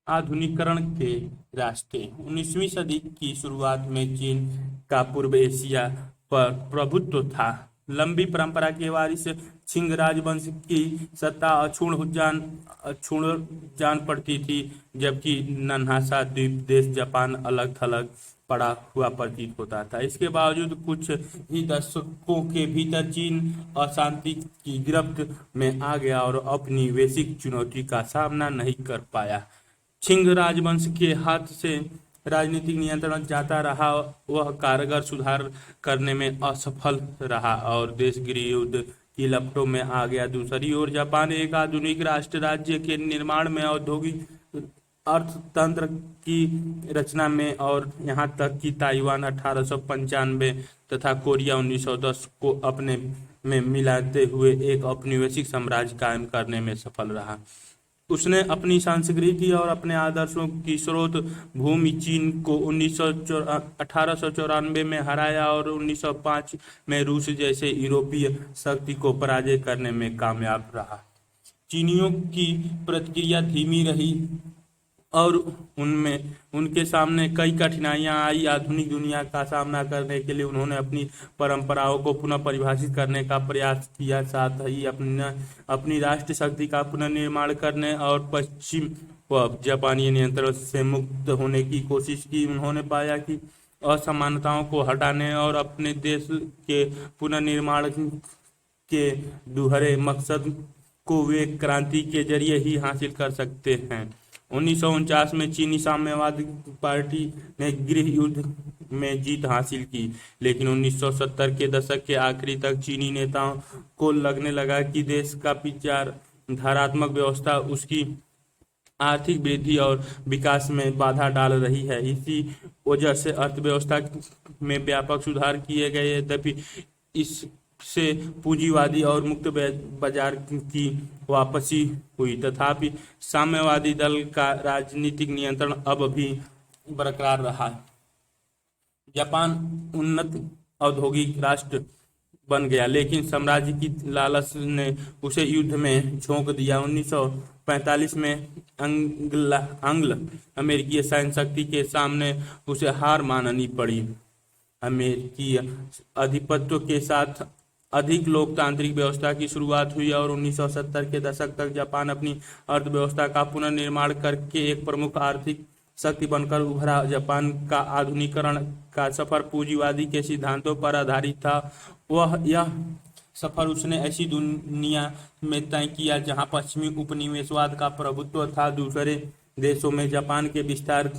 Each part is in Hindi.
आधुनिकीकरण के रास्ते। 19वीं सदी की शुरुआत में चीन का पूर्व एशिया पर प्रभुत्व था। लंबी परंपरा के वारिस छिंग राजवंश की सत्ता अक्षुण्ण जान पड़ती थी, जबकि नन्हा सा द्वीप देश जापान अलग थलग पड़ा हुआ प्रतीत होता था। इसके बावजूद कुछ ही दशकों के भीतर चीन अशांति की गिरफ्त में आ गया और अपनी वैश्विक चुनौती का सामना नहीं कर पाया। छिंग राजवंश के हाथ से राजनीतिक नियंत्रण जाता रहा, वह कारगर सुधार करने में असफल रहा और देश गृह युद्ध की लपटों में आ गया। दूसरी ओर जापान एक आधुनिक राष्ट्र राज्य के निर्माण में, औद्योगिक अर्थतंत्र की रचना में और यहाँ तक कि ताइवान 1895 तथा कोरिया 1910 को अपने में मिलाते हुए एक औपनिवेशिक साम्राज्य कायम करने में सफल रहा। उसने अपनी संस्कृति और अपने आदर्शों की स्रोत भूमि चीन को 1894 में हराया और 1905 में रूस जैसे यूरोपीय शक्ति को पराजय करने में कामयाब रहा। चीनियों की प्रतिक्रिया धीमी रही और उनमें उनके सामने कई कठिनाइयां आई। आधुनिक दुनिया का सामना करने के लिए उन्होंने अपनी परंपराओं को पुनः परिभाषित करने का प्रयास किया, साथ ही अपनी राष्ट्र शक्ति का पुनर्निर्माण करने और पश्चिम व जापानी नियंत्रण से मुक्त होने की कोशिश की। उन्होंने पाया कि असमानताओं को हटाने और अपने देश के पुनर्निर्माण के दोहरे मकसद को वे क्रांति के जरिए ही हासिल कर सकते हैं। 1949 में चीनी साम्यवादी पार्टी ने गृह युद्ध में जीत हासिल की, लेकिन 1970 के दशक के आखिरी तक चीनी नेताओं को लगने लगा कि देश का विचारधारात्मक व्यवस्था उसकी आर्थिक वृद्धि और विकास में बाधा डाल रही है। इसी वजह से अर्थव्यवस्था में व्यापक सुधार किए गए, यद्यपि इससे पूंजीवादी और मुक्त बाजार की वापसी हुई। तथापि साम्यवादी दल का राजनीतिक नियंत्रण अब भी बरकरार रहा। जापान उन्नत औद्योगिक राष्ट्र बन गया, लेकिन साम्राज्य की लालच ने उसे युद्ध में झोंक दिया। 1945 में आंग्ल अमेरिकी सैन्य शक्ति के सामने उसे हार माननी पड़ी। अमेरिकी आधिपत्य के साथ अधिक लोकतांत्रिक व्यवस्था की शुरुआत हुई और 1970 के दशक तक जापान अपनी अर्थव्यवस्था का पुनर्निर्माण करके एक प्रमुख आर्थिक शक्ति बनकर उभरा। जापान का आधुनिकीकरण का सफर पूंजीवादी के सिद्धांतों पर आधारित था। यह सफर उसने ऐसी दुनिया में तय किया जहां पश्चिमी उपनिवेशवाद का प्रभुत्व था। दूसरे देशों में जापान के विस्तार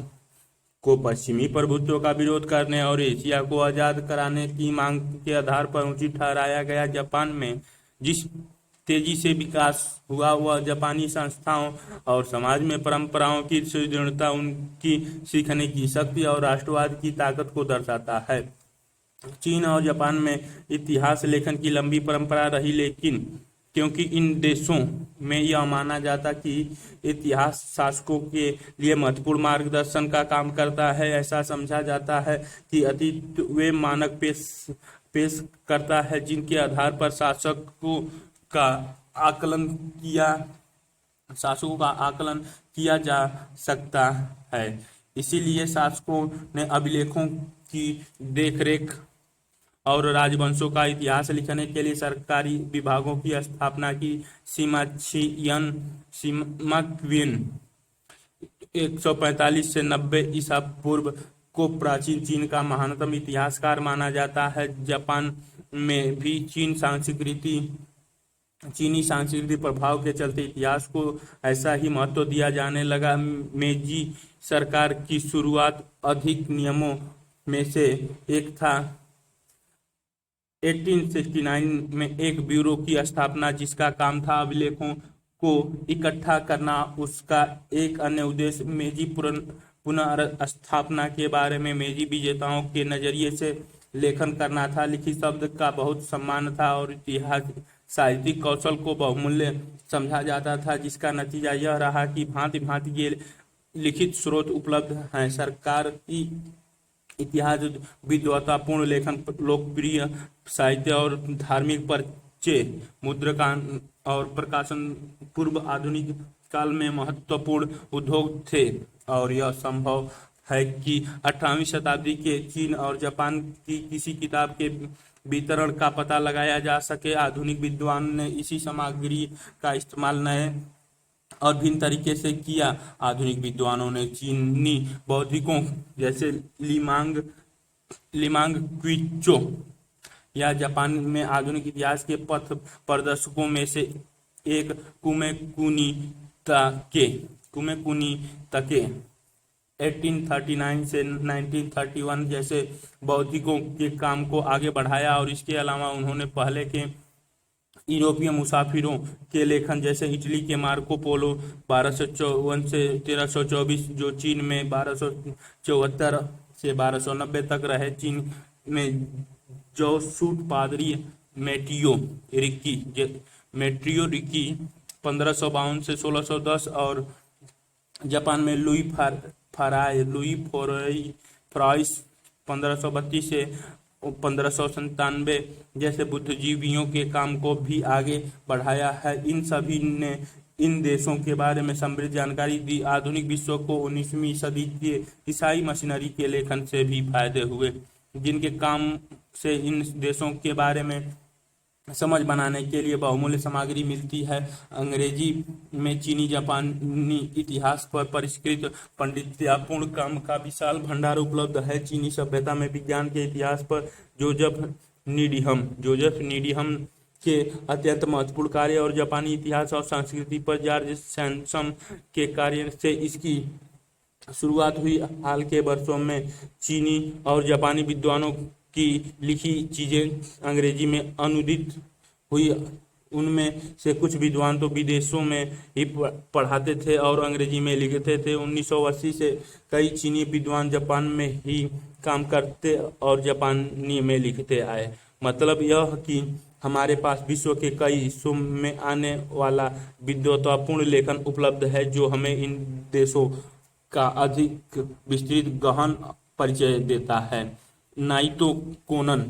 को पश्चिमी प्रभुत्व का विरोध करने और एशिया को आजाद कराने की मांग के आधार पर उचित ठहराया गया। जापान में जिस तेजी से विकास हुआ वह जापानी संस्थाओं और समाज में परंपराओं की सुदृढ़ता, उनकी सीखने की शक्ति और राष्ट्रवाद की ताकत को दर्शाता है। चीन और जापान में इतिहास लेखन की लंबी परंपरा रही, लेकिन क्योंकि इन देशों में यह माना जाता कि इतिहास शासकों के लिए महत्वपूर्ण मार्गदर्शन का काम करता है, ऐसा समझा जाता है कि अतीत वे मानक पेश करता है जिनके आधार पर शासकों का आकलन किया जा सकता है। इसीलिए शासकों ने अभिलेखों की देखरेख और राजवंशों का इतिहास लिखने के लिए सरकारी विभागों की स्थापना की। सीमाक्विन 145 से 90 ईसा पूर्व को प्राचीन चीन का महानतम इतिहासकार माना जाता है। जापान में भी चीनी सांस्कृतिक प्रभाव के चलते इतिहास को ऐसा ही महत्व दिया जाने लगा। मेजी सरकार की शुरुआत अधिक नियमों में से एक था। 1869 में एक ब्यूरो की स्थापना, जिसका काम था अभिलेखों को इकट्ठा करना। उसका एक अन्य उद्देश्य मेजी पुनर्स्थापना के बारे में मेजी विजेताओं के नजरिए से लेखन करना था। लिखित शब्द का बहुत सम्मान था और इतिहास साहित्यिक कौशल को बहुमूल्य समझा जाता था, जिसका नतीजा यह रहा कि भांति भांति के लिखित स्रोत उपलब्ध हैं। सरकार की इतिहास विद्वतापूर्ण लेखन, लोकप्रिय साहित्य और धार्मिक परिचय, मुद्रण और प्रकाशन, पूर्व आधुनिक काल में महत्वपूर्ण उद्योग थे और यह संभव है कि 18वीं शताब्दी के चीन और जापान की किसी किताब के वितरण का पता लगाया जा सके। आधुनिक विद्वान ने इसी सामग्री का इस्तेमाल नए और भिन्न तरीके से किया। आधुनिक विद्वानों ने चीनी बौद्धिकों जैसे लिमांग क्विचो या जापान में आधुनिक इतिहास के पथ प्रदर्शकों में से एक कुमे कुनी तके 1839 से 1931 जैसे बौद्धिकों के काम को आगे बढ़ाया। और इसके अलावा उन्होंने पहले के यूरोपीय मुसाफिरों के लेखन जैसे इटली के मार्को पोलो 1254 से 1324 जो चीन में 1274 से 1290 तक रहे, चीन में जोसूट पादरी मेट्रियो रिकी 1552 से 1610 और जापान में लुई फ्राइस 1532 से 1597 जैसे बुद्धिजीवियों के काम को भी आगे बढ़ाया है। इन सभी ने इन देशों के बारे में समृद्ध जानकारी दी। आधुनिक विश्व को 19वीं सदी के ईसाई मशीनरी के लेखन से भी फायदे हुए, जिनके काम से इन देशों के बारे में समझ बनाने के लिए बहुमूल्य सामग्री मिलती है। अंग्रेजी में चीनी जापानी इतिहास पर परिष्कृत पांडित्यपूर्ण काम का विशाल भंडार उपलब्ध है। चीनी सभ्यता में विज्ञान के इतिहास पर जोसेफ नीडिहम के अत्यंत महत्वपूर्ण कार्य और जापानी इतिहास और संस्कृति पर जॉर्ज सैंडसम के कार्य से इसकी शुरुआत हुई। हाल के वर्षों में चीनी और जापानी विद्वानों की लिखी चीजें अंग्रेजी में अनुदित हुई। उनमें से कुछ विद्वान तो विदेशों में ही पढ़ाते थे और अंग्रेजी में लिखते थे। 1980 से कई चीनी विद्वान जापान में ही काम करते और जापानी में लिखते आए। मतलब यह कि हमारे पास विश्व के कई हिस्सों में आने वाला विद्वतापूर्ण लेखन उपलब्ध है, जो हमें इन देशों का अधिक विस्तृत गहन परिचय देता है। नाइटो कोनन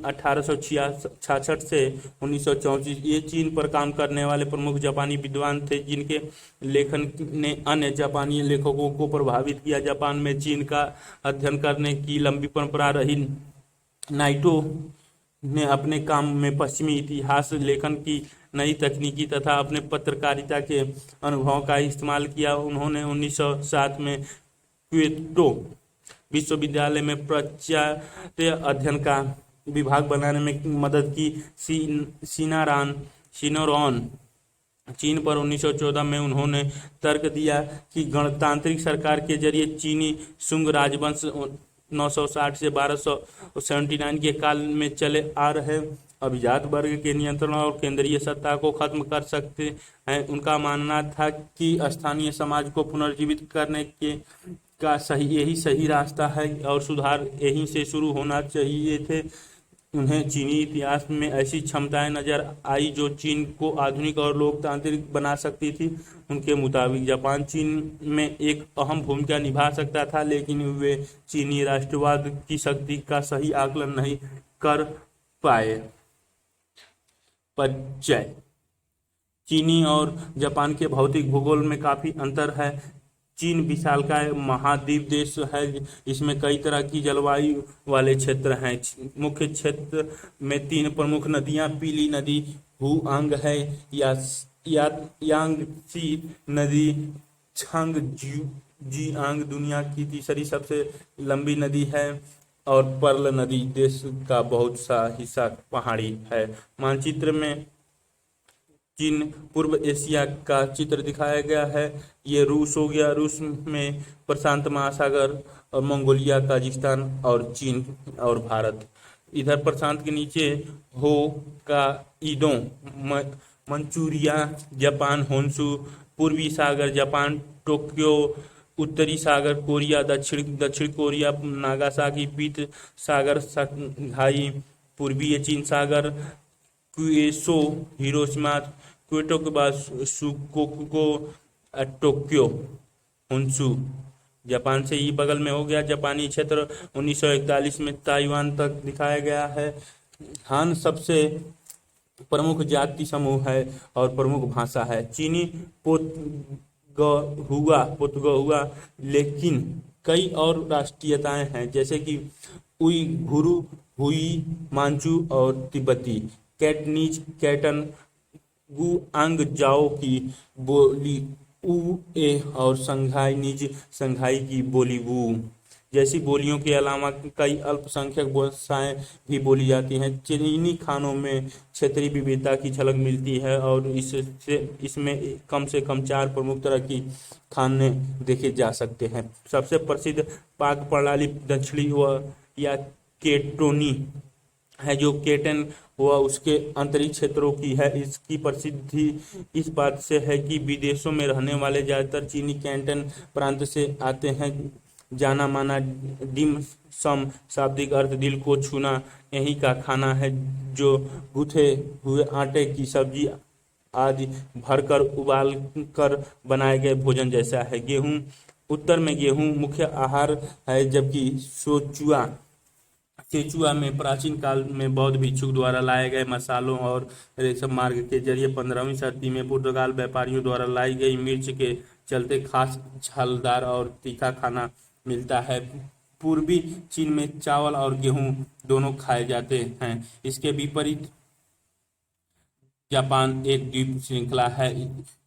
1866 से 1934 ये चीन पर काम करने वाले प्रमुख जापानी विद्वान थे, जिनके लेखन ने अन्य जापानी लेखकों को प्रभावित किया। जापान में चीन का अध्ययन करने की लंबी परंपरा रही। नाइटो ने अपने काम में पश्चिमी इतिहास लेखन की नई तकनीकी तथा अपने पत्रकारिता के अनुभवों का इस्तेमाल किया। उन्होंने 1907 में क्योटो विश्वविद्यालय में प्राच्य अध्ययन का विभाग बनाने में मदद की। शिनोरॉन चीन पर 1914 में उन्होंने तर्क दिया कि गणतांत्रिक सरकार के जरिए चीनी सुंग राजवंश 960 से 1279 के काल में चले आ रहे अभिजात वर्ग के नियंत्रण और केंद्रीय सत्ता को खत्म कर सकते हैं। उनका मानना था कि स्थानीय समाज को पुनर्जीवित करने के का यही सही रास्ता है और सुधार यहीं से शुरू होना चाहिए थे। उन्हें चीनी इतिहास में ऐसी क्षमताएं नजर आई जो चीन को आधुनिक और लोकतांत्रिक बना सकती थी। उनके मुताबिक जापान चीन में एक अहम भूमिका निभा सकता था, लेकिन वे चीनी राष्ट्रवाद की शक्ति का सही आकलन नहीं कर पाए। परिचय। चीनी और जापान के भौतिक भूगोल में काफी अंतर है। चीन विशालकाय महाद्वीप देश है। इसमें कई तरह की जलवायु वाले क्षेत्र हैं। मुख्य क्षेत्र में 3 प्रमुख नदियां, पीली नदी हुआंग है, यांगत्से नदी छांगजियांग दुनिया की तीसरी सबसे लंबी नदी है और पर्ल नदी। देश का बहुत सा हिस्सा पहाड़ी है। मानचित्र में चीन पूर्व एशिया का चित्र दिखाया गया है। ये रूस हो गया। रूस में प्रशांत महासागर और मंगोलिया, ताजिकिस्तान और चीन और भारत। इधर प्रशांत के नीचे होक्काइडो, मंचूरिया जापान, होन्शु पूर्वी सागर जापान, टोक्यो उत्तरी सागर कोरिया, दक्षिण कोरिया, नागासाकी पीत सागर, शंघाई पूर्वी चीन सागर, क्यूशो हिरोशिमा, क्योटो के बाद शुकोकू, टोक्यो, होन्शु जापान से ही बगल में हो गया। जापानी क्षेत्र 1941 में ताइवान तक दिखाया गया है। हान सबसे प्रमुख जाति समूह है और प्रमुख भाषा है चीनी पोतगहुआ, लेकिन कई और राष्ट्रीयताएं हैं जैसे कि उइघुरु, हुई, मांचू और तिब्बती। कैटनीज, कैटन, गुआंगजाओ की बोली ऊ ए और संघाई निज, संघाई की बोली वू जैसी बोलियों के अलावा कई अल्पसंख्यक भाषाएं भी बोली जाती हैं। चीनी खानों में क्षेत्रीय विविधता की झलक मिलती है और इसमें कम से कम 4 प्रमुख तरह की खाने देखे जा सकते हैं। सबसे प्रसिद्ध पाक प्रणाली दक्षिणी व या केटोनी है, जो केटन व उसके अंतरिक्ष क्षेत्रों की है। इसकी प्रसिद्धि इस बात से है कि विदेशों में रहने वाले ज़्यादातर चीनी कैंटन प्रांत से आते हैं। जाना माना डिम सम शाब्दिक अर्थ दिल को छूना यही का खाना है, जो गूथे हुए आटे की सब्जी आदि भरकर उबाल कर बनाए गए भोजन जैसा है। गेहूं, उत्तर में गेहूं मुख्य आहार है, जबकि सेचुआ में प्राचीन काल में बौद्ध भिक्षुक द्वारा लाए गए मसालों और रेशम मार्ग के जरिए 15वीं शताब्दी में पुर्तगाल व्यापारियों द्वारा लाई गई मिर्च के चलते खास छालदार और तीखा खाना मिलता है। पूर्वी चीन में चावल और गेहूं दोनों खाए जाते हैं। इसके विपरीत जापान एक द्वीप श्रृंखला है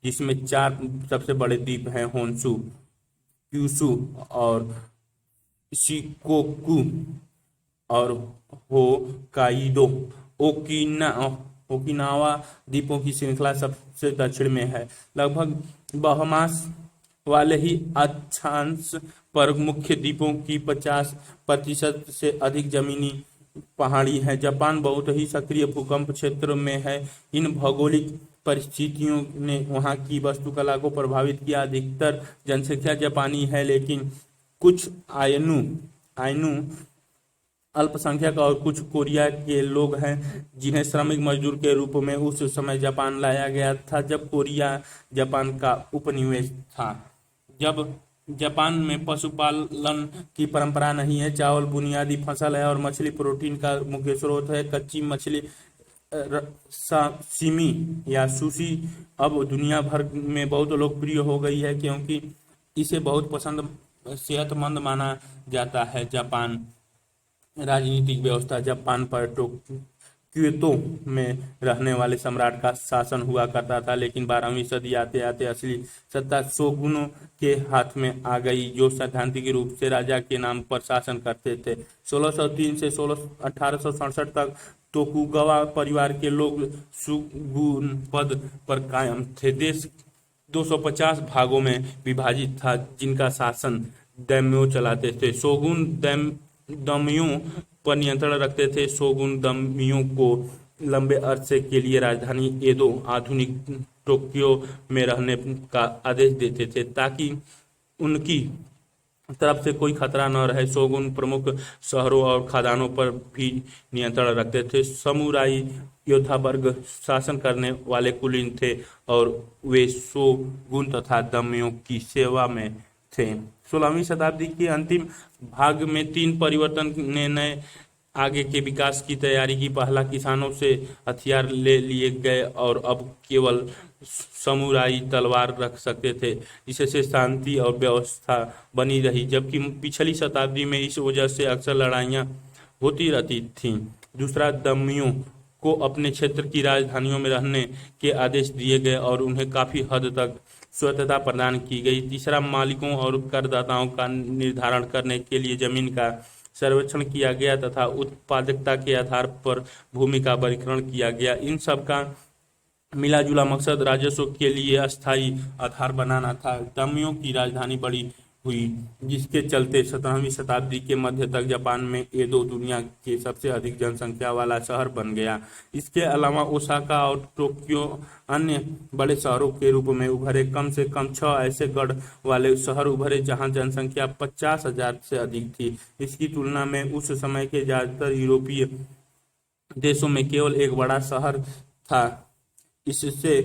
जिसमें 4 सबसे बड़े द्वीप हैं, होन्शु, क्यूशु और शिकोकू और होकाइडो। ओकिनावा द्वीपों की श्रृंखला सबसे दक्षिण में है। लगभग बहमास वाले ही अक्षांश पर मुख्य द्वीपों की 50% से अधिक जमीनी पहाड़ी है। जापान बहुत ही सक्रिय भूकंप क्षेत्र में है। इन भौगोलिक परिस्थितियों ने वहां की वास्तुकला को प्रभावित किया। अधिकतर जनसंख्या जापानी है, लेकिन कुछ आइनू अल्पसंख्यक और कुछ कोरिया के लोग हैं जिन्हें श्रमिक मजदूर के रूप में उस समय जापान लाया गया था जब कोरिया जापान का उपनिवेश था। जब जापान में पशुपालन की परंपरा नहीं है। चावल बुनियादी फसल है और मछली प्रोटीन का मुख्य स्रोत है। कच्ची मछली साशिमी या सुशी अब दुनिया भर में बहुत लोकप्रिय हो गई है क्योंकि इसे बहुत सेहतमंद माना जाता है। जापान राजनीतिक व्यवस्था, जापान पर क्योतो में रहने वाले सम्राट का शासन हुआ करता था, लेकिन 12वीं सदी आते आते असली सत्ता शोगुनों के हाथ में आ गई, जो सैद्धांतिक रूप से राजा के नाम पर शासन करते थे। 1603 से 1867 तक तोकुगावा परिवार के लोग शोगुन पद पर कायम थे। देश 250 भागों में विभाजित था जिनका शासन दैम्यो चलाते थे। शोगुन दाम्यों पर नियंत्रण रखते थे। शोगुन दाम्यों को लंबे अरसे के लिए राजधानी एदो, आधुनिक टोक्यो में रहने का आदेश देते थे ताकि उनकी तरफ से कोई खतरा न रहे। शोगुन प्रमुख शहरों और खदानों पर भी नियंत्रण रखते थे। समुराई योद्धा वर्ग शासन करने वाले कुलीन थे और वे शोगुन तथा दाम्यों की सेवा में थे। 16वीं शताब्दी के अंतिम भाग में 3 परिवर्तन ने नए आगे के विकास की तैयारी की। पहला, किसानों से हथियार ले लिए गए और अब केवल समुराई तलवार रख सकते थे, जिससे शांति और व्यवस्था बनी रही, जबकि पिछली शताब्दी में इस वजह से अक्सर लड़ाइयाँ होती रहती थीं। दूसरा, दाम्यों को अपने क्षेत्र की राजधानियों में रहने के आदेश दिए गए और उन्हें काफ़ी हद तक स्वतंत्रता प्रदान की गई। तीसरा, मालिकों और करदाताओं का निर्धारण करने के लिए जमीन का सर्वेक्षण किया गया तथा उत्पादकता के आधार पर भूमि का वर्गीकरण किया गया। इन सब का मिलाजुला मकसद राजस्व के लिए अस्थायी आधार बनाना था। दाम्यों की राजधानी बड़ी हुई, जिसके चलते 17वीं शताब्दी के मध्य तक जापान में एदो दुनिया के सबसे अधिक जनसंख्या वाला शहर बन गया। इसके अलावा ओसाका और टोक्यो अन्य बड़े शहरों के रूप में उभरे। कम से कम 6 ऐसे गढ़ वाले शहर उभरे जहां जनसंख्या 50,000 से अधिक थी। इसकी तुलना में उस समय के ज्यादातर यूरोपीय देशों में केवल एक बड़ा शहर था इससे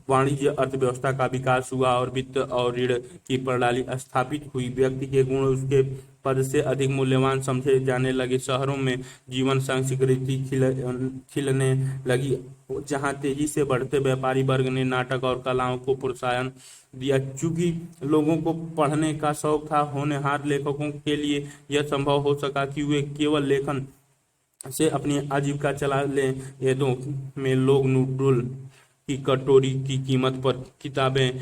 वाणिज्य अर्थव्यवस्था का विकास हुआ और वित्त और ऋण की प्रणाली स्थापित हुई। व्यक्ति के गुण उसके पद से अधिक मूल्यवान समझे जाने लगे। शहरों में जीवन संस्कृति खिलने लगी, जहां तेजी से बढ़ते व्यापारी वर्ग ने नाटक और कलाओं को प्रोत्साहन दिया। चूंकि लोगों को पढ़ने का शौक था, होनहार लेखकों के लिए यह संभव हो सका कि वे केवल लेखन से अपनी आजीविका चला लें। वेदों में लोग नूडल की कटोरी की कीमत पर किताबें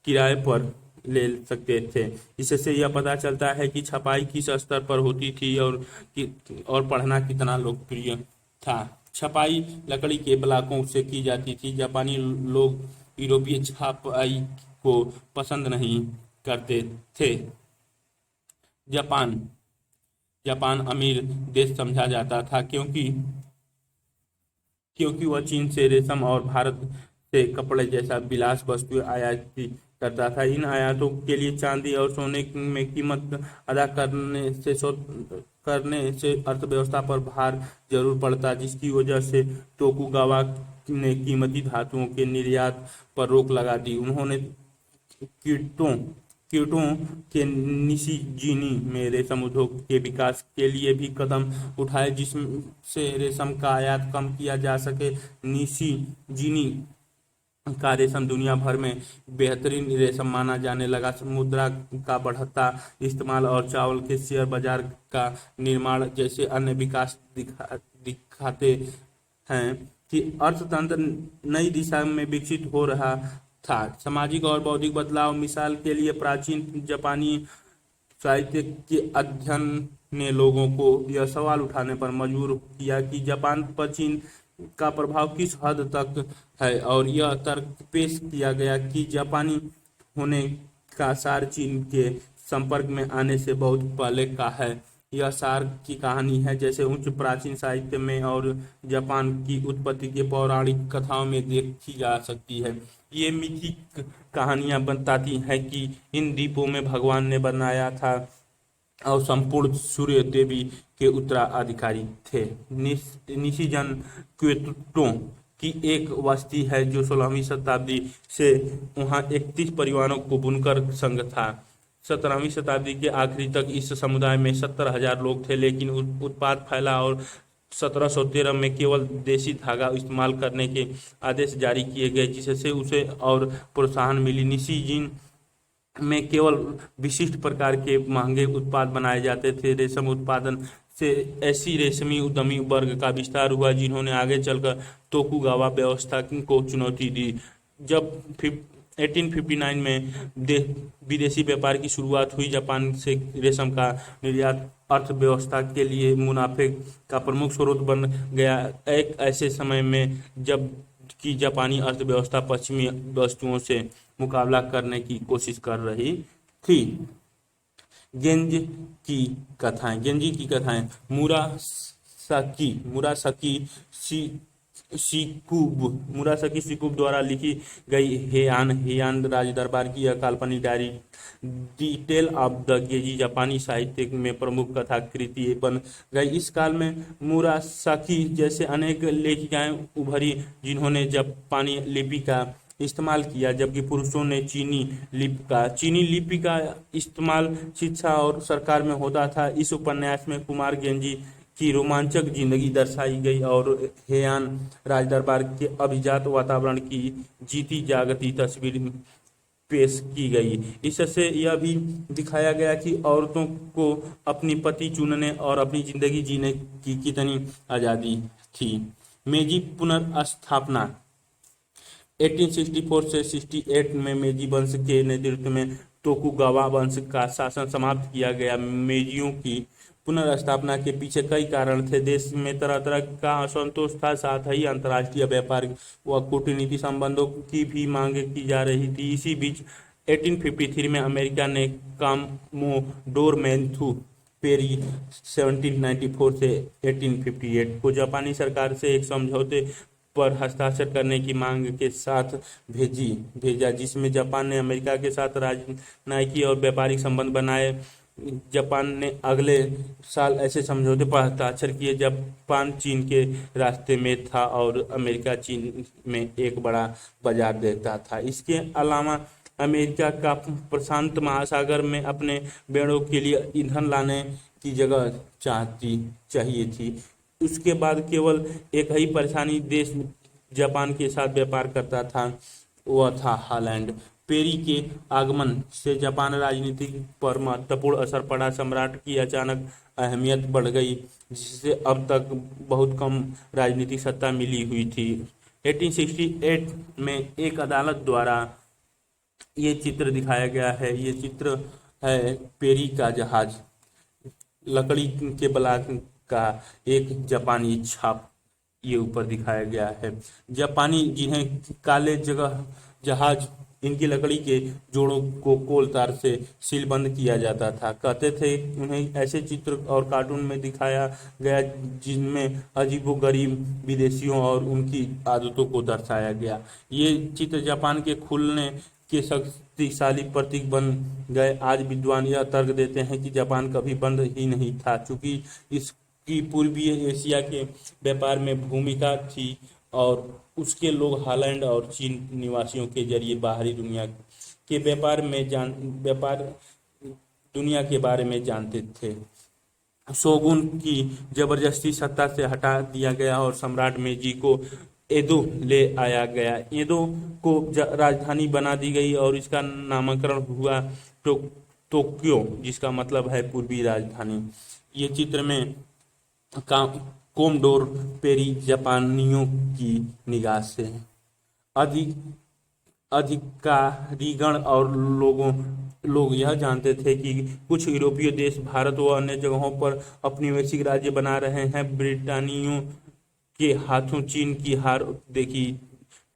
किराए पर ले सकते थे। इससे यह पता चलता है कि छपाई किस स्तर पर होती थी और पढ़ना कितना लोकप्रिय था। छपाई लकड़ी के ब्लॉकों से की जाती थी। जापानी लोग यूरोपीय छपाई को पसंद नहीं करते थे। जापान जापान अमीर देश समझा जाता था, क्योंकि वह चीन से रेशम और भारत से कपड़े जैसा विलास वस्तुएं आयात करता था। इन आयातों के लिए चांदी और सोने में कीमत अदा करने से अर्थव्यवस्था पर भार जरूर पड़ता, जिसकी वजह से टोकुगावा ने कीमती धातुओं के निर्यात पर रोक लगा दी। उन्होंने कीटों कीटों के निशिजीनी में रेशम उद्योग के विकास के लिए भी कदम उठाए, जिससे रेशम का आयात कम किया जा सके। निशिजीनी का रेशम दुनिया भर में बेहतरीन रेशम माना जाने लगा। मुद्रा का बढ़ता इस्तेमाल और चावल के शेयर बाजार का निर्माण जैसे अन्य विकास दिखाते हैं कि अर्थतंत्र नई दिशा में विकसित हो रहा था। सामाजिक और बौद्धिक बदलाव, मिसाल के लिए प्राचीन जापानी साहित्य के अध्ययन ने लोगों को यह सवाल उठाने पर मजबूर किया कि जापान पर चीन का प्रभाव किस हद तक है, और यह तर्क पेश किया गया कि जापानी होने का सार चीन के संपर्क में आने से बहुत पहले का है। यह सार की कहानी है जैसे उच्च प्राचीन साहित्य में और जापान की उत्पत्ति के पौराणिक कथाओं में देखी जा सकती है। ये मिथिक कहानियां बताती हैं कि इन द्वीपों में भगवान ने बनाया था और संपूर्ण सूर्य देवी के उत्तराधिकारी थे। निशिजन क्योटो की एक बस्ती है जो 16वीं शताब्दी से वहाँ 31 परिवारों को बुनकर संघ था। 17वीं शताब्दी के आखिरी तक इस समुदाय में 70,000 लोग थे, लेकिन उत्पाद फैला और 1713 में केवल देसी धागा इस्तेमाल करने के आदेश जारी किए गए, जिससे उसे और प्रोत्साहन मिली। निशिजिन में केवल विशिष्ट प्रकार के महंगे उत्पाद बनाए जाते थे। रेशम उत्पादन से ऐसी रेशमी उद्यमी वर्ग का विस्तार हुआ जिन्होंने आगे चलकर तोकुगावा व्यवस्था को चुनौती दी। जब 1859 में विदेशी व्यापार की शुरुआत हुई, जापान से रेशम का निर्यात अर्थव्यवस्था के लिए मुनाफे का प्रमुख स्रोत बन गया। एक ऐसे समय में जब कि जापानी अर्थव्यवस्था पश्चिमी वस्तुओं से मुकाबला करने की कोशिश कर रही थी। गेंजी की कथाएं मुरासाकी शिकुब द्वारा लिखी गई हेयान राजदरबार की यह काल्पनिक diary the tale of the गेजी जापानी साहित्य में प्रमुख कथा कृति बन गई। इस काल में मुरासाकी जैसे अनेक लेखिकाएं उभरी जिन्होंने जापानी लिपि का इस्तेमाल किया, जबकि पुरुषों ने चीनी लिपि का इस्तेमाल शिक्षा और सरकार में होता था। इस उपन्यास में कुमार गेंजी की रोमांचक जिंदगी दर्शाई गई और हेयान राजदरबार के अभिजात वातावरण की जीती जागती तस्वीर पेश की गई। इससे यह भी दिखाया गया कि औरतों को अपनी पति चुनने और अपनी जिंदगी जीने की कितनी आज़ादी थी। मेजी पुनर्स्थापना 1864 से 68 में मेजी वंश के नेतृत्व में तोकुगावा वंश का शासन समाप्त किया गया। मेजियों की पुनर्स्थापना के पीछे कई कारण थे। देश में तरह तरह का असंतोष था, साथ ही अंतर्राष्ट्रीय व्यापार व कूटनीति संबंधों की भी मांग की जा रही थी। इसी बीच 1853 में अमेरिका ने कमोडोर मैथ्यू पेरी 1794 से 1858 को जापानी सरकार से एक समझौते पर हस्ताक्षर करने की मांग के साथ भेजा, जिसमें जापान ने अमेरिका के साथ राजनयिक और व्यापारिक संबंध बनाए जापान ने अगले साल ऐसे समझौते पर हस्ताक्षर किए। जापान चीन के रास्ते में था और अमेरिका चीन में एक बड़ा बाजार देता था। इसके अलावा अमेरिका का प्रशांत महासागर में अपने बेड़ों के लिए ईंधन लाने की जगह चाहिए थी। उसके बाद केवल एक ही परेशानी देश जापान के साथ व्यापार करता था, वह था हॉलैंड। पेरी के आगमन से जापान राजनीति पर महत्वपूर्ण असर पड़ा। सम्राट की अचानक अहमियत बढ़ गई, जिससे अब तक बहुत कम राजनीतिक सत्ता मिली हुई थी। 1868 में एक अदालत द्वारा ये चित्र दिखाया गया है। ये चित्र है पेरी का जहाज, लकड़ी के ब्लॉक का एक जापानी छाप ये ऊपर दिखाया गया है। जापानी जिन्हें काले जहाज, इनकी लकड़ी के जोड़ों को कोल तार से सीलबंद किया जाता था। कहते थे उन्हें ऐसे चित्र और कार्टून में दिखाया गया जिनमें अजीबोगरीब विदेशियों और उनकी आदतों को दर्शाया गया। ये चित्र जापान के खुलने के शक्तिशाली प्रतीक बन गए। आज विद्वान यह तर्क देते हैं कि जापान कभी बंद ही नहीं था, चूंकि इसकी पूर्वी एशिया के व्यापार में भूमिका थी और उसके लोग हॉलैंड और चीन निवासियों के जरिए बाहरी दुनिया के व्यापार दुनिया के बारे में जानते थे। शोगुन की जबरदस्ती सत्ता से हटा दिया गया और सम्राट मेजी को एदो ले आया गया। एदो को राजधानी बना दी गई और इसका नामकरण हुआ टोक्यो, जिसका मतलब है पूर्वी राजधानी। ये चित्र में कोमडोर पेरी जापानियों की निगाह से अधिकारीगण और लोग यह जानते थे कि कुछ यूरोपीय देश भारत व अन्य जगहों पर औपनिवेशिक राज्य बना रहे हैं। ब्रिटानियों के हाथों चीन की हार देखी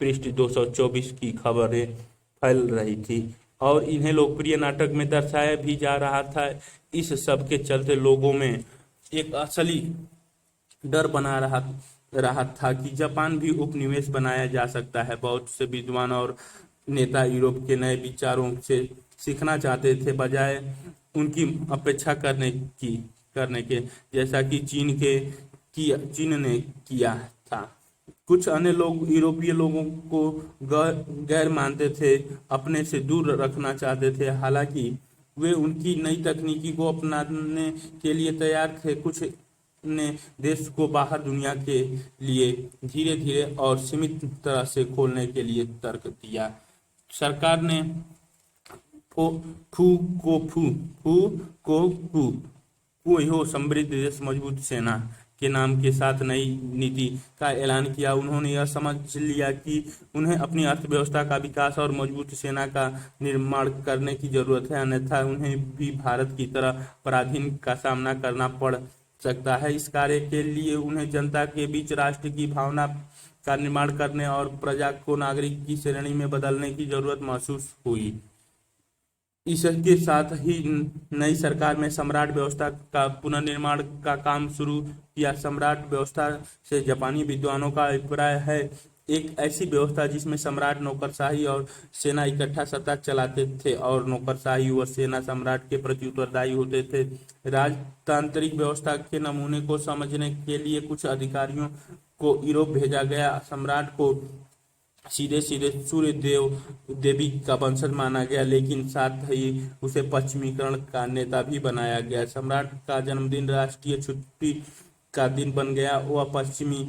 पृष्ठ 224 की खबरें फैल रही थी और इन्हें लोकप्रिय नाटक में दर्शाया भी जा रहा था। इस सब के चलते लोगों में एक असली डर बना रहा था कि जापान भी उपनिवेश बनाया जा सकता है। बहुत से विद्वान और नेता यूरोप के नए विचारों से सीखना चाहते थे, बजाय उनकी अपेक्षा करने के, जैसा कि चीन ने किया था। कुछ अन्य लोग यूरोपीय लोगों को गैर मानते थे, अपने से दूर रखना चाहते थे। हालांकि वे उनकी नई तकनीकी को अपनाने के लिए तैयार थे। कुछ ने देश को बाहर दुनिया के लिए धीरे धीरे और सीमित तरह से खोलने के लिए तर्क दिया। सरकार ने फू समृद्ध देश मजबूत सेना के नाम के साथ नई नीति का ऐलान किया। उन्होंने यह समझ लिया कि उन्हें अपनी अर्थव्यवस्था का विकास और मजबूत सेना का निर्माण करने की जरूरत है, अन्यथा उन्हें भी भारत की तरह पराधीन का सामना करना पड़ सकता है। इस कार्य के लिए उन्हें जनता के बीच राष्ट्र की भावना का निर्माण करने और प्रजा को नागरिक की श्रेणी में बदलने की जरूरत महसूस हुई। इसके साथ ही नई सरकार में सम्राट व्यवस्था का पुनर्निर्माण का काम शुरू किया। सम्राट व्यवस्था से जापानी विद्वानों का अभिप्राय है एक ऐसी व्यवस्था जिसमें सम्राट नौकरशाही और सेना इकट्ठा सत्ता चलाते थे और नौकरशाही व सेना सम्राट के प्रति उत्तरदायी होते थे। राजतांत्रिक व्यवस्था के नमूने को समझने के लिए कुछ अधिकारियों को यूरोप भेजा गया। सम्राट को सीधे सीधे सूर्य देवी का वंशज माना गया, लेकिन साथ ही उसे पश्चिमीकरण का नेता भी बनाया गया। सम्राट का जन्मदिन राष्ट्रीय छुट्टी का दिन बन गया। वह पश्चिमी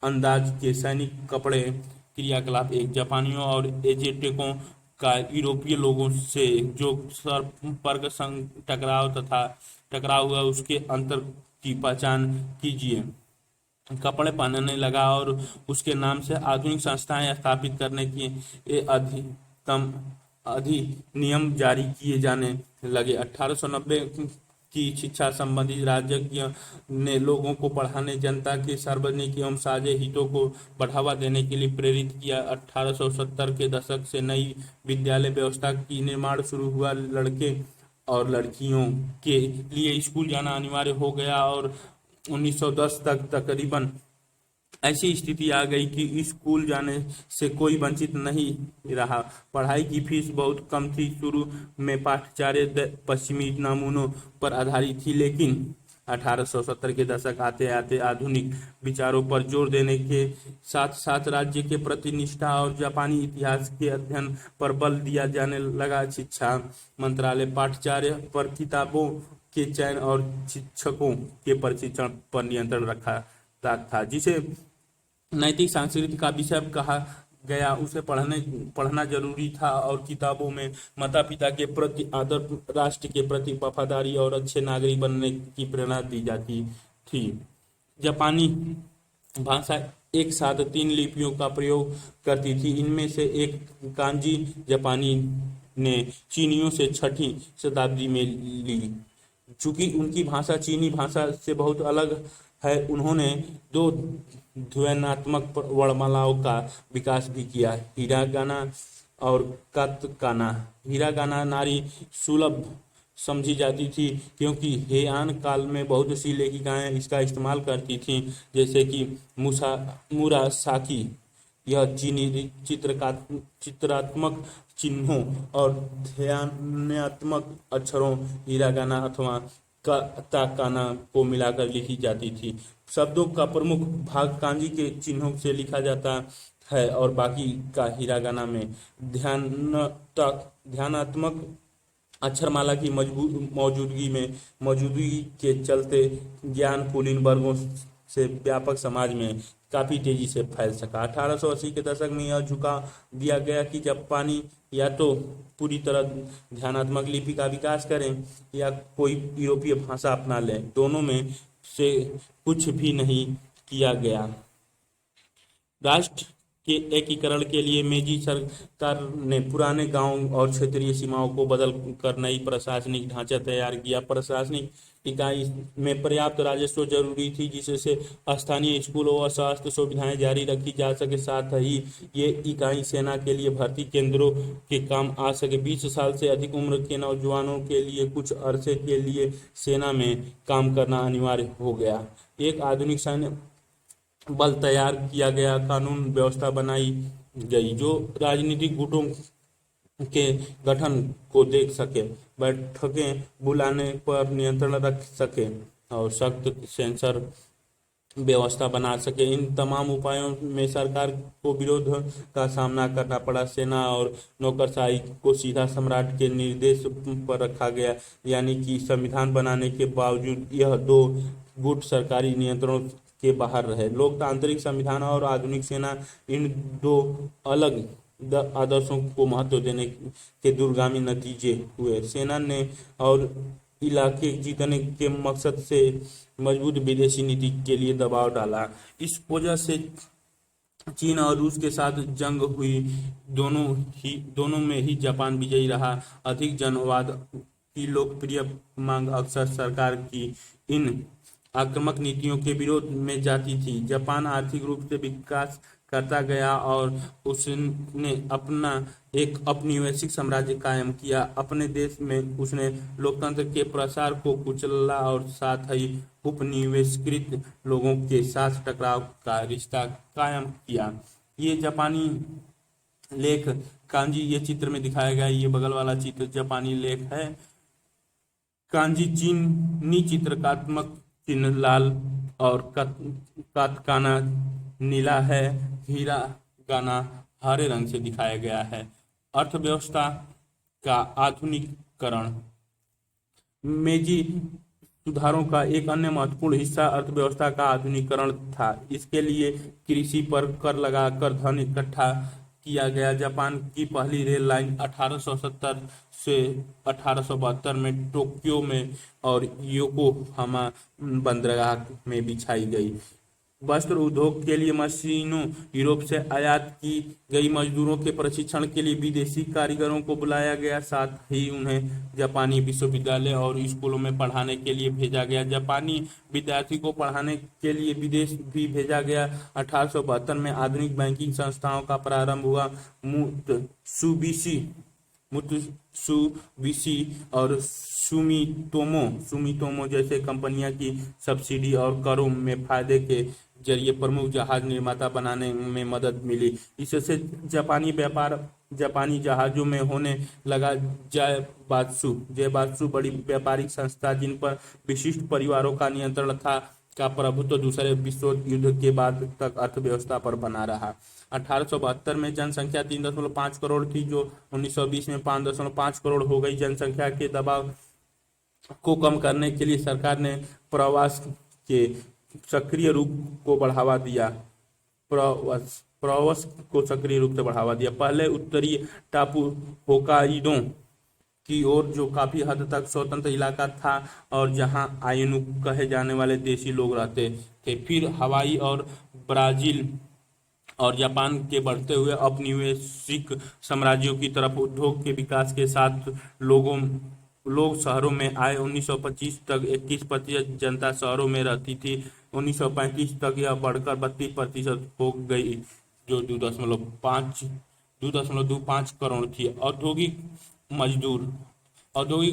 अंदाज के सैनिक कपड़े क्रियाकलाप एक जापानियों और एजेटेकों का यूरोपीय लोगों से जो संपर्क टकराव हुआ उसके अंतर की पहचान कीजिए। कपड़े पहनने लगा और उसके नाम से आधुनिक संस्थाएं स्थापित करने की अधिनियम जारी किए जाने लगे। 1890 की शिक्षा संबंधी राजज्ञ ने लोगों को पढ़ाने, जनता के सार्वजनिक एवं साझे हितों को बढ़ावा देने के लिए प्रेरित किया। 1870 के दशक से नई विद्यालय व्यवस्था की निर्माण शुरू हुआ। लड़के और लड़कियों के लिए स्कूल जाना अनिवार्य हो गया और 1910 तक तकरीबन ऐसी स्थिति आ गई कि स्कूल जाने से कोई वंचित नहीं रहा। पढ़ाई की फीस बहुत कम थी। शुरू में पाठ्यचर्या पश्चिमी नमूनों पर आधारित थी, लेकिन 1870 के दशक आते आते आधुनिक विचारों पर जोर देने के साथ साथ राज्य के प्रति निष्ठा और जापानी इतिहास के अध्ययन पर बल दिया जाने लगा। शिक्षा मंत्रालय पाठ्यचर्या पर, किताबों के चयन और शिक्षकों के प्रशिक्षण पर नियंत्रण रखा था। जिसे नैतिक सांस्कृतिक का विषय कहा गया, उसे पढ़ना जरूरी था और किताबों में माता पिता के प्रति आदर, राष्ट्र के प्रति वफादारी और अच्छे नागरिक बनने की प्रेरणा दी जाती थी। जापानी भाषा एक साथ 3 लिपियों का प्रयोग करती थी। इनमें से एक कांजी जापानी ने चीनियों से 6वीं शताब्दी में ली। चूंकि उनकी भाषा चीनी भाषा से बहुत अलग है, उन्होंने 2 ध्वन्यात्मक वर्णमालाओं का विकास भी किया, हिरागाना और कातकाना। हिरागाना नारी सुलभ समझी जाती थी, क्योंकि हेआन काल में बहुत सी लेखिकाएं इसका इस्तेमाल करती थीं, जैसे कि मुरासाकी। यह चीनी चित्रात्मक चिन्हों और ध्वन्यात्मक अक्षरों हिरागाना अथवा काताकाना को मिलाकर लिखी जाती थी। शब्दों का प्रमुख भाग कांजी के चिन्हों से लिखा जाता है और बाकी का हिरागाना में। ध्यानात्मक अक्षरमाला की मौजूदगी के चलते ज्ञान कुलीन वर्गों से व्यापक समाज में काफी तेजी से फैल सका। 1880 के दशक में यह झुका दिया गया कि जापानी या तो पूरी तरह ध्यानात्मक लिपि का विकास करें या कोई यूरोपीय भाषा अपना लें। दोनों में से कुछ भी नहीं किया गया। राष्ट्र के एकीकरण के लिए मेजी सरकार ने पुराने गांवों और क्षेत्रीय सीमाओं को बदल कर नई प्रशासनिक ढांचा तैयार किया। प्रशासनिक इकाई में पर्याप्त राजस्व जरूरी थी, जिससे स्थानीय स्कूलों और स्वास्थ्य सुविधाएं जारी रखी जा सके। साथ ही ये इकाई सेना के लिए भर्ती केंद्रों के काम आ सके। 20 साल से अधिक उम्र के नौजवानों के लिए कुछ अरसे के लिए सेना में काम करना अनिवार्य हो गया। एक आधुनिक सैन्य बल तैयार किया गया। कानून व्यवस्था बनाई गई जो राजनीतिक गुटों के गठन को देख सके, बैठकें बुलाने पर नियंत्रण रख सके और सख्त सेंसर व्यवस्था बना सके। इन तमाम उपायों में सरकार को विरोध का सामना करना पड़ा। सेना और नौकरशाही को सीधा सम्राट के निर्देश पर रखा गया, यानी कि संविधान बनाने के बावजूद यह 2 गुट सरकारी नियंत्रणों के बाहर रहे। लोकतांत्रिक संविधान और आधुनिक सेना, इन 2 अलग आदर्शों को महत्व देने के दूरगामी नतीजे हुए। सेना ने और इलाके जीतने के मकसद से मजबूत विदेशी नीति के लिए दबाव डाला। इस वजह से चीन और रूस के साथ जंग हुई। दोनों में ही जापान विजयी रहा। अधिक जनवाद की लोकप्रिय मांग अक्सर सरकार की इन आक्रामक नीतियों के विरोध में जाती थी। जापान आर्थिक रूप से विकास करता गया और उसने एक औपनिवेशिक साम्राज्य कायम किया। अपने देश में उसने लोकतंत्र के प्रसार को कुचला और साथ ही उपनिवेशकृत लोगों के साथ टकराव का रिश्ता कायम किया। ये जापानी लेख कांजी, ये चित्र में दिखाया गया, ये बगल वाला चित्र जापानी लेख है। कांजी चीनी चित्रकात्मक चिन्ह लाल और कातकाना नीला है। हिरागाना हरे रंग से दिखाया गया है। अर्थव्यवस्था का आधुनिकीकरण। मेजी सुधारों का एक अन्य महत्वपूर्ण हिस्सा अर्थव्यवस्था का आधुनिकीकरण था। इसके लिए कृषि पर कर लगाकर धन इकट्ठा किया गया। जापान की पहली रेल लाइन 1870 से 1872 में टोक्यो में और योकोहामा बंदरगाह में बिछाई गई। वस्त्र उद्योग के लिए मशीनों यूरोप से आयात की गई। मजदूरों के प्रशिक्षण के लिए विदेशी कारीगरों को बुलाया गया। साथ ही उन्हें जापानी विश्वविद्यालय और स्कूलों में पढ़ाने के लिए भेजा गया। जापानी विद्यार्थी को पढ़ाने के लिए विदेश भी भेजा गया। 1872 में आधुनिक बैंकिंग संस्थाओं का प्रारंभ हुआ। मुत्सुबिशी मुत्सुबिशी और सुमितोमो जैसे कंपनियां की सब्सिडी और करों में फायदे के जरिए प्रमुख जहाज निर्माता बनाने में मदद मिली। इससे जापानी जहाजों में होने लगा। जयबात्सु बड़ी व्यापारिक संस्था जिन पर विशिष्ट परिवारों का नियंत्रण था का प्रभुत्व दूसरे विश्व युद्ध के बाद तक अर्थव्यवस्था पर बना रहा। 1872 में जनसंख्या 3.5 करोड़ थी, जो 1920 में 5.5 करोड़ हो गई। जनसंख्या के दबाव को कम करने के लिए सरकार ने प्रवास के सक्रिय रूप को बढ़ावा दिया प्रवास को सक्रिय रूप से बढ़ावा दिया। पहले उत्तरी टापू होकाइडो की ओर, जो काफी हद तक स्वतंत्र इलाका था और जहां आइनू कहे जाने वाले देशी लोग रहते थे। फिर हवाई और ब्राजील और जापान के बढ़ते हुए औपनिवेशिक साम्राज्यों की तरफ उद्योग के विकास के साथ लोग शहरों में आए। 1925 तक 21% जनता शहरों में रहती थी। 1935 तक यह बढ़कर 32% हो गई, जो 2.25 करोड़ थी। औद्योगिक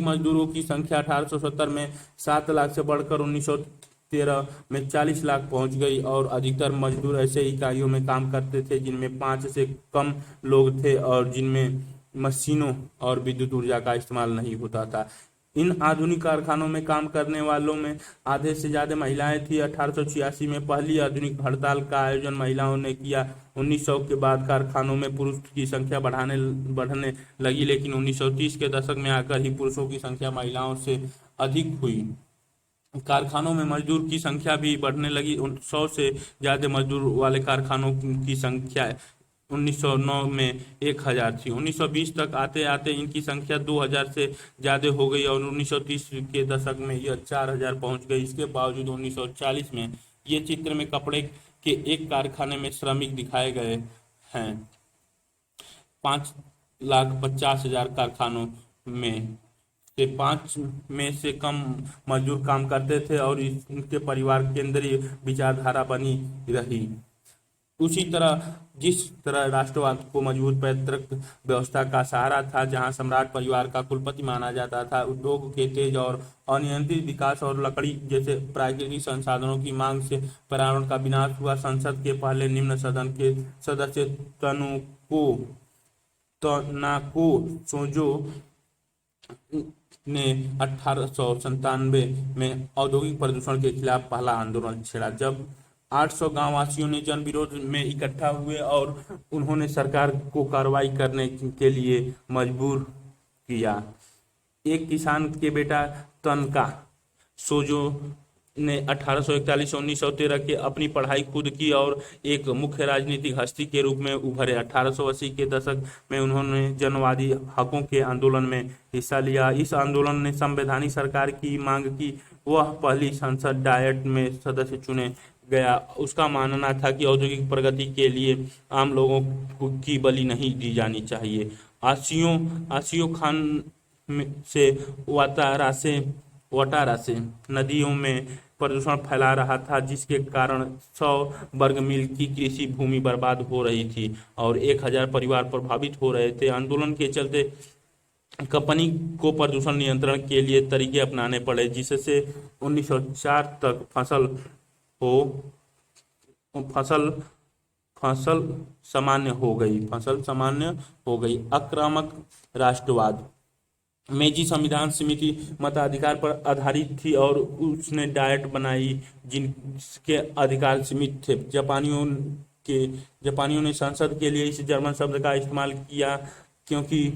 मजदूरों की संख्या 1870 में 7 लाख से बढ़कर 1913 में 40 लाख पहुंच गई और अधिकतर मजदूर ऐसे इकाइयों में काम करते थे जिनमें 5 से कम लोग थे और जिनमें मशीनों और विद्युत ऊर्जा का इस्तेमाल नहीं होता था। इन आधुनिक कारखानों में काम करने वालों में आधे से ज्यादा महिलाएं थी। 1886 में पहली आधुनिक हड़ताल का आयोजन महिलाओं ने किया। 1900 के बाद कारखानों में पुरुष की संख्या बढ़ने लगी, लेकिन 1930 के दशक में आकर ही पुरुषों की संख्या महिलाओं से अधिक हुई। कारखानों में मजदूर की संख्या भी बढ़ने लगी। 100 से ज्यादा मजदूर वाले कारखानों की संख्या 1909 में 1000 थी। 1920 तक आते आते इनकी संख्या 2000 से ज्यादा हो गई और 1930 के दशक में यह 4000 पहुंच गई। इसके बावजूद 1940 में ये चित्र में कपड़े के एक कारखाने में श्रमिक दिखाए गए हैं। 5,50,000 कारखानों में से 5 में से कम मजदूर काम करते थे और इनके परिवार केंद्रीय विचारधारा बनी रही। उसी तरह जिस तरह राष्ट्रवाद को मजबूत पैतृक व्यवस्था का सहारा था, जहां सम्राट परिवार का कुलपति माना जाता था, उद्योग के तेज और अनियंत्रित विकास और लकड़ी जैसे प्राकृतिक संसाधनों की मांग से पर्यावरण का विनाश हुआ। संसद के पहले निम्न सदन के सदस्य तनाको सोजो ने 1897 में औद्योगिक प्रदूषण के खिलाफ पहला आंदोलन छेड़ा। जब 800 गांव वासियों ने जन विरोध में इकट्ठा हुए और उन्होंने सरकार को कार्रवाई करने के लिए मजबूर किया। एक किसान के बेटा तनका सोजो ने 1841 से 1913 के अपनी पढ़ाई खुद की और एक मुख्य राजनीतिक हस्ती के रूप में उभरे। 1880 के दशक में उन्होंने जनवादी हकों के आंदोलन में हिस्सा लिया। इस आंदोलन ने संवैधानिक सरकार की मांग की। वह पहली संसद डायट में सदस्य चुने गया। उसका मानना था कि औद्योगिक प्रगति के लिए आम लोगों की बलि नहीं दी जानी चाहिए। आसियो खान से वाटारासे नदियों में प्रदूषण फैला रहा था, जिसके कारण 100 वर्ग मील की कृषि भूमि बर्बाद हो रही थी और 1000 परिवार प्रभावित हो रहे थे। आंदोलन के चलते कंपनी को प्रदूषण नियंत्रण के लिए तरीके अपनाने पड़े, जिससे 1904 तक फसल सामान्य हो गई। आक्रामक राष्ट्रवाद। मेजी संविधान समिति मताधिकार पर आधारित थी और उसने डायट बनाई जिनके अधिकार सीमित थे। जापानियों ने संसद के लिए इस जर्मन शब्द का इस्तेमाल किया क्योंकि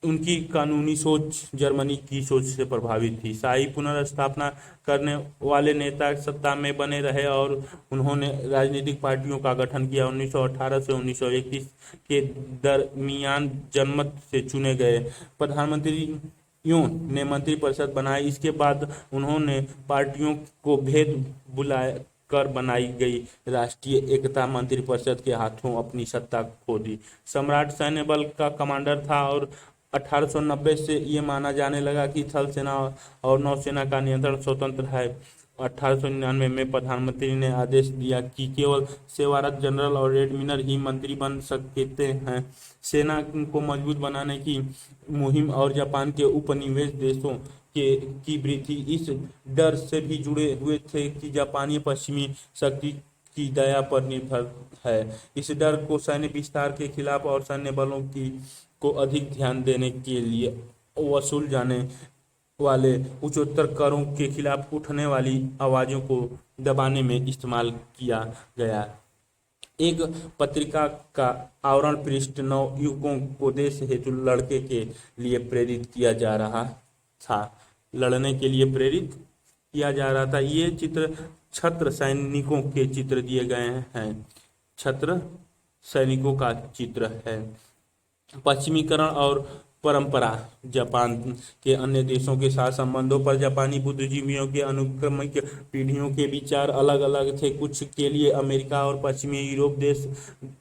उनकी कानूनी सोच जर्मनी की सोच से प्रभावित थी। शाही पुनर्स्थापना करने वाले नेता सत्ता में बने रहे और उन्होंने राजनीतिक पार्टियों का गठन किया। 1918 से 1931 के दरमियान जनमत से चुने गए प्रधानमंत्रियों ने मंत्रिपरिषद बनाई। इसके बाद उन्होंने पार्टियों को भेद बुलाकर बनाई गई राष्ट्रीय एकता मंत्रिपरिषद के हाथों अपनी सत्ता खो दी। सम्राट सैन्य बल का कमांडर था और 1890 से ये माना जाने लगा कि थल सेना और नौसेना का नियंत्रण स्वतंत्र है। 1899 में प्रधानमंत्री ने आदेश दिया कि केवल सेवारत जनरल और एडमिरल ही मंत्री बन सकते हैं। सेना को मजबूत बनाने की मुहिम और जापान के उपनिवेश देशों के की वृद्धि इस डर से भी जुड़े हुए थे कि जापानी पश्चिमी शक्ति की दया पर निर्भर है। इस डर को सैन्य विस्तार के खिलाफ और सैन्य बलों की को अधिक ध्यान देने के लिए वसूल जाने वाले उच्चतर करों के खिलाफ उठने वाली आवाजों को दबाने में इस्तेमाल किया गया। एक पत्रिका का आवरण पृष्ठ नवयुवकों को देश हेतु लड़के के लिए प्रेरित किया जा रहा था लड़ने के लिए प्रेरित किया जा रहा था। ये चित्र छत्र सैनिकों के चित्र दिए गए हैं। छत्र सैनिकों का चित्र है। पश्चिमीकरण और परंपरा। जापान के अन्य देशों के साथ संबंधों पर जापानी बुद्धिजीवियों के अनुक्रमिक पीढ़ियों के विचार अलग अलग थे। कुछ के लिए अमेरिका और पश्चिमी यूरोप देश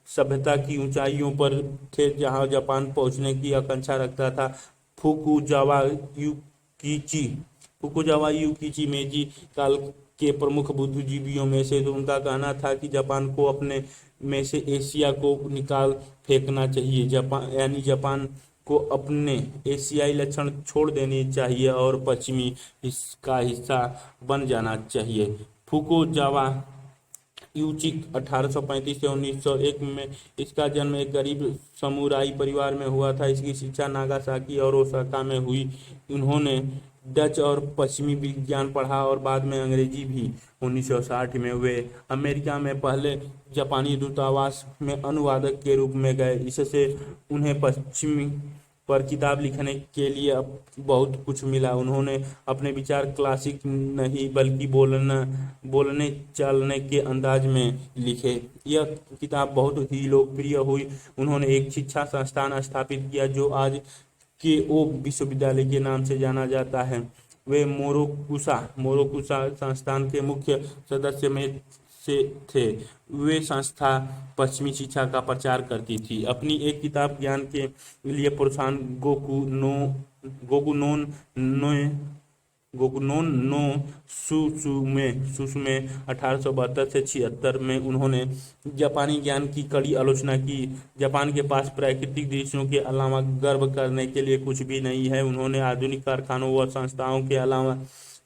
सभ्यता की ऊंचाइयों पर थे जहां जापान पहुंचने की आकांक्षा रखता था। फुकुजावा युकिची मेजी काल के प्रमुख बुद्धिजीवियों में से तो उनका कहना था कि जापान को अपने में से एशिया को निकाल फेंकना चाहिए। जापान को अपने एशियाई लक्षण छोड़ देने चाहिए और पश्चिमी का हिस्सा बन जाना चाहिए। फुकुजावा यूचिक 1835 से 1901 में इसका जन्म एक गरीब समुराई परिवार में हुआ था। इसकी शिक्षा नागासाकी और ओसाका में हुई। उन्होंने डच और पश्चिमी विज्ञान पढ़ा और बाद में अंग्रेजी भी। 1960 में वे अमेरिका में पहले जापानी दूतावास में अनुवादक के रूप में गए। इससे उन्हें पश्चिमी पर किताब लिखने के लिए बहुत कुछ मिला। उन्होंने अपने विचार क्लासिक नहीं बल्कि बोलने चलने के अंदाज में लिखे। यह किताब बहुत ही लोकप्रिय हुई। उन्होंने एक शिक्षा संस्थान स्थापित किया जो आज केओ विश्वविद्यालय के नाम से जाना जाता है। वे मोरोकुसा संस्थान के मुख्य सदस्य में से थे। वे संस्था पश्चिमी शिक्षा का प्रचार करती थी। अपनी एक किताब ज्ञान के लिए प्रोत्साहन गोकुनोन नो सुसुमे 1872 से 76 में उन्होंने जापानी ज्ञान की कड़ी आलोचना की। जापान के पास प्राकृतिक दृश्यों के अलावा गर्व करने के लिए कुछ भी नहीं है। उन्होंने आधुनिक कारखानों व संस्थाओं के अलावा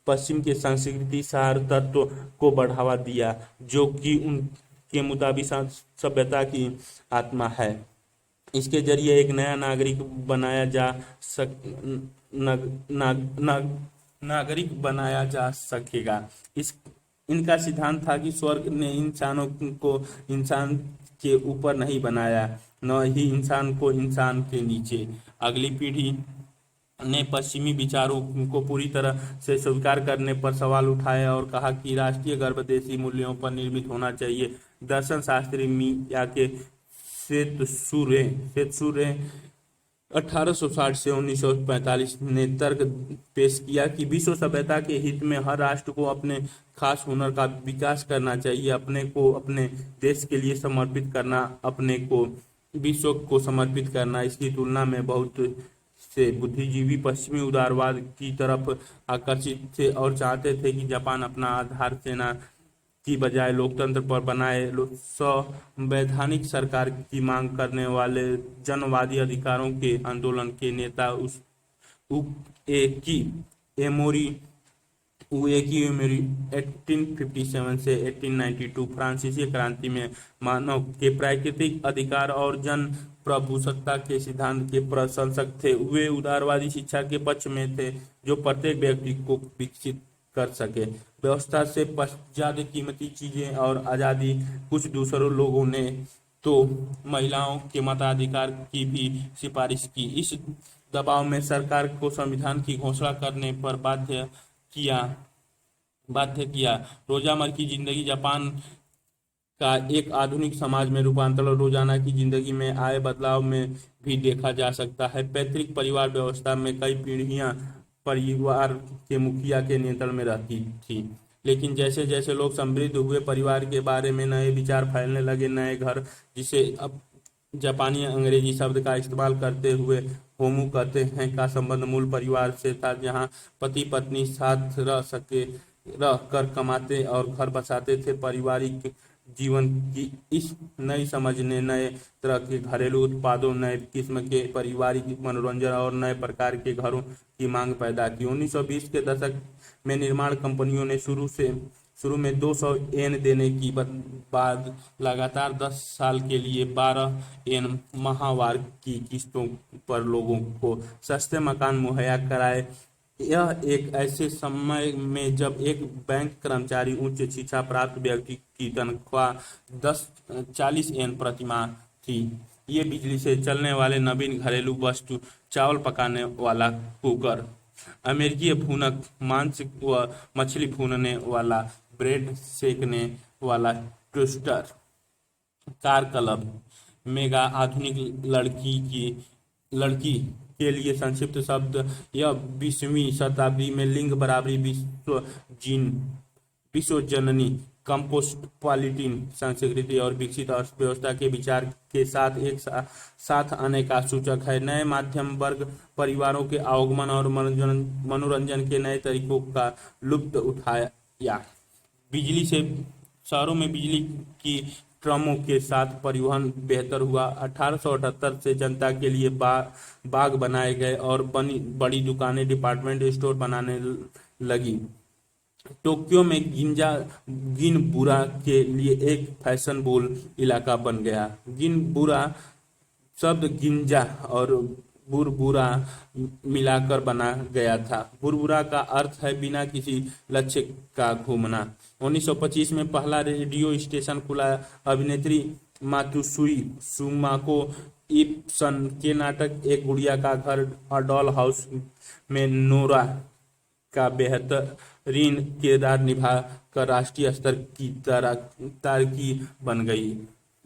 पश्चिम के संस्कृति सार तत्व को बढ़ावा दिया जो कि उनके मुताबिक सभ्यता की आत्मा है। इसके जरिए एक नया नागरिक बनाया जा सकेगा। इनका सिद्धांत था कि स्वर्ग ने इंसानों को इंसान के ऊपर नहीं बनाया, न ही इंसान को इंसान के नीचे। अगली पीढ़ी ने पश्चिमी विचारों को पूरी तरह से स्वीकार करने पर सवाल उठाए और कहा कि राष्ट्रीय गर्व देशी मूल्यों पर निर्मित होना चाहिए। दर्शन शास्त्री मियाके सेत्सुरे 1860 से 1945 ने तर्क पेश किया कि विश्व सभ्यता के हित में हर राष्ट्र को अपने खास हुनर का विकास करना चाहिए। अपने को अपने देश के लिए समर्पित करना, अपने को विश्व को समर्पित करना। इसकी तुलना में बहुत से बुद्धिजीवी पश्चिमी उदारवाद की तरफ आकर्षित थे और चाहते थे कि जापान अपना आधार सेना की बजाय लोकतंत्र पर बनाए। संवैधानिक सरकार की मांग करने वाले जनवादी अधिकारों के आंदोलन के नेता उएकी एमोरी 1857 से 1892 फ्रांसीसी क्रांति में मानव के प्राकृतिक अधिकार और जन प्रभुसत्ता के सिद्धांत के प्रशंसक थे। वे उदारवादी शिक्षा के पक्ष में थे जो प्रत्येक व्यक्ति को विकसित कर सके। व्यवस्था से ज्यादा कीमती चीजें और आजादी। कुछ दूसरों लोगों ने तो महिलाओं के मताधिकार की भी सिफारिश की। इस दबाव में सरकार को संविधान की घोषणा करने पर बाध्य किया। रोजमर्रा की जिंदगी जापान का एक आधुनिक समाज में रूपांतरण रोजाना की जिंदगी में आए बदलाव में भी देखा जा सकता है। पैतृक परिवार व्यवस्था में कई पीढ़ियां परिवार के मुखिया के नियंत्रण में रहती थी, लेकिन जैसे जैसे लोग समृद्ध हुए, परिवार के बारे में नए विचार फैलने लगे। नए घर, जिसे अब जापानी अंग्रेजी शब्द का इस्तेमाल करते हुए होमू कहते हैं, का संबंध मूल परिवार से था, जहां पति पत्नी साथ रह सके रह कर कमाते और घर बसाते थे। पारिवारिक जीवन की इस नई समझ ने नए तरह के घरेलू उत्पादों, नए किस्म के पारिवारिक मनोरंजन और नए प्रकार के घरों की मांग पैदा की। 1920 के दशक में निर्माण कंपनियों ने शुरू में 200 एन देने की बाद लगातार 10 साल के लिए 12 एन माहवार की किस्तों पर लोगों को सस्ते मकान मुहैया कराए। यह एक ऐसे समय में जब एक बैंक कर्मचारी उच्च शिक्षा प्राप्त व्यक्ति की तनख्वाह 40 एन प्रति माह थी। ये बिजली से चलने वाले नवीन घरेलू वस्तु, चावल पकाने वाला कुकर, अमेरिकी भूनक, मांस व मछली भूनने वाला, ब्रेड सेकने वाला टोस्टर, कार क्लब, मेगा आधुनिक लड़की के लिए संक्षिप्त शब्द। यह 20वीं शताब्दी में लिंग बराबरी, विश्व जननी, कॉस्मोपॉलिटन संस्कृति और विकसित अर्थव्यवस्था के विचार के साथ एक साथ आने का सूचक है। नए मध्यम वर्ग परिवारों के आगमन और मनोरंजन के नए तरीकों का लुत्फ उठाया। बिजली से शहरों में बिजली की ट्रमों के साथ परिवहन बेहतर हुआ। 1878 से जनता के लिए बाग बनाए गए और बड़ी दुकानें, डिपार्टमेंट स्टोर बनाने लगी। टोक्यो में गिनबुरा के लिए एक फैशनेबल इलाका बन गया। गिनबुरा शब्द गिंजा और बुरबुरा मिलाकर बना गया था। बुरबुरा का अर्थ है बिना किसी लक्ष्य का घूमना। 1925 में पहला रेडियो स्टेशन खुला। अभिनेत्री मात्सुई सुमाको इप्सन के नाटक एक गुड़िया का घर और डॉल हाउस में नोरा का बेहतरीन किरदार निभा कर राष्ट्रीय स्तर की तारकी बन गई।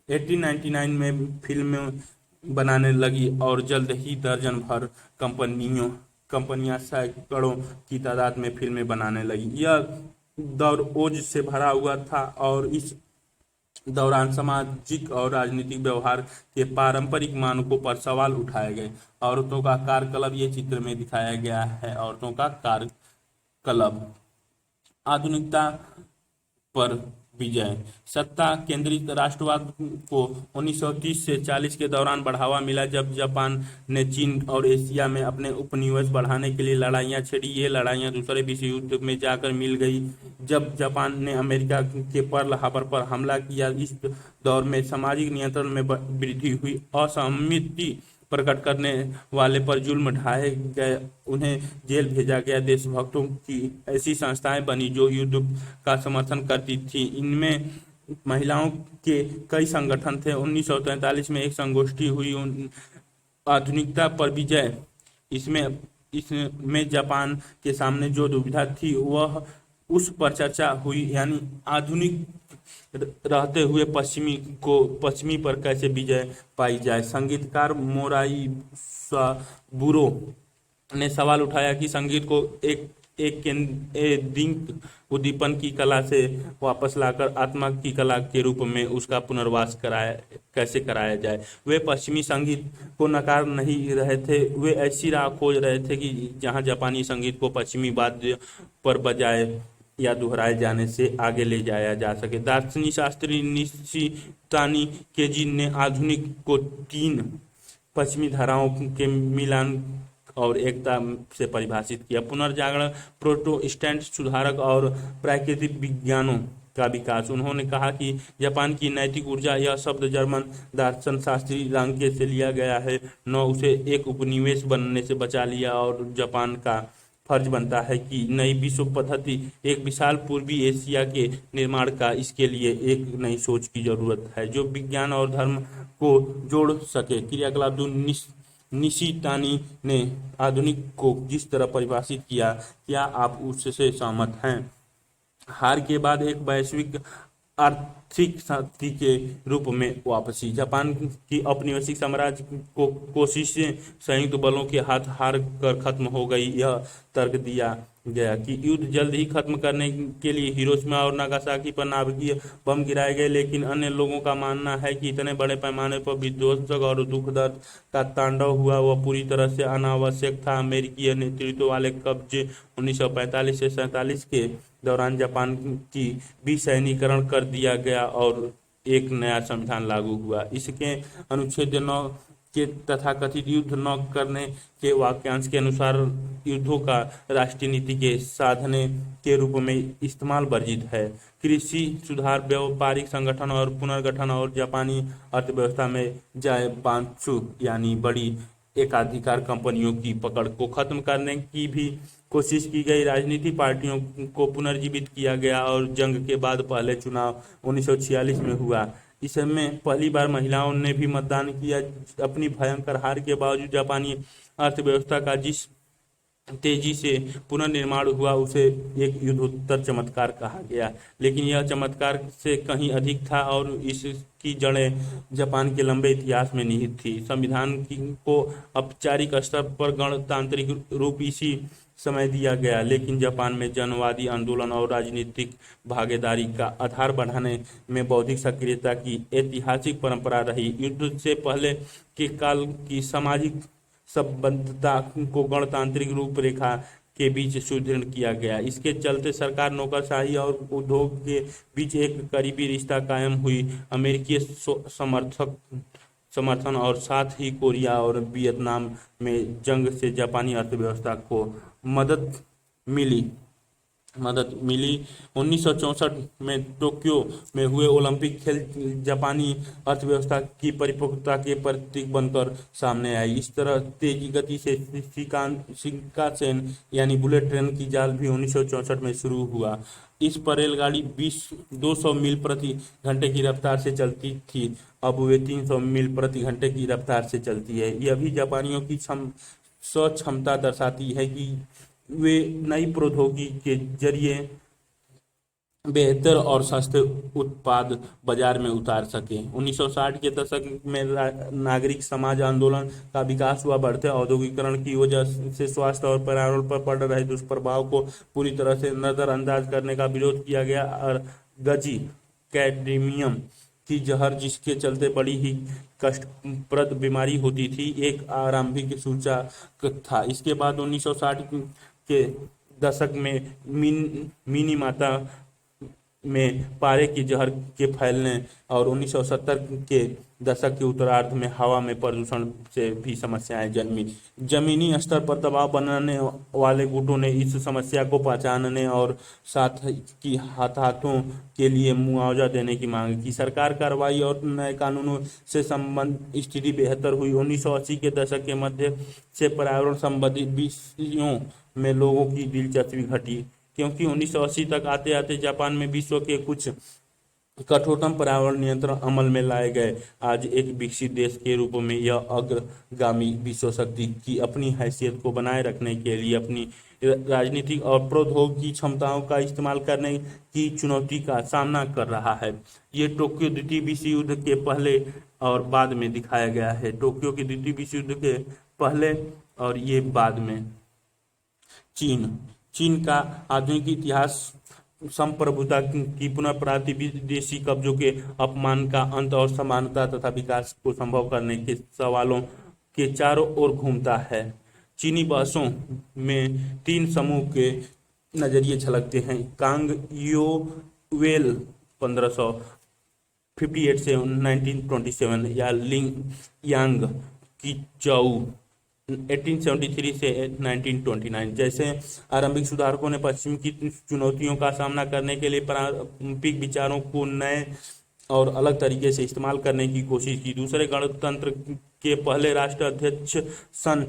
1899 में फिल्में बनाने लगी और जल्द ही दर्जन भर कंपनियां सैकड़ों की तादाद में फिल्में बनाने लगी। यह दौर ओज से भरा हुआ था और इस दौरान सामाजिक और राजनीतिक व्यवहार के पारंपरिक मानकों पर सवाल उठाए गए। औरतों का कार क्लब ये चित्र में दिखाया गया है। औरतों का कार क्लब। आधुनिकता पर विजय। सत्ता केंद्रित राष्ट्रवाद को 1930 से 40 के दौरान बढ़ावा मिला, जब जापान ने चीन और एशिया में अपने उपनिवेश बढ़ाने के लिए लड़ाइयाँ छेड़ी। ये लड़ाइयाँ दूसरे विश्व युद्ध में जाकर मिल गई, जब जापान ने अमेरिका के पर्ल हार्बर पर हमला किया। इस दौर में सामाजिक नियंत्रण में वृद्धि हुई। असहमति प्रकट करने वाले पर जुल्म ढाए गए, उन्हें जेल भेजा गया। देशभक्तों की ऐसी संस्थाएं बनी जो युद्ध का समर्थन करती थी। इनमें महिलाओं के कई संगठन थे। 1943 में एक संगोष्ठी हुई, आधुनिकता पर विजय। इसमें जापान के सामने जो दुविधा थी वह उस पर चर्चा हुई, यानी आधुनिक रहते हुए पश्चिमी पर कैसे विजय पाई जाए। संगीतकार मोराई साबुरो ने सवाल उठाया कि संगीत को एक उद्दीपन की कला से वापस लाकर आत्मा की कला के रूप में उसका पुनर्वास कैसे कराया जाए। वे पश्चिमी संगीत को नकार नहीं रहे थे, वे ऐसी राह खोज रहे थे कि जहां जापानी संगीत को पश्चिमी वाद्य पर बजाए या दोहराए जाने से आगे ले जाया जा सके। दार्शनिक शास्त्री निशितानी केजी ने आधुनिक को 3 पश्चिमी धाराओं के मिलान और एकता से परिभाषित किया। पुनर्जागरण, प्रोटेस्टेंट सुधारक और प्राकृतिक विज्ञानों का विकास। उन्होंने कहा कि जापान की नैतिक ऊर्जा, यह शब्द जर्मन दर्शन शास्त्री रांके से लिया गया है, न उसे एक उपनिवेश बनने से बचा लिया, और जापान का फर्ज बनता है कि नई विश्व पद्धति, एक विशाल पूर्वी एशिया के निर्माण का, इसके लिए एक नई सोच की जरूरत है जो विज्ञान और धर्म को जोड़ सके। क्रियाकलाप। निशितानी ने आधुनिक को जिस तरह परिभाषित किया, क्या आप उससे सहमत हैं? हार के बाद एक वैश्विक आर्थिक शक्ति के रूप में वापसी। जापान की औपनिवेशिक साम्राज्य कोशिशें संयुक्त बलों के हाथ हार कर खत्म हो गई। यह तर्क दिया गया कि युद्ध जल्द ही खत्म करने के लिए हिरोशिमा और नागासाकी पर नाभिकीय बम गिराए गए, लेकिन अन्य लोगों का मानना है कि इतने बड़े पैमाने पर विध्वंसक और दुख दर्द का तांडव हुआ वह पूरी तरह से अनावश्यक था। अमेरिकी नेतृत्व वाले कब्जे 1945 से 47 के दौरान जापान की विसैन्यीकरण कर दिया गया और एक नया संविधान लागू हुआ। इसके अनुच्छेद 9 के तथाकथित युद्ध न करने के वाक्यांश के अनुसार युद्धों का राष्ट्रीय नीति के साधने के रूप में इस्तेमाल वर्जित है। कृषि सुधार, व्यापारिक संगठन और पुनर्गठन और जापानी अर्थव्यवस्था में जापानशु यानी बड़ी एकाधिकार कंपनियों की पकड़ को खत्म करने की भी कोशिश की गई। राजनीतिक पार्टियों को पुनर्जीवित किया गया और जंग के बाद पहले चुनाव 1946 में हुआ। इसमें पहली बार महिलाओं ने भी मतदान किया। अपनी भयंकर हार के बावजूद जापानी अर्थव्यवस्था का जिस तेजी से पुनर्निर्माण हुआ उसे एक युद्धोत्तर चमत्कार कहा गया, लेकिन यह चमत्कार से कहीं अधिक था और इसकी जड़ें जापान के लंबे इतिहास में निहित थी। संविधान को औपचारिक स्तर पर गणतांत्रिक रूप इसी समय दिया गया, लेकिन जापान में जनवादी आंदोलन और राजनीतिक भागीदारी का आधार बढ़ाने में बौद्धिक सक्रियता की ऐतिहासिक परंपरा रही। युद्ध से पहले के काल की सामाजिक संबद्धता को गणतांत्रिक रूपरेखा के बीच सुदृढ़ किया गया। इसके चलते सरकार, नौकरशाही और उद्योग के बीच एक करीबी रिश्ता कायम हुई। अमेरिकी समर्थन और साथ ही कोरिया और वियतनाम में जंग से जापानी अर्थव्यवस्था को मदद मिली। 1964 में टोक्यो में हुए ओलंपिक खेल जापानी अर्थव्यवस्था की परिपक्वता के प्रतीक बनकर सामने आई। इस तरह तेजी गति से शिंकानसेन यानी बुलेट ट्रेन की जाल भी 1964 में शुरू हुआ। इस पर रेलगाड़ी 200 मील प्रति घंटे की रफ्तार से चलती थी, अब वे 300 मील प्रति घंटे की रफ्तार से चलती है। यह भी जापानियों की क्षमता दर्शाती है कि वे नई प्रौद्योगिकी के जरिए बेहतर और सस्ते उत्पाद बाजार में उतार सके। 1960 के दशक में नागरिक समाज आंदोलन का विकास हुआ। बढ़ते औद्योगिकरण की वजह से स्वास्थ्य और पर्यावरण पर पड़ रहे दुष्प्रभाव को पूरी तरह से नजरअंदाज करने का विरोध किया गया और गजी कैडमियम की जहर, जिसके चलते बड़ी ही कष्टप्रद बीमारी होती थी, एक आरंभिक सूचक था। इसके बाद 1960 के दशक में मिनीमाता में पारे की जहर के फैलने और 1970 के दशक के उत्तरार्ध में हवा में प्रदूषण से भी समस्याएं जन्मी। जमीनी स्तर पर दबाव बनाने वाले गुटों ने इस समस्या को पहचानने और साथ की हताहतों के लिए मुआवजा देने की मांग की। सरकार कार्रवाई और नए कानूनों से संबंध स्थिति बेहतर हुई। 1980 के दशक के मध्य से पर्यावरण संबंधित विषयों में लोगों की दिलचस्पी घटी, क्योंकि 1980 तक आते आते जापान में विश्व के कुछ कठोरतम पर्यावरण नियंत्रण अमल में लाए गए। आज एक विकसित देश के रूप में यह अग्रगामी विश्व शक्ति की अपनी हैसियत को बनाए रखने के लिए अपनी राजनीतिक और प्रौद्योगिकी क्षमताओं का इस्तेमाल करने की चुनौती का सामना कर रहा है। ये टोक्यो द्वितीय विश्व युद्ध के पहले और बाद में दिखाया गया है। टोक्यो के द्वितीय विश्व युद्ध के पहले और ये बाद में। चीन का आधुनिक इतिहास संप्रभुता की पुनर्प्राप्ति, विदेशी कब्जों के अपमान का अंत और समानता तथा विकास को संभव करने के सवालों के चारों ओर घूमता है। चीनी बहसों में 3 समूह के नजरिए झलकते हैं। कांग योवेल 1558 से 1927 या लिंग यांग की चाऊ 1873 से 1929 जैसे आरंभिक सुधारकों ने पश्चिम की चुनौतियों का सामना करने के लिए पारंपरिक विचारों को नए और अलग तरीके से इस्तेमाल करने की कोशिश की। दूसरे गणतंत्र के पहले राष्ट्राध्यक्ष सन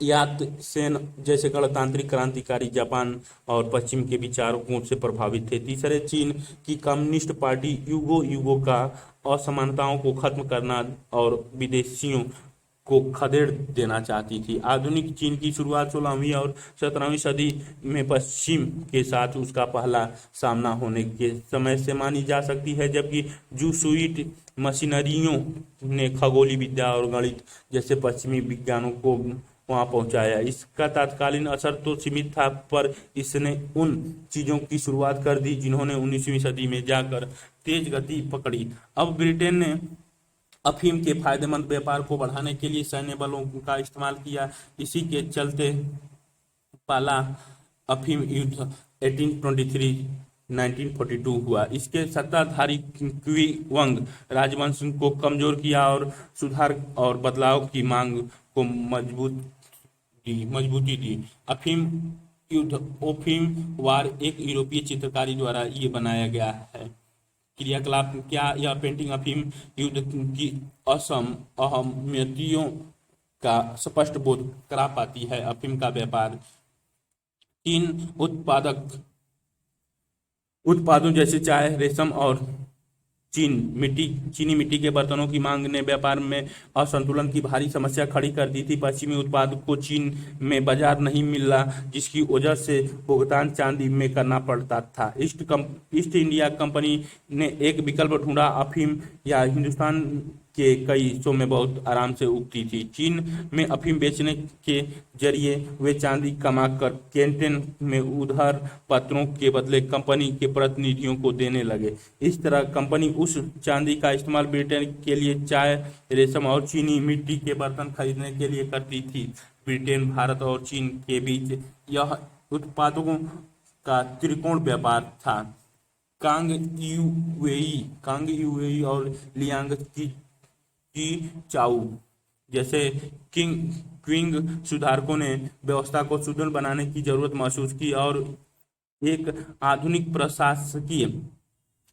यात सेन जैसे गणतांत्रिक क्रांतिकारी जापान और पश्चिम के विचारकों से प्रभावित थे। तीसरे चीन की कम्युनिस्ट पार्टी युगों का असमानताओं को खत्म करना और विदेशियों को खदेड़ देना चाहती थी। आधुनिक चीन की शुरुआत 16वीं और 17वीं सदी में पश्चिम के साथ उसका पहला सामना होने के समय से मानी जा सकती है, जबकि जूसुइट मिशनरियों ने खगोलीय विद्या और गणित जैसे पश्चिमी विज्ञानों को वहां पहुंचाया। इसका तत्कालीन असर तो सीमित था, पर इसने उन चीजों की शुरुआत कर दी जिन्होंने 19वीं सदी में जाकर तेज गति पकड़ी। अब ब्रिटेन ने अफीम के फायदेमंद व्यापार को बढ़ाने के लिए सैन्य बलों का इस्तेमाल किया। इसी के चलते पहला अफीम युद्ध 1823-1942 हुआ। इसके सत्ताधारी क्विंग राजवंश को कमजोर किया और सुधार और बदलाव की मांग को मजबूती दी। अफीम युद्ध ओफीम वार एक यूरोपीय चित्रकारी द्वारा ये बनाया गया है। क्रियाकलाप क्या यह पेंटिंग अफीम युद्ध की अहमियतों का स्पष्ट बोध करा पाती है। अफीम का व्यापार तीन उत्पादों जैसे चाय, रेशम और चीनी मिट्टी के बर्तनों की मांग ने व्यापार में असंतुलन की भारी समस्या खड़ी कर दी थी। पश्चिमी उत्पाद को चीन में बाजार नहीं मिला, जिसकी वजह से भुगतान चांदी में करना पड़ता था। ईस्ट इंडिया कंपनी ने एक विकल्प ढूंढा। अफीम या हिंदुस्तान के कई हिस्सों में बहुत आराम से उगती थी। चीन में अफीम बेचने के जरिए वे चांदी कमाकर कैंटन में उधार पत्रों के बदले कंपनी के प्रतिनिधियों को देने लगे। इस तरह कंपनी उस चांदी का इस्तेमाल ब्रिटेन के लिए चाय, रेशम और चीनी मिट्टी के बर्तन खरीदने के लिए करती थी। ब्रिटेन, भारत और चीन के बीच यह उत्पादों का त्रिकोण व्यापार था। कांग यूवेई और लियांग की चाउ जैसे क्विंग सुधारकों ने व्यवस्था को सुदृढ़ बनाने की जरूरत महसूस की और एक आधुनिक प्रशासकीय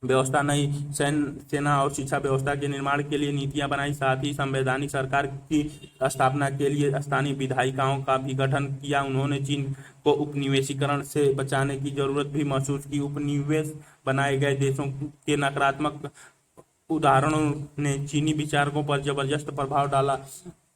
व्यवस्था, नई सेना और शिक्षा व्यवस्था के निर्माण के लिए नीतियां बनाई। साथ ही संवैधानिक सरकार की स्थापना के लिए स्थानीय विधायिकाओं का भी गठन किया। उन्होंने चीन को उपनिवेशीकरण से बचाने की जरूरत भी महसूस की। उपनिवेश बनाए गए देशों के नकारात्मक उदाहरणों ने चीनी विचारकों पर जबरदस्त प्रभाव डाला।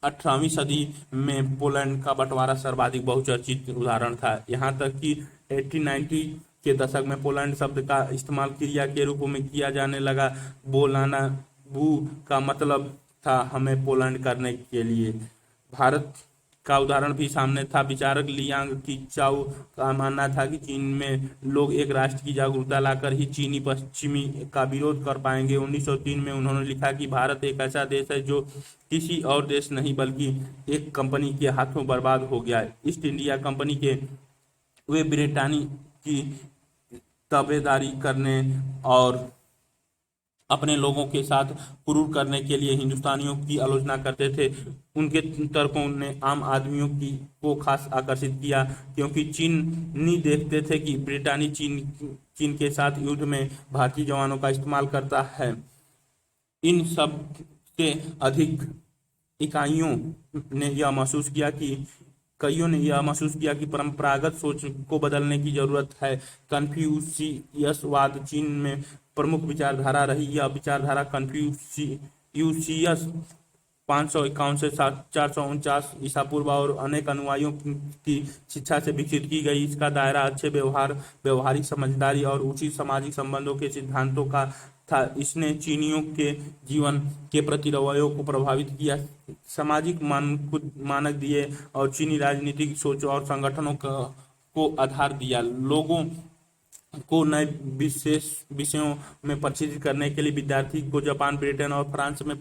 18वीं सदी में पोलैंड का बंटवारा सर्वाधिक बहुचर्चित उदाहरण था। यहाँ तक कि 1890 के दशक में पोलैंड शब्द का इस्तेमाल क्रिया के रूप में किया जाने लगा। बोलाना बू का मतलब था हमें पोलैंड करने के लिए। भारत का उदाहरण भी सामने था। विचारक लियांग की चाउ का मानना था कि चीन में लोग एक राष्ट्र की जागरूकता लाकर ही चीनी पश्चिमी का विरोध कर पाएंगे। 1903 में उन्होंने लिखा कि भारत एक ऐसा देश है जो किसी और देश नहीं बल्कि एक कंपनी के हाथों बर्बाद हो गया। ईस्ट इंडिया कंपनी के वे ब्रिटानी की ताबेदारी करने और अपने लोगों के साथ क्रूर करने के लिए हिंदुस्तानियों की आलोचना करते थे। उनके तर्कों ने आम आदमियों को खास आकर्षित किया, क्योंकि चीनी देखते थे कि ब्रिटानी चीन के साथ युद्ध में भारतीय जवानों का इस्तेमाल करता है। इन सब से अधिक इकाइयों ने यह महसूस किया कि परंपरागत सोच को बदलने की जरूरत है। कन्फ्यूशियसवाद चीन में प्रमुख विचारधारा रही। यह विचारधारा कन्फ्यूशियस 551 से 449 ईसा पूर्व और अनेक अनुयायियों की शिक्षा से विकसित की गई। इसका दायरा अच्छे व्यवहार, व्यवहारिक समझदारी और उचित सामाजिक संबंधों के सिद्धांतों का था। इसने चीनियों के जीवन के प्रति रवैयों को प्रभावित किया, सामाजिक मानक दिए और चीनी राजनीतिक सोच और संगठनों को आधार दिया। लोगों को नए विषयों में प्रशिक्षित करने के लिए विद्यार्थी को जापान, ब्रिटेन और फ्रांस में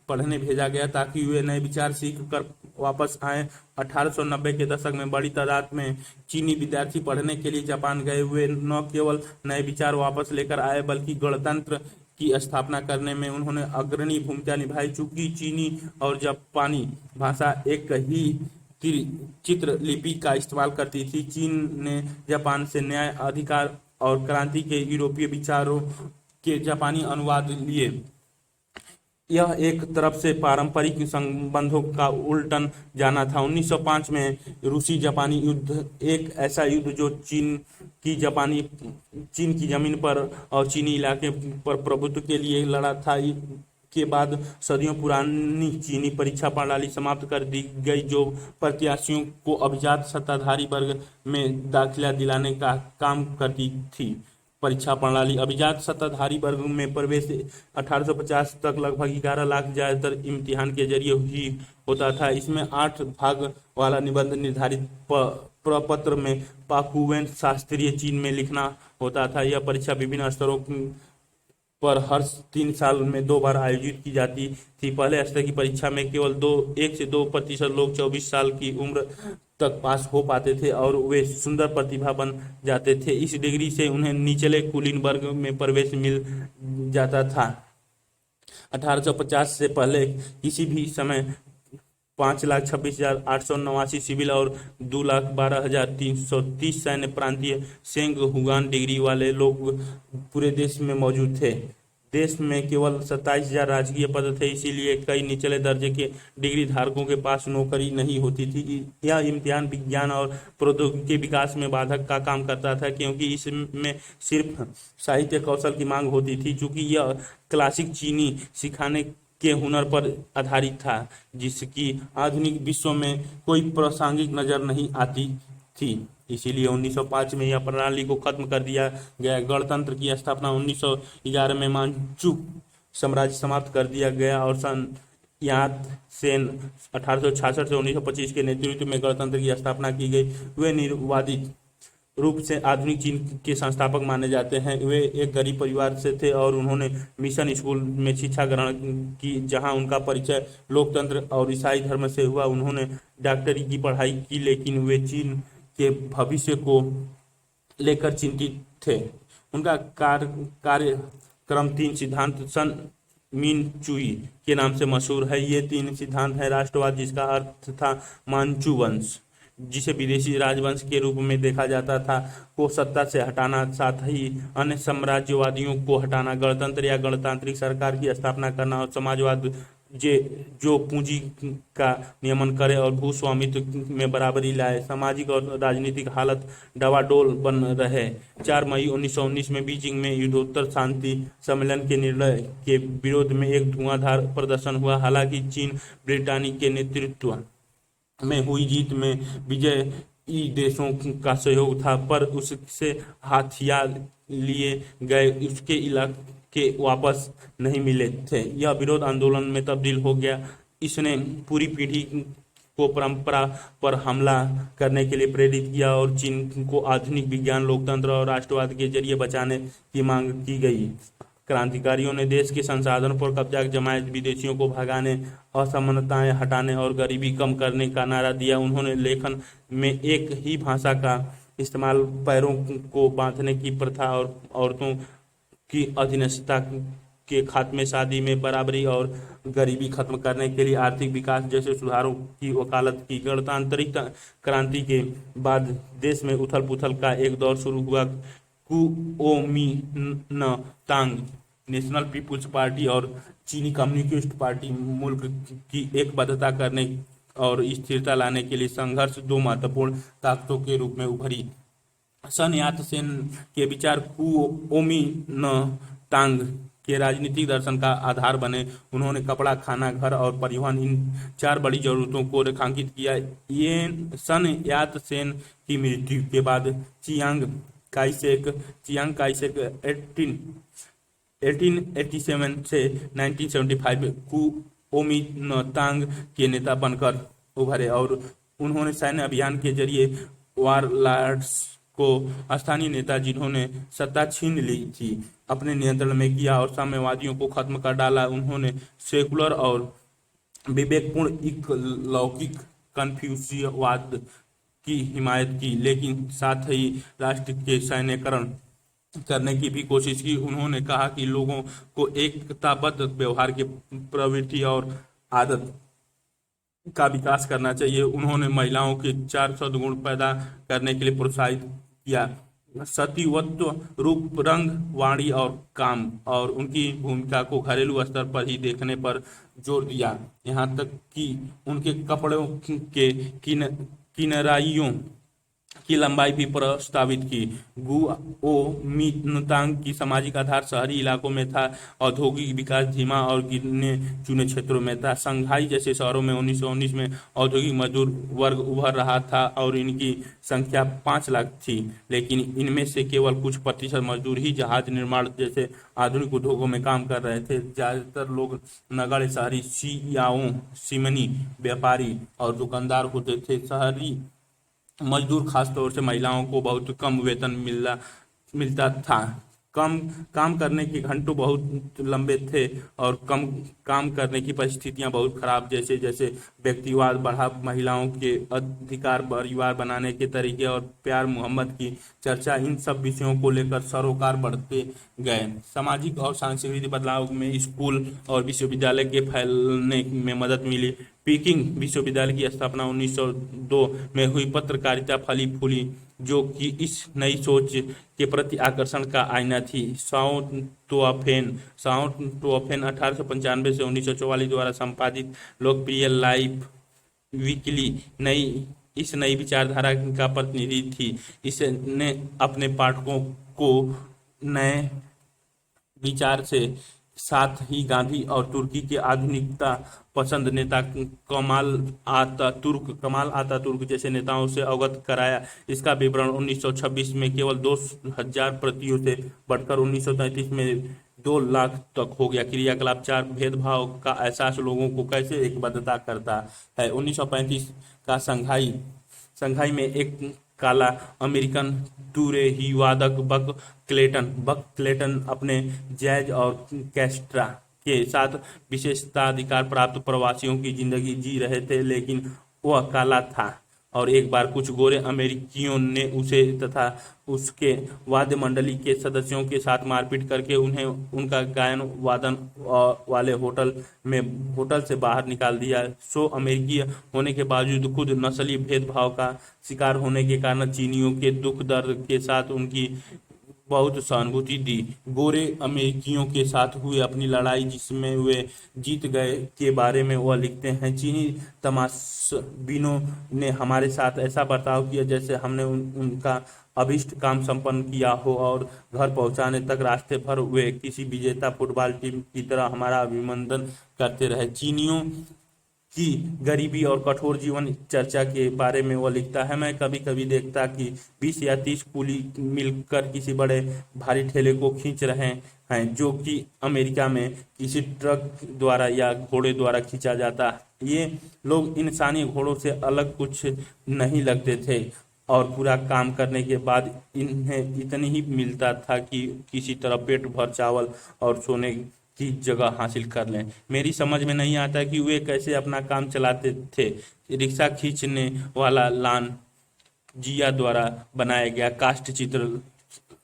पढ़ने भेजा गया ताकि वे नए विचार सीख कर वापस आए। 1890 के दशक में बड़ी तादाद में चीनी विद्यार्थी पढ़ने के लिए जापान गए। वे न केवल नए विचार वापस लेकर आए बल्कि गणतंत्र की स्थापना करने में उन्होंने अग्रणी भूमिका निभाई। चूंकि चीनी और जापानी भाषा एक ही चित्र लिपि का इस्तेमाल करती थी, चीन ने जापान से न्याय, अधिकार और क्रांति के यूरोपीय विचारों के जापानी अनुवाद लिए। यह एक तरफ से पारंपरिक संबंधों का उल्टन जाना था। 1905 में रूसी जापानी युद्ध एक ऐसा युद्ध जो चीन की जमीन पर और चीनी इलाके पर प्रभुत्व के लिए लड़ा था। के बाद सदियों पुरानी चीनी परीक्षा प्रणाली समाप्त कर दी गई, जो प्रत्याशियों को अभिजात सत्ताधारी वर्ग में दाखिला दिलाने का काम करती थी। परीक्षा प्रणाली अभिजात सत्ताधारी वर्ग में प्रवेश 1850 तक लगभग 11 लाख ज्यादातर इम्तिहान के जरिए ही होता था। इसमें 8 भाग वाला निबंध निर्धारित प्रपत्र में पाकुवेन शास्त्रीय चीन में लिखना होता था। यह परीक्षा विभिन्न स्तरों पर हर 3 साल में 2 बार आयोजित की जाती थी। पहले स्तर की परीक्षा में केवल 1 से 2% लोग 24 साल की उम्र तक पास हो पाते थे और वे सुंदर प्रतिभा बन जाते थे। इस डिग्री से उन्हें निचले कुलीन वर्ग में प्रवेश मिल जाता था। 1850 से पहले किसी भी समय 5,26,889 सिविल और 2,12,330 सैन्य प्रांतीय सेंग हुगान डिग्री वाले लोग पूरे देश में मौजूद थे। देश में केवल 27,000 राजकीय पद थे, इसीलिए कई निचले दर्जे के डिग्री धारकों के पास नौकरी नहीं होती थी। यह इम्तिहान विज्ञान और प्रौद्योगिकी के विकास में बाधक का काम करता था, क्योंकि इसमें सिर्फ साहित्य कौशल की मांग होती थी। चूंकि यह क्लासिक चीनी सिखाने के हुनर पर आधारित था, जिसकी आधुनिक विश्व में कोई प्रासंगिक नजर नहीं आती थी, इसीलिए 1905 में यह प्रणाली को खत्म कर दिया गया। गणतंत्र की स्थापना 1911 में मांचू साम्राज्य समाप्त कर दिया गया और सन यात सेन 1866 से 1925 के नेतृत्व में गणतंत्र की स्थापना की गई। वे निर्वादित रूप से आधुनिक चीन के संस्थापक माने जाते हैं। वे एक गरीब परिवार से थे और उन्होंने मिशन स्कूल में शिक्षा ग्रहण की, जहां उनका परिचय लोकतंत्र और ईसाई धर्म से हुआ। उन्होंने डॉक्टरी की पढ़ाई की, लेकिन वे चीन के भविष्य को लेकर चिंतित थे। उनका कार्यक्रम 3 सिद्धांत सन मिन चुई के नाम से मशहूर है। ये 3 सिद्धांत है: राष्ट्रवाद, जिसका अर्थ था मांचू वंश, जिसे विदेशी राजवंश के रूप में देखा जाता था, को सत्ता से हटाना, साथ ही अन्य साम्राज्यवादियों को हटाना, गणतंत्र या गणतांत्रिक सरकार की स्थापना करना, और समाजवाद जो पूंजी का नियमन करे और भूस्वामित्व में बराबरी लाए। सामाजिक और राजनीतिक हालत डवाडोल बन रहे। 4 मई 1919 में बीजिंग में युद्धोत्तर शांति सम्मेलन के निर्णय के विरोध में एक धुआंधार प्रदर्शन हुआ। हालांकि चीन ब्रिटेन के नेतृत्व में हुई जीत में विजयी देशों का सहयोग था, पर उससे हथियार लिए गए उसके इलाके वापस नहीं मिले थे। यह विरोध आंदोलन में तब्दील हो गया। इसने पूरी पीढ़ी को परंपरा पर हमला करने के लिए प्रेरित किया और चीन को आधुनिक विज्ञान, लोकतंत्र और राष्ट्रवाद के जरिए बचाने की मांग की गई। क्रांतिकारियों ने देश के संसाधनों पर कब्जा जमाए, विदेशियों को भगाने, असमानताएं हटाने और गरीबी कम करने का नारा दिया। उन्होंने लेखन में एक ही भाषा का इस्तेमाल, पैरों को बांधने की प्रथा और औरतों की अधीनस्थता के खात्मे, शादी में बराबरी और गरीबी खत्म करने के लिए आर्थिक विकास जैसे सुधारों की वकालत की। गणतांत्रिक क्रांति के बाद देश में उथल पुथल का एक दौर शुरू हुआ। कुओमिन्तांग नेशनल पीपुल्स पार्टी और चीनी कम्युनिस्ट पार्टी मुल्क की एकबद्धता करने और स्थिरता लाने के लिए संघर्ष 2 महत्वपूर्ण ताकतों के रूप में उभरी। सन यात सेन के विचार कुओमिन्तांग के राजनीतिक दर्शन का आधार बने। उन्होंने कपड़ा, खाना, घर और परिवहन, इन 4 बड़ी जरूरतों को रेखांकित किया। ये सन यात सेन की मृत्यु के बाद चियांग काइसेक 1887 से 1975 कुओमिन्तांग के नेता बनकर उभरे और उन्होंने सैन्य अभियान के जरिए वारलॉर्ड्स को स्थानीय नेता जिन्होंने सत्ता छीन ली थी अपने नियंत्रण में किया और साम्यवादियों को खत्म कर डाला। उन्होंने सेकुलर और विवेकपूर्ण लौकिक कन्फ्यूशियवाद की हिमायत की, लेकिन साथ ही राष्ट्र के सैन्यकरण करने की भी कोशिश की। उन्होंने कहा कि लोगों को एकताबद्ध व्यवहार की प्रवृत्ति और आदत का विकास करना चाहिए। उन्होंने महिलाओं के 4 सद्गुण पैदा करने के लिए प्रोत्साहित किया: सतीत्व, रूप, रंग, वाणी और काम, और उनकी भूमिका को घरेलू स्तर पर ही देखने पर जोर दिया। यहाँ तक कि उनके कपड़ों के किनाराइयों की लंबाई भी प्रस्तावित की। गुओमिन्तांग की सामाजिक आधार शहरी इलाकों में था, औद्योगिक विकास धीमा और गिने चुने क्षेत्रों में था। शंघाई जैसे शहरों में 1919 में औद्योगिक मजदूर वर्ग उभर रहा था और इनकी संख्या 5 लाख थी, लेकिन इनमें से केवल कुछ प्रतिशत मजदूर ही जहाज निर्माण जैसे आधुनिक उद्योगों में काम कर रहे थे। ज्यादातर लोग नगण्य शहरी सियाओं, सिमनी, व्यापारी और दुकानदार होते थे। शहरी मजदूर खासतौर से महिलाओं को बहुत कम वेतन मिलता था। कम काम करने के घंटों बहुत लंबे थे और कम काम करने की परिस्थितियां बहुत खराब। जैसे जैसे व्यक्तिवाद बढ़ा, महिलाओं के अधिकार, परिवार बनाने के तरीके और प्यार मोहब्बत की चर्चा, इन सब विषयों को लेकर सरोकार बढ़ते गए। सामाजिक और सांस्कृतिक बदलाव में स्कूल और विश्वविद्यालय के फैलने में मदद मिली। पीकिंग विश्वविद्यालय की स्थापना 1902 में हुई। पत्रकारिता फली फूली, जो कि इस नई सोच के प्रति आकर्षण का आईना थी। साओ टोफेन 1895 से 1944 द्वारा संपादित लोकप्रिय लाइफ वीकली इस नई विचारधारा का प्रतिनिधि थी। इसने अपने पाठकों को नए विचार से साथ ही गांधी और तुर्की के आधुनिकता पसंद नेता कमाल आतातुर्क जैसे नेताओं से अवगत कराया। इसका विवरण 1926 में केवल 2000 प्रतियों से बढ़कर 1933 में 2 लाख तक हो गया। क्रियाकलाप 4, भेदभाव का एहसास लोगों को कैसे एकबद्धता करता है। 1935 का संघाई में एक काला अमेरिकन तुरही-वादक बक क्लेटन अपने जैज और कैस्ट्रा के साथ विशेषाधिकार प्राप्त प्रवासियों की जिंदगी जी रहे थे, लेकिन वह काला था और एक बार कुछ गोरे अमेरिकियों ने उसे तथा उसके वाद्य मंडली के सदस्यों के साथ मारपीट करके उन्हें उनका गायन वादन वाले होटल से बाहर निकाल दिया। सो अमेरिकी होने के बावजूद खुद नस्ली भेदभाव का शिकार होने के कारण चीनियों के दुख दर्द के साथ उनकी बहुत सहानुभूति दी। गोरे अमेरिकियों के साथ हुई अपनी लड़ाई जिसमें वे जीत गए के बारे में वह लिखते हैं, चीनी तमाशबीनों ने हमारे साथ ऐसा बर्ताव किया जैसे हमने उनका अभिष्ट काम संपन्न किया हो और घर पहुंचाने तक रास्ते भर वे किसी विजेता फुटबॉल टीम की तरह हमारा अभिनंदन करते रहे। चीनियों की गरीबी और कठोर जीवन चर्चा के बारे में वह लिखता है, मैं कभी कभी देखता कि 20 या 30 कुली मिलकर किसी बड़े भारी ठेले को खींच रहे हैं, जो कि अमेरिका में किसी ट्रक द्वारा या घोड़े द्वारा खींचा जाता। ये लोग इंसानी घोड़ों से अलग कुछ नहीं लगते थे और पूरा काम करने के बाद इन्हें इतनी ही मिलता था कि किसी तरह पेट भर चावल और सोने की जगह हासिल कर लें। मेरी समझ में नहीं आता कि वे कैसे अपना काम चलाते थे। रिक्शा खींचने वाला लान जिया द्वारा बनाया गया काष्ठ चित्र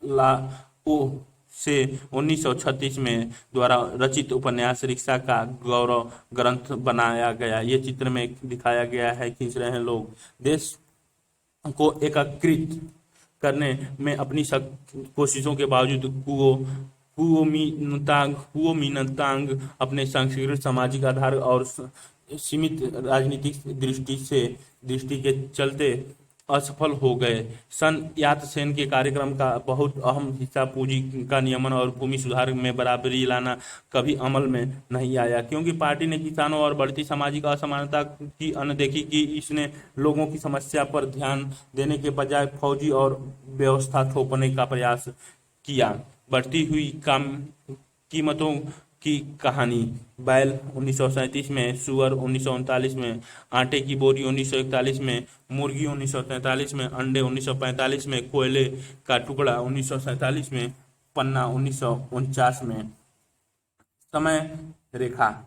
लाओ से 1936 में द्वारा रचित उपन्यास रिक्शा का गौरव ग्रंथ बनाया गया। ये चित्र में दिखाया गया है खींच रहे हैं लोग। देश को एकीकृत करने में अपनी कोशिशों के बावजूद कुओमिन्तांग अपने सांस्कृतिक, सामाजिक आधार और सीमित राजनीतिक दृष्टि के चलते असफल हो गए। सन यात-सेन के कार्यक्रम का बहुत अहम हिस्सा पूंजी का नियमन और भूमि सुधार में बराबरी लाना कभी अमल में नहीं आया, क्योंकि पार्टी ने किसानों और बढ़ती सामाजिक असमानता की अनदेखी की। इसने लोगों की समस्या पर ध्यान देने के बजाय फौजी और व्यवस्था थोपने का प्रयास किया। बढ़ती हुई कीमतों की कहानी, बैल 1937 में, सुअर 1939 में, आटे की बोरी 1941 में, मुर्गी 1943 में, अंडे 1945 में, कोयले का टुकड़ा 1947 में, पन्ना 1949 में। समय रेखा,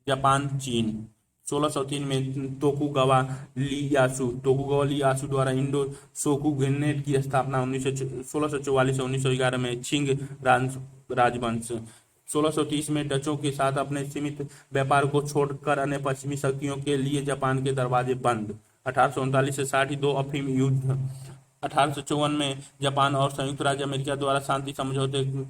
जापान चीन 1603 में तोकुगावा लीयासु द्वारा इंडो शोगुनेट की स्थापना 1644 से 1911 में, छिंग राजवंश 1630 में डचों के साथ अपने सीमित व्यापार को छोड़कर अन्य पश्चिमी शक्तियों के लिए जापान के दरवाजे बंद। 1839 से 60 दो अफीम युद्ध। 1854 में जापान और संयुक्त राज्य अमेरिका द्वारा शांति समझौते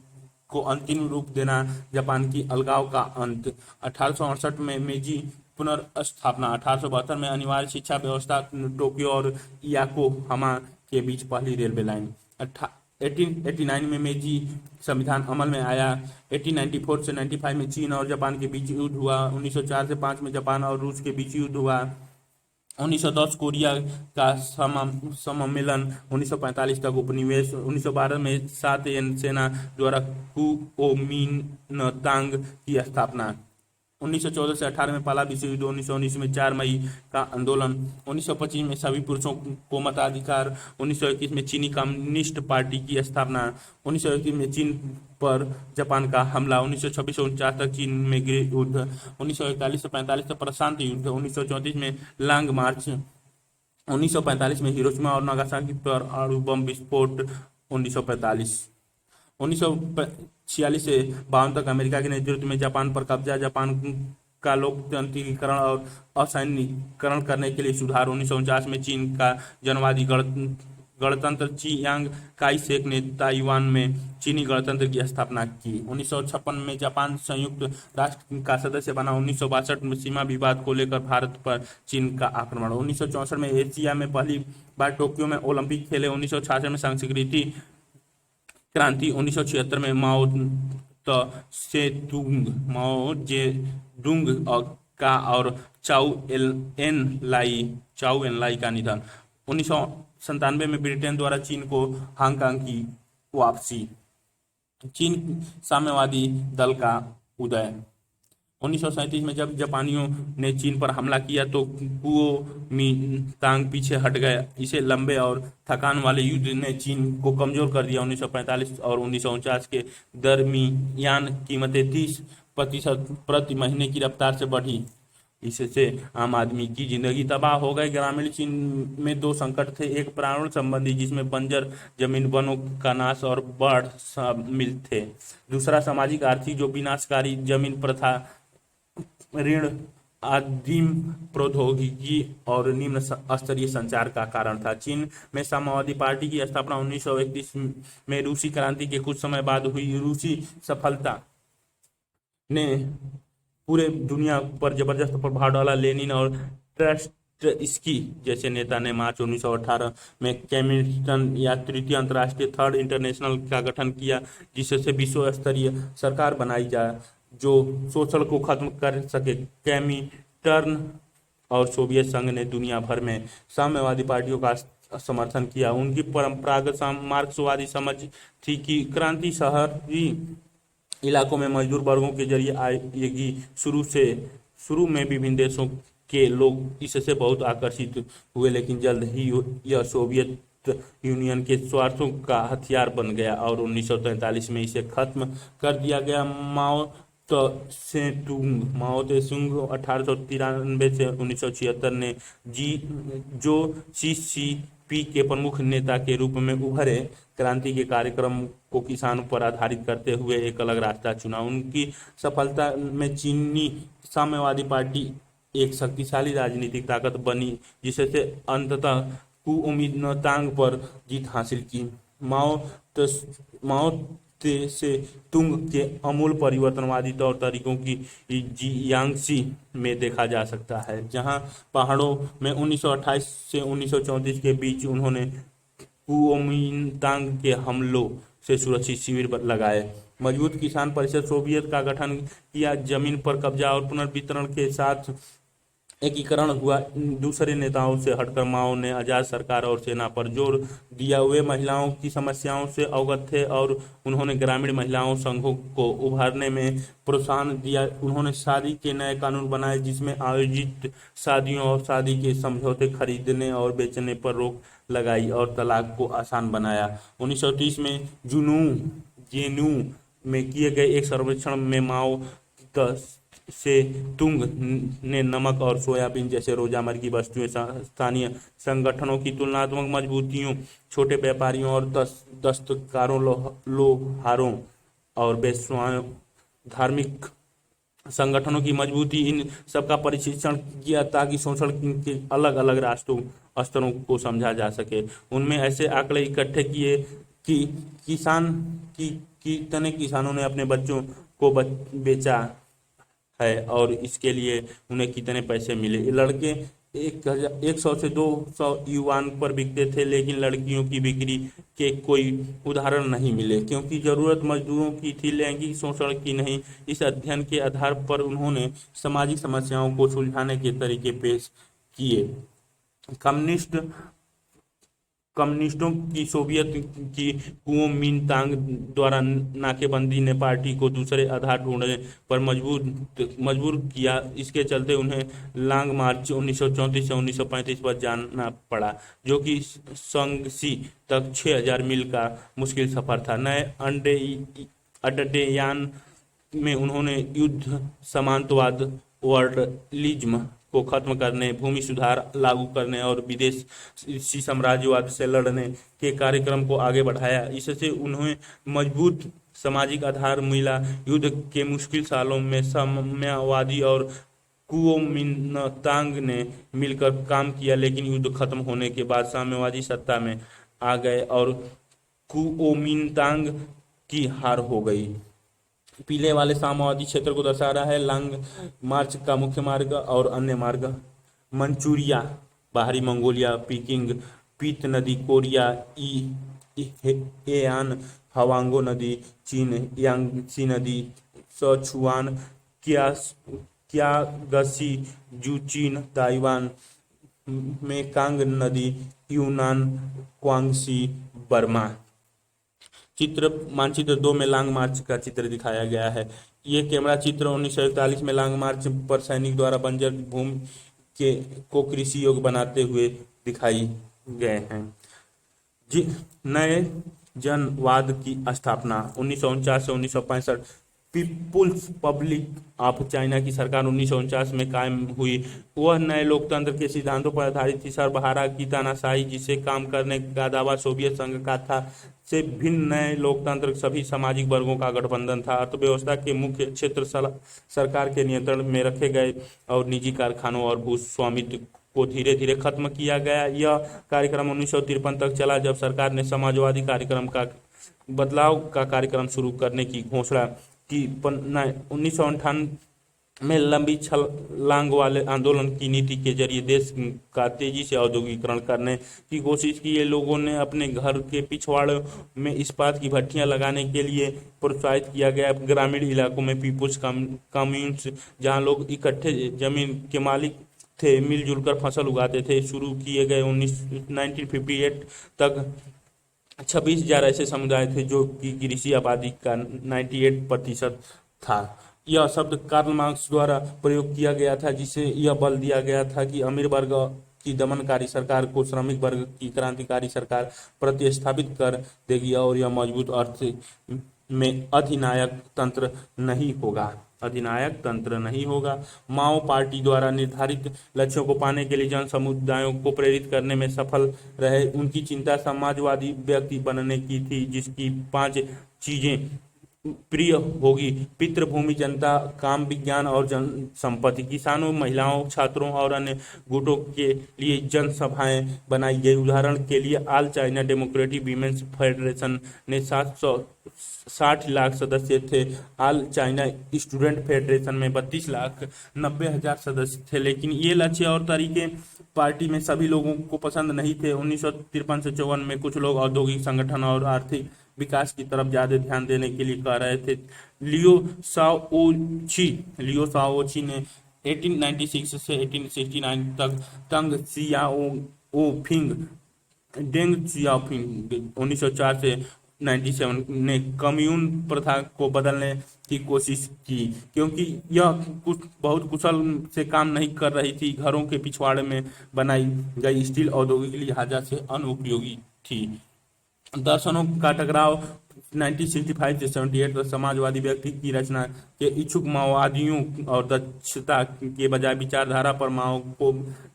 को अंतिम रूप देना, जापान की अलगाव का अंत। 1868 में मेजी पुनर्स्थापना 1872 में अनिवार्य शिक्षा व्यवस्था, टोक्यो और याकोहामा के बीच पहली रेलवे लाइन। 1889 में मेजी संविधान अमल में आया। 1894 से 95 में चीन और जापान के बीच युद्ध हुआ। 1904 से 5 में जापान और रूस के बीच युद्ध हुआ। 1910 कोरिया का सम्मेलन। 1945 तक उपनिवेश। 1912 में 7 सेना द्वारा कुओमिन्तांग की स्थापना। 1914 से 18 में पहला विश्व युद्ध। 1919 में 4 मई का आंदोलन। 1925 में सभी पुरुषों को मताधिकार। 1921 में चीनी कम्युनिस्ट पार्टी की स्थापना। 1921 में चीन पर जापान का हमला। 1926 से 49 तक चीन में गृह युद्ध। 1941 से 45 तक प्रशांत युद्ध। 1934 में लॉन्ग मार्च। 1945 में हिरोशिमा और नागासाकी पर अणु बम विस्फोट। 1945 1946 से 52 तक अमेरिका के नेतृत्व में जापान पर कब्जा। जापान का लोकतांत्रिकीकरण और असैनिकीकरण करने के लिए सुधार। 1949 में चीन का जनवादी गणतंत्र चियांग काई शेक ने ताइवान में चीनी गणतंत्र की स्थापना की। 1956 में जापान संयुक्त राष्ट्र का सदस्य बना। 1962 में सीमा विवाद को लेकर भारत पर चीन का आक्रमण। 1964 में एशिया में पहली बार टोक्यो में ओलंपिक खेले। 1966 में सांस्कृतिक क्रांति। 1976 में माओ जेडुंग का और चाउ एन लाई का निधन। 1997 में ब्रिटेन द्वारा चीन को हांगकांग की वापसी। चीन साम्यवादी दल का उदय। 1937 में जब जापानियों ने चीन पर हमला किया तो कुओमिन्तांग पीछे हट गए। इसे लंबे और थकान वाले युद्ध ने चीन को कमजोर कर दिया। 1945 और 1949 के दरमियान कीमतें 30% प्रति महीने की रफ्तार से बढ़ी। इससे आम आदमी की जिंदगी तबाह हो गई। ग्रामीण चीन में 2 संकट थे। एक पर्यावरण संबंधी, जिसमें बंजर जमीन, वनों का नाश और बाढ़ शामिल थे। दूसरा सामाजिक आर्थिक, जो विनाशकारी जमीन प्रथा, ऋण, आदिम प्रौद्योगिकी और निम्न स्तरीय संचार का कारण था। चीन में साम्यवादी पार्टी की स्थापना 1931 में रूसी क्रांति के कुछ समय बाद हुई। रूसी सफलता ने पूरे दुनिया पर जबरदस्त प्रभाव डाला। लेनिन और ट्रॉट्स्की जैसे नेता ने मार्च 1918 में केमिंस्टन या तृतीय अंतर्राष्ट्रीय थर्ड इंटरनेशनल का गठन किया, जिससे विश्व स्तरीय सरकार बनाई जाए जो शोषण को खत्म कर सके। केमिंटन और सोवियत संघ ने दुनिया भर में साम्यवादी पार्टियों का समर्थन किया। उनकी परंपरागत मार्क्सवादी समझ थी कि क्रांति शहरी इलाकों में मजदूर वर्गों के जरिए आएगी। शुरू में विभिन्न देशों के लोग इससे बहुत आकर्षित हुए, लेकिन जल्द ही यह सोवियत यूनियन के स्वार्थों का हथियार बन गया और 1943 में इसे खत्म कर दिया गया। माओ त्से-तुंग 1893 से 1976 ने जो CCP के प्रमुख नेता के रूप में उभरे। क्रांति के कार्यक्रम को किसानों पर आधारित करते हुए एक अलग रास्ता चुना। उनकी सफलता में चीनी साम्यवादी पार्टी एक शक्तिशाली राजनीतिक ताकत बनी, जिससे अंततः कुओमिन्तांग पर जीत हासिल की। माओ से तुंग के अमूल परिवर्तनवादी तौर तरीकों की जियांगसी में देखा जा सकता है, जहां पहाड़ों में 1928 से 1934 के बीच उन्होंने कुओमिन्तांग के हमलों से सुरक्षित शिविर लगाए। मजबूत किसान परिषद सोवियत का गठन किया। जमीन पर कब्जा और पुनर्वितरण के साथ एकीकरण हुआ। दूसरे नेताओं से हटकर माओ ने आजाद सरकार और सेना पर जोर दिया। वे महिलाओं की समस्याओं से अवगत थे और उन्होंने ग्रामीण महिलाओं संघों को उभारने में प्रोत्साहन दिया। उन्होंने शादी के नए कानून बनाए, जिसमें आयोजित शादियों और शादी के समझौते, खरीदने और बेचने पर रोक लगाई और तलाक को आसान बनाया। 1930 में जेनू में किए गए एक सर्वेक्षण में माओ से तुंग ने नमक और सोयाबीन जैसे रोजमर्रा की वस्तुएं, स्थानीय संगठनों की तुलनात्मक मजबूतियों, छोटे व्यापारियों और दस्तकारों, लोहारों और वेश्याओं, धार्मिक संगठनों की मजबूती, इन सबका परीक्षण किया ताकि शोषण के अलग अलग स्तरों को समझा जा सके। उनमें ऐसे आंकड़े इकट्ठे किए कि कितने किसानों ने अपने बच्चों को बेचा है और इसके लिए उन्हें कितने पैसे मिले। ये लड़के 100 से 200 युवान पर बिकते थे, लेकिन लड़कियों की बिक्री के कोई उदाहरण नहीं मिले, क्योंकि जरूरत मजदूरों की थी, लैंगिक शोषण की नहीं। इस अध्ययन के आधार पर उन्होंने सामाजिक समस्याओं को सुलझाने के तरीके पेश किए। कम्युनिस्ट कम्युनिस्टों की सोवियत की कुओमिंतांग द्वारा नाकेबंदी ने पार्टी को दूसरे आधार ढूंढने पर मजबूर किया। इसके चलते उन्हें लॉन्ग मार्च 1934 से 1935 पर जाना पड़ा, जो कि संगसी तक 6000 मील का मुश्किल सफर था। नए अड्डयान में उन्होंने युद्ध, सामंतवाद, वर्डलिज्म को खत्म करने, भूमि सुधार लागू करने और विदेशी साम्राज्यवाद से लड़ने के कार्यक्रम को आगे बढ़ाया। इससे उन्हें मजबूत सामाजिक आधार मिला। युद्ध के मुश्किल सालों में साम्यवादी और कुओमिन्तांग ने मिलकर काम किया, लेकिन युद्ध खत्म होने के बाद साम्यवादी सत्ता में आ गए और कुओमिन्तांग की हार हो गई। पीले वाले साम्यवादी क्षेत्र को दर्शा रहा है। लॉन्ग मार्च का मुख्य मार्ग और अन्य मार्ग: मंचूरिया, बाहरी मंगोलिया, पीकिंग, पीत नदी, कोरिया, एयान, हवांगो नदी, चीन, यांगसी नदी, सचुआन, क्यागसी, जूचीन, ताइवान, मेकांग नदी, यूनान, क्वांगसी, बर्मा। मानचित्र 2 में लॉन्ग मार्च का चित्र दिखाया गया है। ये कैमरा चित्र 1941 में लॉन्ग मार्च पर सैनिक द्वारा बंजर भूमि को कृषि योग्य बनाते हुए दिखाई गए हैं। नए जनवाद की स्थापना 1949 से 1965। पीपुल्स रिपब्लिक ऑफ चाइना की सरकार 1949 में कायम हुई। वह नए लोकतंत्र के सिद्धांतों पर आधारित थी। सर्वहारा की तानाशाही जिसे काम करने का दावा सोवियत संघ का था से भिन्न नए लोकतंत्र सभी सामाजिक वर्गों का गठबंधन था। अर्थव्यवस्था के मुख्य क्षेत्र सरकार के नियंत्रण में रखे गए और निजी कारखानों और भूस्वामित्व को धीरे धीरे खत्म किया गया। यह कार्यक्रम 1953 तक चला, जब सरकार ने समाजवादी कार्यक्रम का बदलाव का कार्यक्रम शुरू करने की घोषणा की। 1958 में लंबी छलांग वाले आंदोलन की नीति के जरिए देश का तेजी से औद्योगिकरण करने की कोशिश की। ये लोगों ने अपने घर के पिछवाड़ों में इस्पात की भट्टियां लगाने के लिए प्रोत्साहित किया गया। ग्रामीण इलाकों में पीपुल्स कम्यून्स, जहां लोग इकट्ठे जमीन के मालिक थे, मिलजुल कर फसल उगाते थे, शुरू किए गए। 1958 तक 26,000 ऐसे समुदाय थे जो कि कृषि आबादी का 98% था। यह शब्द कार्ल मार्क्स द्वारा प्रयोग किया गया था, जिसे यह बल दिया गया था कि अमीर वर्ग की दमनकारी सरकार को श्रमिक वर्ग की क्रांतिकारी सरकार प्रतिस्थापित कर देगी और यह मजबूत अर्थ में अधिनायक तंत्र नहीं होगा। माओ पार्टी द्वारा निर्धारित लक्ष्यों को पाने के लिए जन समुदायों को प्रेरित करने में सफल रहे। उनकी चिंता समाजवादी व्यक्ति बनने की थी, जिसकी 5 चीजें प्रिय होगी: पितृभूमि, जनता, काम, विज्ञान और जन संपत्ति। किसानों, महिलाओं, छात्रों और अन्य गुटों के लिए जनसभाएं बनाई गई। उदाहरण के लिए all China democratic women's federation ने 760 लाख सदस्य थे। ऑल चाइना स्टूडेंट फेडरेशन में 32,90,000 सदस्य थे। लेकिन ये लक्ष्य और तरीके पार्टी में सभी लोगों को पसंद नहीं थे। 1953 से 54 में कुछ लोग औद्योगिक संगठन और आर्थिक विकास की तरफ ज्यादा ध्यान देने के लिए कह रहे थे। लियो साओची ने 1896 से 1869 तक तंग सियाओपिंग, डेंग सियाओपिंग 1904 से 97 ने कम्यून प्रथा को बदलने की कोशिश की, क्योंकि यह बहुत कुशल से काम नहीं कर रही थी। घरों के पिछवाड़े में बनाई गई स्टील औद्योगिक लिहाजा से अनुपयोगी थी। दर्शनों का टकराव 1965 से 78 तक समाजवादी व्यक्ति की रचना के इच्छुक माओवादियों और दक्षता के बजाय विचारधारा पर माओ को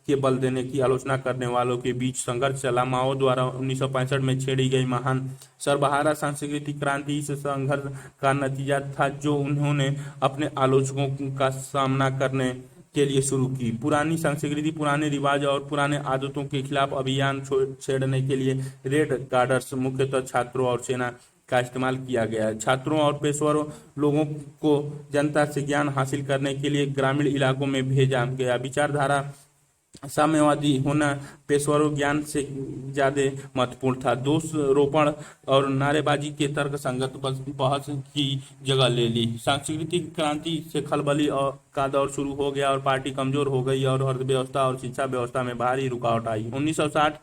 के बल देने की आलोचना करने वालों के बीच संघर्ष चला। माओ द्वारा 1965 में छेड़ी गई महान सर्वहारा सांस्कृतिक क्रांति इस संघर्ष का नतीजा था, जो उन्होंने अपने आलोचकों का सामना करने के लिए शुरू की। पुरानी संस्कृति, पुराने रिवाज और पुराने आदतों के खिलाफ अभियान छेड़ने के लिए रेड गार्डर्स, मुख्यतः छात्रों और सेना का इस्तेमाल किया गया है। छात्रों और पेशेवरों लोगों को जनता से ज्ञान हासिल करने के लिए ग्रामीण इलाकों में भेजा गया। विचारधारा साम्यवादी होना पेशेवरों ज्ञान से ज्यादा महत्वपूर्ण था। दोष रोपण और नारेबाजी के तर्क संगत बहस की जगह ले ली। सांस्कृतिक क्रांति से खलबली और का दौर शुरू हो गया और पार्टी कमजोर हो गई और अर्थव्यवस्था और शिक्षा व्यवस्था में भारी रुकावट आई। 1960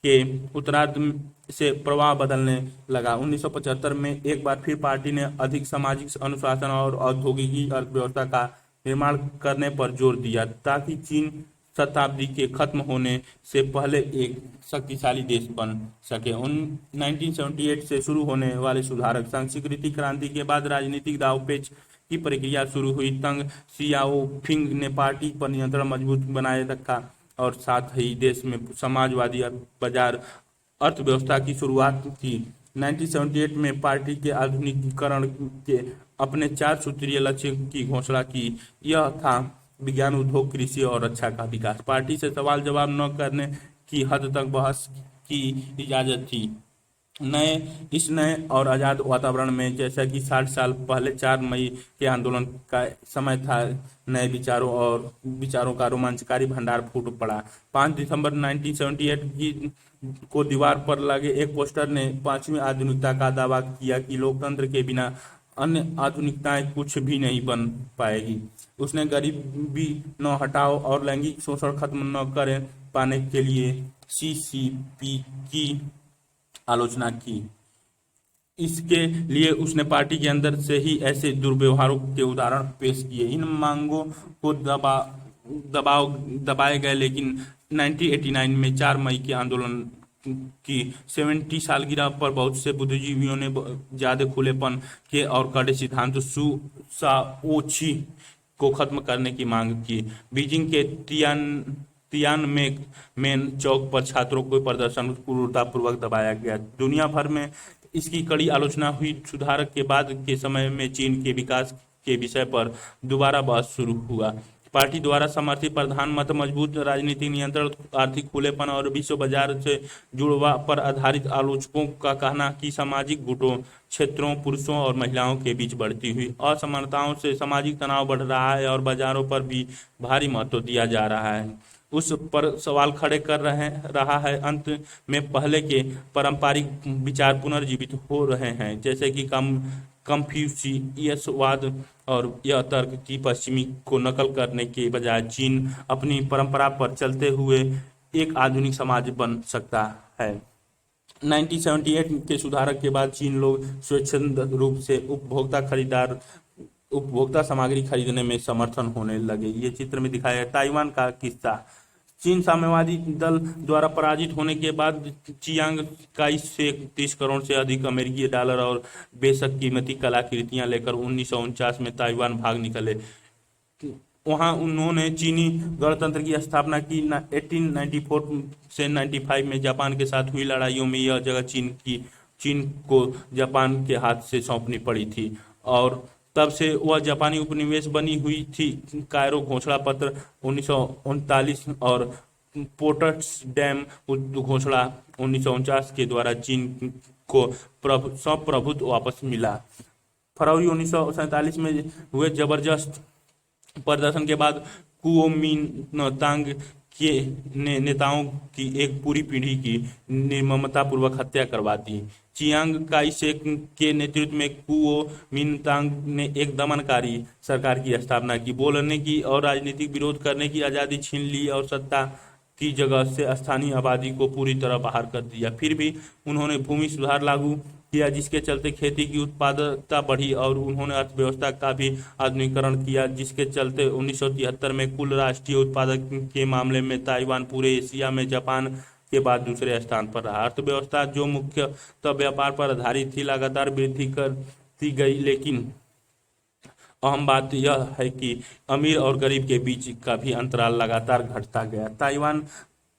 के उत्तरार्ध से प्रवाह बदलने लगा। 1975 में एक बार फिर पार्टी ने अधिक सामाजिक अनुशासन और औद्योगिकी अर्थव्यवस्था का निर्माण करने पर जोर दिया ताकि चीन शताब्दी के खत्म होने से पहले एक शक्तिशाली देश बन सके। 1978 से शुरू होने वाले सुधारक सांस्कृतिक क्रांति के बाद राजनीतिक दांवपेच की प्रक्रिया शुरू हुई। तंग सियाओपिंग ने पार्टी पर नियंत्रण मजबूत बनाए रखा और साथ ही देश में समाजवादी बाजार अर्थव्यवस्था की शुरुआत की। 1978 में पार्टी के आधुनिकीकरण के अपने 4 सूत्रीय लक्ष्य की घोषणा की। यह था विज्ञान, उद्योग, कृषि और रक्षा का विकास। पार्टी से सवाल जवाब न करने की हद तक बहस की इजाजत थी। इस नए और आज़ाद वातावरण में जैसा कि 60 साल पहले 4 मई के आंदोलन का समय था, नए विचारों का रोमांचकारी भंडार फूट पड़ा। 5 दिसंबर 1978 को दीवार पर लगे एक पोस्टर ने 5वीं आधुनिकता का दावा किया कि लोकतंत्र के बिना अन्य आधुनिकताएं कुछ भी नहीं बन पाएगी। उसने गरीबी न हटाओ और लैंगिक शोषण खत्म न कर पाने के लिए सीसीपी की आलोचना की। इसके लिए उसने पार्टी के अंदर से ही ऐसे दुर्व्यवहारों के उदाहरण पेश किए। इन मांगों को दबाए गए, लेकिन 1989 में 4 मई के आंदोलन की 70 सालगिरह पर बहुत से बुद्धिजीवियों ने ज्यादा खुलेपन के और कड़े सिद्धांत सू साओची को खत्म करने की मांग की। बीजिंग के तियानमेन चौक पर छात्रों को प्रदर्शन क्रूरतापूर्वक दबाया गया। दुनिया भर में इसकी कड़ी आलोचना हुई। सुधारक के बाद के समय में चीन के विकास के विषय पर दोबारा बहस शुरू हुआ। पार्टी द्वारा समर्थित प्रधानमंत्री मजबूत राजनीतिक नियंत्रण, आर्थिक खुलेपन और विश्व बाजार से जुड़वा पर आधारित आलोचकों का कहना कि सामाजिक गुटों, क्षेत्रों, पुरुषों और महिलाओं के बीच बढ़ती हुई असमानताओं से सामाजिक तनाव बढ़ रहा है और बाजारों पर भी भारी महत्व दिया जा रहा है, उस पर सवाल खड़े कर रहा है। अंत में पहले के पारंपरिक विचार पुनर्जीवित हो रहे हैं, जैसे कि कंफ्यूशियसवाद और यह तर्क कि पश्चिमी को नकल करने के बजाय चीन अपनी परंपरा पर चलते हुए एक आधुनिक समाज बन सकता है। 1978 के सुधारक के बाद चीन लोग स्वच्छंद रूप से उपभोक्ता सामग्री खरीदने में समर्थन होने लगे। ये चित्र में दिखाया है ताइवान का किस्सा। चीन साम्यवादी दल द्वारा पराजित होने के बाद चियांग काई शेक 30 करोड़ से अधिक अमेरिकी डॉलर और बेशक कीमती कलाकृतियां लेकर 1949 में ताइवान भाग निकले। वहां उन्होंने चीनी गणतंत्र की स्थापना की। 1894 से 95 में जापान के साथ हुई लड़ाइयों में यह जगह चीन को जापान के हाथ से सौंपनी पड़ी थी और तब से वह जापानी उपनिवेश बनी हुई थी। कायरो घोषणा पत्र 1939 और पोट्सडैम घोषणा 1949 के द्वारा चीन को प्रभुत्व वापस मिला। फरवरी 1947 में हुए जबरदस्त प्रदर्शन के बाद कुओमिन्तांग के नेताओं की एक पूरी पीढ़ी की निर्ममतापूर्वक हत्या करवा दी। चियांग काई शेक के नेतृत्व में कुओमिन्तांग ने एक दमनकारी सरकार की स्थापना की, बोलने की और राजनीतिक विरोध करने की आज़ादी छीन ली और सत्ता की जगह से स्थानीय आबादी को पूरी तरह बाहर कर दिया। फिर भी उन्होंने भूमि सुधार लागू किया, जिसके चलते खेती की उत्पादकता बढ़ी और उन्होंने अर्थव्यवस्था का भी आधुनिकीकरण किया, जिसके चलते 1973 में कुल राष्ट्रीय उत्पादक के मामले में ताइवान पूरे एशिया में जापान के बाद दूसरे स्थान पर रहा। अर्थव्यवस्था जो मुख्यतः व्यापार पर आधारित थी लगातार वृद्धि करती गई, लेकिन अहम बात यह है कि अमीर और गरीब के बीच का भी अंतराल लगातार घटता गया। ताइवान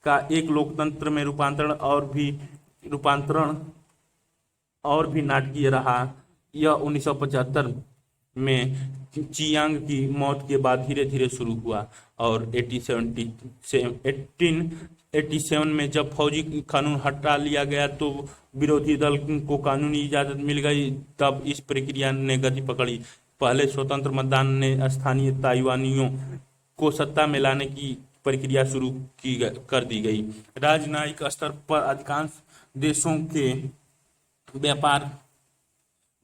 का एक लोकतंत्र में रूपांतरण और भी नाटकीय रहा। यह 1975 में चियांग की मौत के बाद धीरे धीरे शुरू हुआ और 18 1987 में जब फौजी कानून हटा लिया गया तो विरोधी दल को कानूनी इजाजत मिल गई, तब इस प्रक्रिया ने गति पकड़ी। पहले स्वतंत्र मतदान ने स्थानीय ताइवानियों को सत्ता में लाने की प्रक्रिया शुरू कर दी गई। राजनयिक स्तर पर अधिकांश व्यापार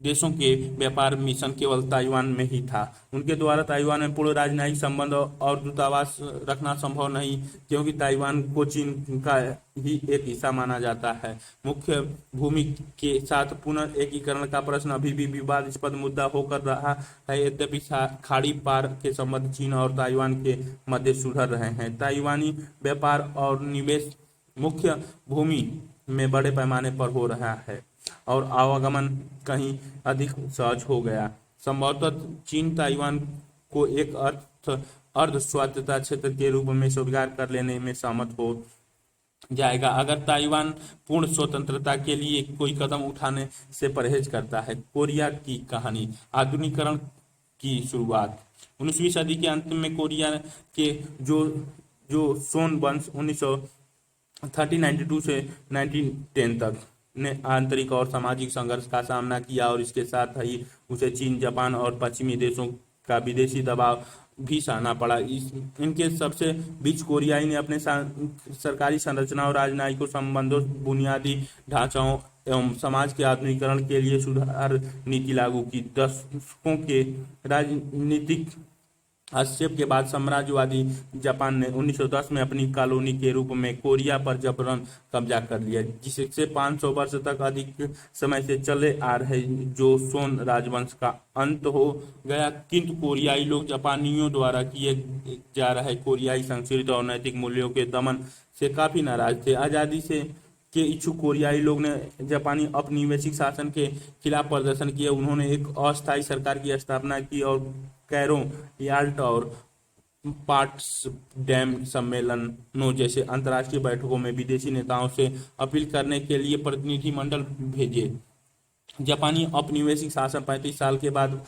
देशों के व्यापार मिशन केवल ताइवान में ही था। उनके द्वारा ताइवान में पूर्ण राजनयिक संबंध और दूतावास रखना संभव नहीं, क्योंकि ताइवान को चीन का ही एक हिस्सा माना जाता है। मुख्य भूमि के साथ पुनर्एकीकरण का प्रश्न अभी भी विवादास्पद मुद्दा होकर रहा है। यद्यपि खाड़ी पार के संबंध चीन और ताइवान के मध्य सुधर रहे हैं। ताइवानी व्यापार और निवेश मुख्य भूमि में बड़े पैमाने पर हो रहा है और आवागमन कहीं अधिक सहज हो गया। संभवतः चीन ताइवान को एक अर्ध स्वायत्तता क्षेत्र के रूप में स्वीकार कर लेने में सहमत हो जाएगा, अगर ताइवान पूर्ण स्वतंत्रता के लिए कोई कदम उठाने से परहेज करता है। कोरिया की कहानी, आधुनिकीकरण की शुरुआत। 19वीं सदी के अंत में कोरिया के जो सोन वंश 1392 से 1910 तक ने आंतरिक और सामाजिक संघर्ष का सामना किया और इसके साथ ही उसे चीन, जापान और पश्चिमी देशों का विदेशी दबाव भी सहना पड़ा। इनके सबसे बीच कोरियाई ने अपने सरकारी संरचना और राजनयिक संबंधों, बुनियादी ढांचाओं एवं समाज के आधुनिकीकरण के लिए सुधार नीति लागू की। दशकों के राजनीतिक हस्तक्षेप के बाद साम्राज्यवादी जापान ने 1910 में अपनी कॉलोनी के रूप में कोरिया पर जबरन कब्जा कर लिया, जिससे 500 वर्ष तक अधिक समय से चले आ रहे जोसोन राजवंश का अंत हो गया। किंतु कोरियाई लोग जापानियों द्वारा किए जा रहे कोरियाई संस्कृति और नैतिक मूल्यों के दमन से काफी नाराज थे। आजादी के इच्छुक कोरियाई लोग ने जापानी औपनिवेशिक शासन के खिलाफ प्रदर्शन किया। उन्होंने एक अस्थायी सरकार की स्थापना की और कैरो, याल्ट और पोट्सडैम सम्मेलनों जैसे अंतर्राष्ट्रीय बैठकों में विदेशी नेताओं से अपील करने के लिए प्रतिनिधिमंडल भेजे। जापानी औपनिवेशिक शासन 35 साल के बाद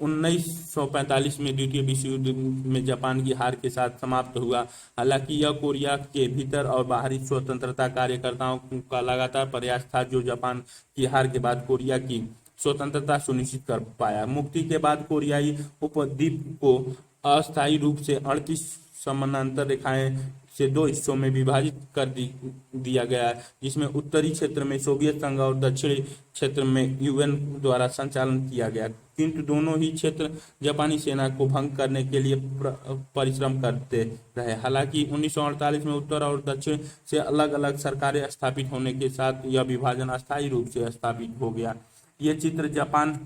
1945 में द्वितीय विश्व युद्ध में जापान की हार के साथ समाप्त हुआ। हालांकि यह कोरिया के भीतर और बाहरी स्वतंत्रता कार्यकर्ताओं का लगातार प्रयास था जो जापान की हार के बाद कोरिया की स्वतंत्रता सुनिश्चित कर पाया। मुक्ति के बाद कोरियाई उपद्वीप को अस्थायी रूप से 38 समानांतर रेखाएं से 2 हिस्सों में विभाजित कर दिया गया, जिसमें उत्तरी क्षेत्र में सोवियत संघ और दक्षिणी क्षेत्र में यूएन द्वारा संचालन किया गया। किंतु दोनों ही क्षेत्र जापानी सेना को भंग करने के लिए परिश्रम करते रहे। हालांकि 1948 में उत्तर और दक्षिण से अलग अलग सरकारें स्थापित होने के साथ यह विभाजन अस्थायी रूप से स्थापित हो गया। ये चित्र जापान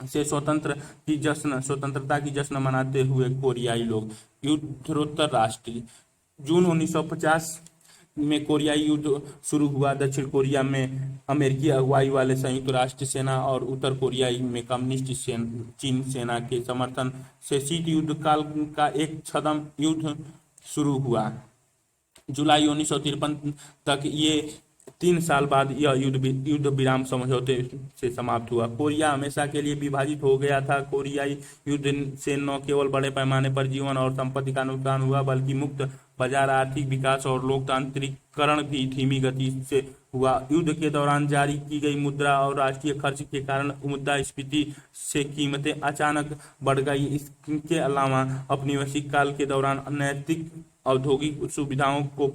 से स्वतंत्रता की जश्न मनाते हुए कोरियाई लोग। युद्धोत्तर राष्ट्र। जून 1950 में कोरियाई युद्ध शुरू हुआ। दक्षिण कोरिया में अमेरिकी अगुवाई वाले संयुक्त राष्ट्र सेना और उत्तर कोरिया में कम्युनिस्ट चीन सेना के समर्थन से शीत युद्ध काल का एक छद्म युद्ध शुरू हुआ। जुलाई 1953 तक ये 3 साल बाद यह युद्ध विराम समझौते से समाप्त हुआ। कोरिया हमेशा के लिए विभाजित हो गया था। कोरियाई युद्ध से न केवल बड़े पैमाने पर जीवन और संपत्ति का नुकसान हुआ, बल्कि मुक्त बाजार, आर्थिक विकास और लोकतांत्रिकरण भी धीमी गति से हुआ। युद्ध के दौरान जारी की गई मुद्रा और राष्ट्रीय खर्च के कारण मुद्रास्फीति से कीमतें अचानक बढ़ गई। इसके अलावा औपनिवेशिक काल के दौरान अनैतिक औद्योगिक सुविधाओं को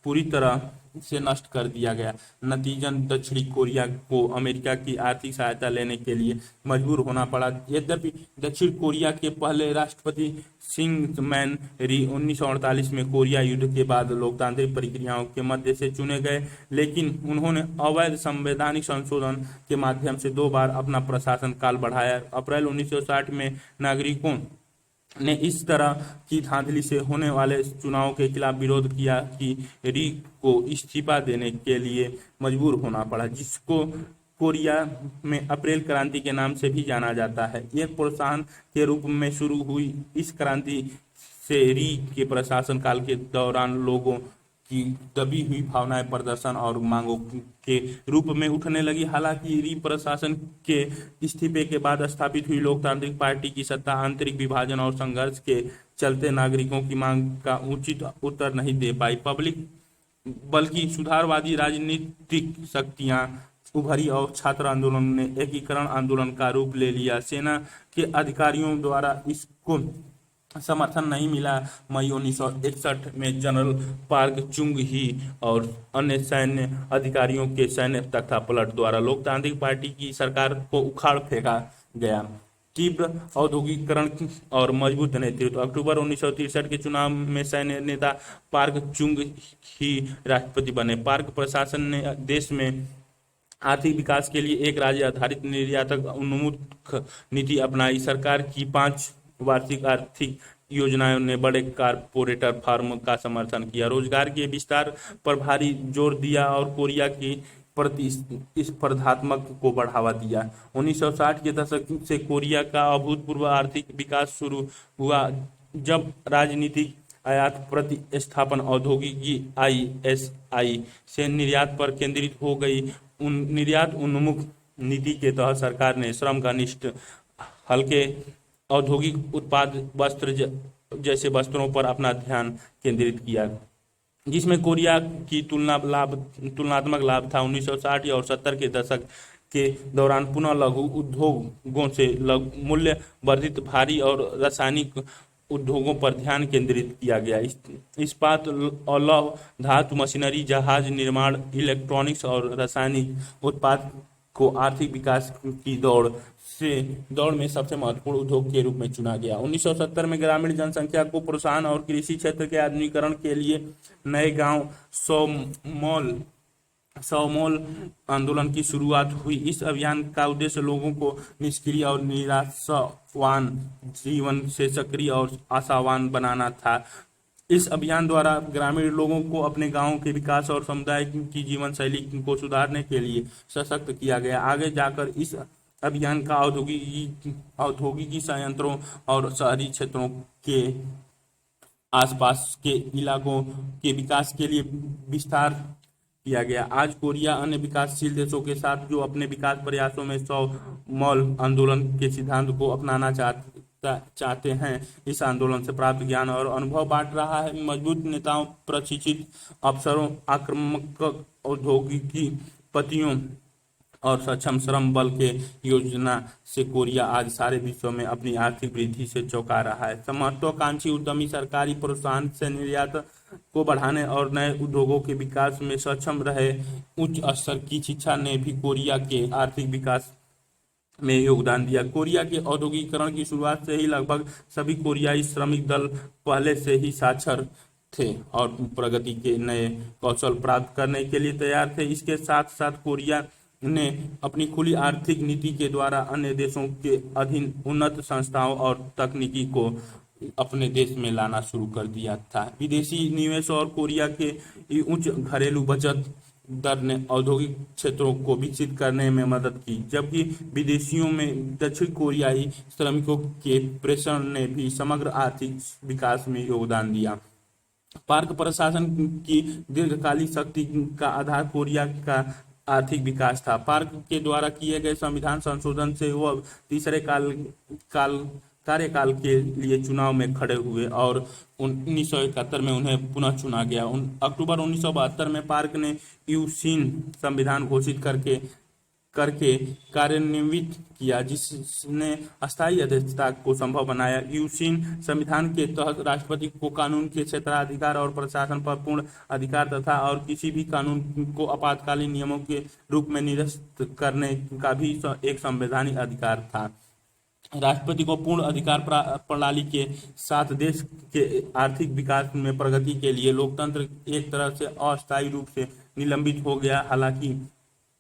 पूरी तरह से नष्ट कर दिया गया। नतीजन दक्षिणी कोरिया को अमेरिका की आर्थिक सहायता लेने के लिए मजबूर होना पड़ा। यद्यपि दक्षिण कोरिया के पहले राष्ट्रपति सिंगमैन री 1948 में कोरिया युद्ध के बाद लोकतांत्रिक प्रक्रियाओं के मध्य से चुने गए, लेकिन उन्होंने अवैध संवैधानिक संशोधन के माध्यम से 2 बार अपना प्रशासन काल बढ़ाया। अप्रैल 1960 में नागरिकों ने इस तरह की धांधली से होने वाले चुनाव के खिलाफ विरोध किया कि री को इस्तीफा देने के लिए मजबूर होना पड़ा, जिसको कोरिया में अप्रैल क्रांति के नाम से भी जाना जाता है। एक प्रोत्साहन के रूप में शुरू हुई इस क्रांति से री के प्रशासन काल के दौरान लोगों की दबी हुई भावनाएं प्रदर्शन और मांगों के रूप में उठने लगी। हालांकि री प्रशासन के इस्तीफे के बाद स्थापित हुई लोकतांत्रिक पार्टी की सत्ता आंतरिक विभाजन और संघर्ष के चलते नागरिकों की मांग का उचित उत्तर नहीं दे पाई। पब्लिक बल्कि सुधारवादी राजनीतिक शक्तियां उभरी और छात्र आंदोलन ने एकीकरण आंदोलन का रूप ले लिया। सेना के अधिकारियों द्वारा इसको समर्थन नहीं मिला। मई 1961 में जनरल पार्क चुंग ही और अन्य सैन्य अधिकारियों के सैन्य तख्तापलट द्वारा लोकतांत्रिक पार्टी की सरकार को उखाड़ फेंका गया। तीव्र औद्योगिकरण और मजबूत नेतृत्व। अक्टूबर 1963 के चुनाव में सैन्य नेता पार्क चुंग ही राष्ट्रपति बने। पार्क प्रशासन ने देश में आर्थिक विकास के लिए एक राज्य आधारित निर्यातक उन्मुख नीति अपनाई। सरकार की 5 वार्षिक आर्थिक योजनाओं ने बड़े कारपोरेटर फर्म का समर्थन किया, रोजगार के विस्तार पर भारी जोर दिया और कोरिया की प्रतिस्पर्धात्मक को बढ़ावा दिया। 1960 के दशक से कोरिया का अभूतपूर्व आर्थिक विकास शुरू हुआ, जब राजनीतिक आयात प्रतिस्थापन औद्योगिकी ISI से निर्यात पर केंद्रित हो गई। निर्यात उन्मुख नीति के तहत सरकार ने श्रम घनिष्ठ हल्के औद्योगिक उत्पाद वस्त्र जैसे वस्त्रों पर अपना ध्यान केंद्रित किया, जिसमें कोरिया की तुलनात्मक लाभ था। 1960 और 70 के दशक के दौरान पुनः लघु उद्योगों से मूल्य वर्धित भारी और रासायनिक उद्योगों पर ध्यान केंद्रित किया गया। इस्पात और लौह धातु, मशीनरी, जहाज निर्माण, इलेक्ट्रॉनिक्स और रासायनिक उत्पाद को आर्थिक विकास की दौड़ में सबसे महत्वपूर्ण उद्योग के रूप में चुना गया। 1970 में ग्रामीण जनसंख्या को प्रोत्साहन और कृषि क्षेत्र के आधुनिकीकरण के लिए नए गांव सौ मोल आंदोलन की शुरुआत हुई। इस अभियान का उद्देश्य लोगों को निष्क्रिय और निराशावान जीवन से सक्रिय और आशावान बनाना था। इस अभियान द्वारा ग्रामीण लोगों को अपने गांवों के विकास और समुदाय की जीवन शैली को सुधारने के लिए सशक्त किया गया। आगे जाकर इस अभियान का औद्योगिकी संयंत्रों और शहरी क्षेत्रों के आसपास के इलाकों के विकास के लिए विस्तार किया गया। आज कोरिया अन्य विकासशील देशों के साथ जो अपने विकास प्रयासों में 100 मॉल आंदोलन के सिद्धांत को अपनाना चाहते हैं, इस आंदोलन से प्राप्त ज्ञान और अनुभव बांट रहा है। मजबूत नेताओं, प्रशिक्षित अफसरों, आक्रामक औद्योगिकीपतियों और सक्षम श्रम बल के योजना से कोरिया आज सारे विश्व में अपनी आर्थिक वृद्धि से चौंका रहा है। महत्वाकांक्षी उद्यमी सरकारी प्रोत्साहन से निर्यात को बढ़ाने और नए उद्योगों के विकास में सक्षम रहे। उच्च स्तर की शिक्षा ने भी कोरिया के आर्थिक विकास में योगदान दिया। कोरिया के औद्योगिकरण की शुरुआत से ही लगभग सभी कोरियाई श्रमिक दल पहले से ही साक्षर थे और प्रगति के नए कौशल प्राप्त करने के लिए तैयार थे। इसके साथ साथ कोरिया ने अपनी खुली आर्थिक नीति के द्वारा अन्य देशों के अधीन उन्नत संस्थाओं और तकनीकी को अपने देश में लाना शुरू कर दिया था। विदेशी निवेश और कोरिया के उच्च घरेलू बचत दर ने औद्योगिक क्षेत्रों को विकसित करने में मदद की, जबकि विदेशियों में दक्षिण कोरियाई श्रमिकों के प्रेषण ने भी समग्र आर्थिक विकास में योगदान दिया। पार्क प्रशासन की दीर्घकालिक शक्ति का आधार कोरिया का आर्थिक विकास था। पार्क के द्वारा किए गए संविधान संशोधन से वह तीसरे कार्यकाल के लिए चुनाव में खड़े हुए और 1971 में उन्हें पुनः चुना गया। अक्टूबर 1972 में पार्क ने यूसीन संविधान घोषित करके कार्यान्वित किया, जिसने अस्थायी अध्यक्षता को संभव बनाया। यूसीन संविधान के तहत राष्ट्रपति को कानून के क्षेत्राधिकार और प्रशासन पर पूर्ण अधिकार तथा और किसी भी कानून को आपातकालीन नियमों के रूप में निरस्त करने का भी एक संवैधानिक अधिकार था। राष्ट्रपति को पूर्ण अधिकार प्रणाली के साथ देश के आर्थिक विकास में प्रगति के लिए लोकतंत्र एक तरह से अस्थायी रूप से निलंबित हो गया। हालांकि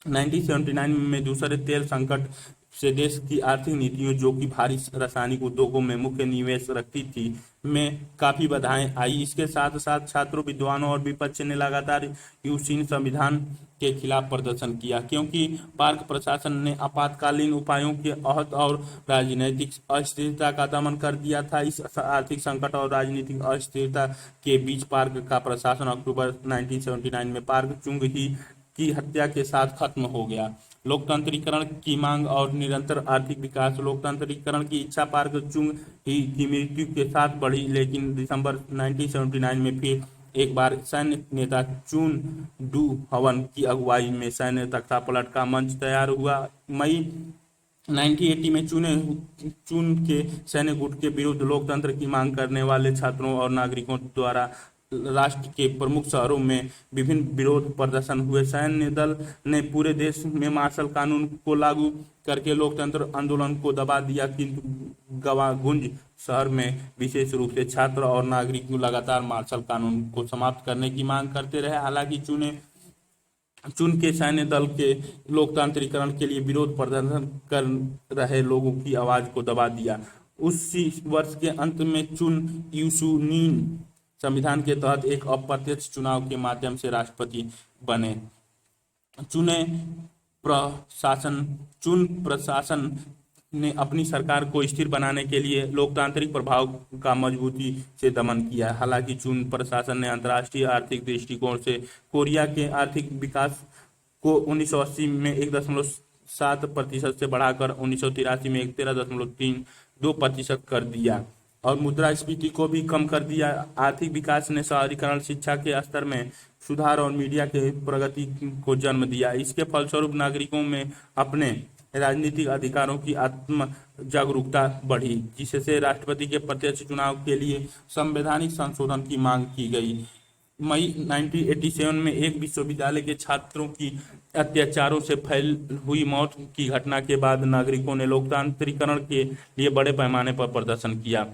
1979 में दूसरे तेल संकट से देश की आर्थिक नीतियों, जो कि भारी रासायनिक उद्योगों में मुख्य निवेश रखती थी, में काफी बाधाएं आई। इसके साथ साथ छात्रों, विद्वानों और विपक्ष ने लगातार यूसीन संविधान के खिलाफ प्रदर्शन किया, क्योंकि पार्क प्रशासन ने आपातकालीन उपायों के अहत और राजनीतिक अस्थिरता का दमन कर दिया था। इस आर्थिक संकट और राजनीतिक अस्थिरता के बीच पार्क का प्रशासन अक्टूबर 1979 में पार्क चुंग ही की हत्या के साथ खत्म हो गया। लोकतंत्रीकरण की मांग और निरंतर आर्थिक विकास। लोकतंत्रीकरण की इच्छा पार्क चुंग ही की मृत्यु के साथ बढ़ी, लेकिन दिसंबर 1979 में फिर एक बार सैन्य नेता चुन डू हवन की अगुवाई में सैन्य तख्तापलट का मंच तैयार हुआ। मई 1980 में चुन के सैन्य गुट के विरुद्ध लोकतंत्र की मांग करने वाले छात्रों और नागरिकों द्वारा राष्ट्र के प्रमुख शहरों में विभिन्न विरोध प्रदर्शन हुए। सैन्य दल ने पूरे देश में मार्शल कानून को लागू करके लोकतंत्र आंदोलन को दबा दिया, किंतु गवागुंज शहर में विशेष रूप से छात्र और नागरिक लगातार मार्शल कानून को समाप्त करने की मांग करते रहे। हालांकि चुन के सैन्य दल के लोकतांत्रिकरण के लिए विरोध प्रदर्शन कर रहे लोगों की आवाज को दबा दिया। उसी वर्ष के अंत में चुन यूसुनीन संविधान के तहत एक अप्रत्यक्ष चुनाव के माध्यम से राष्ट्रपति बने। चुन प्रशासन ने अपनी सरकार को स्थिर बनाने के लिए लोकतांत्रिक प्रभाव का मजबूती से दमन किया। हालांकि चुन प्रशासन ने अंतर्राष्ट्रीय आर्थिक दृष्टिकोण से कोरिया के आर्थिक विकास को 1980 में 1.7% से बढ़ाकर 1983 में 13.32% कर दिया और मुद्रास्फीति को भी कम कर दिया। आर्थिक विकास ने शहरीकरण, शिक्षा के स्तर में सुधार और मीडिया के प्रगति को जन्म दिया। इसके फलस्वरूप नागरिकों में अपने राजनीतिक अधिकारों की आत्म जागरूकता बढ़ी, जिससे राष्ट्रपति के प्रत्यक्ष चुनाव के लिए संवैधानिक संशोधन की मांग की गई। मई 1987 में एक विश्वविद्यालय के छात्रों की अत्याचारों से फैल हुई मौत की घटना के बाद नागरिकों ने लोकतांत्रिकरण के लिए बड़े पैमाने पर प्रदर्शन किया।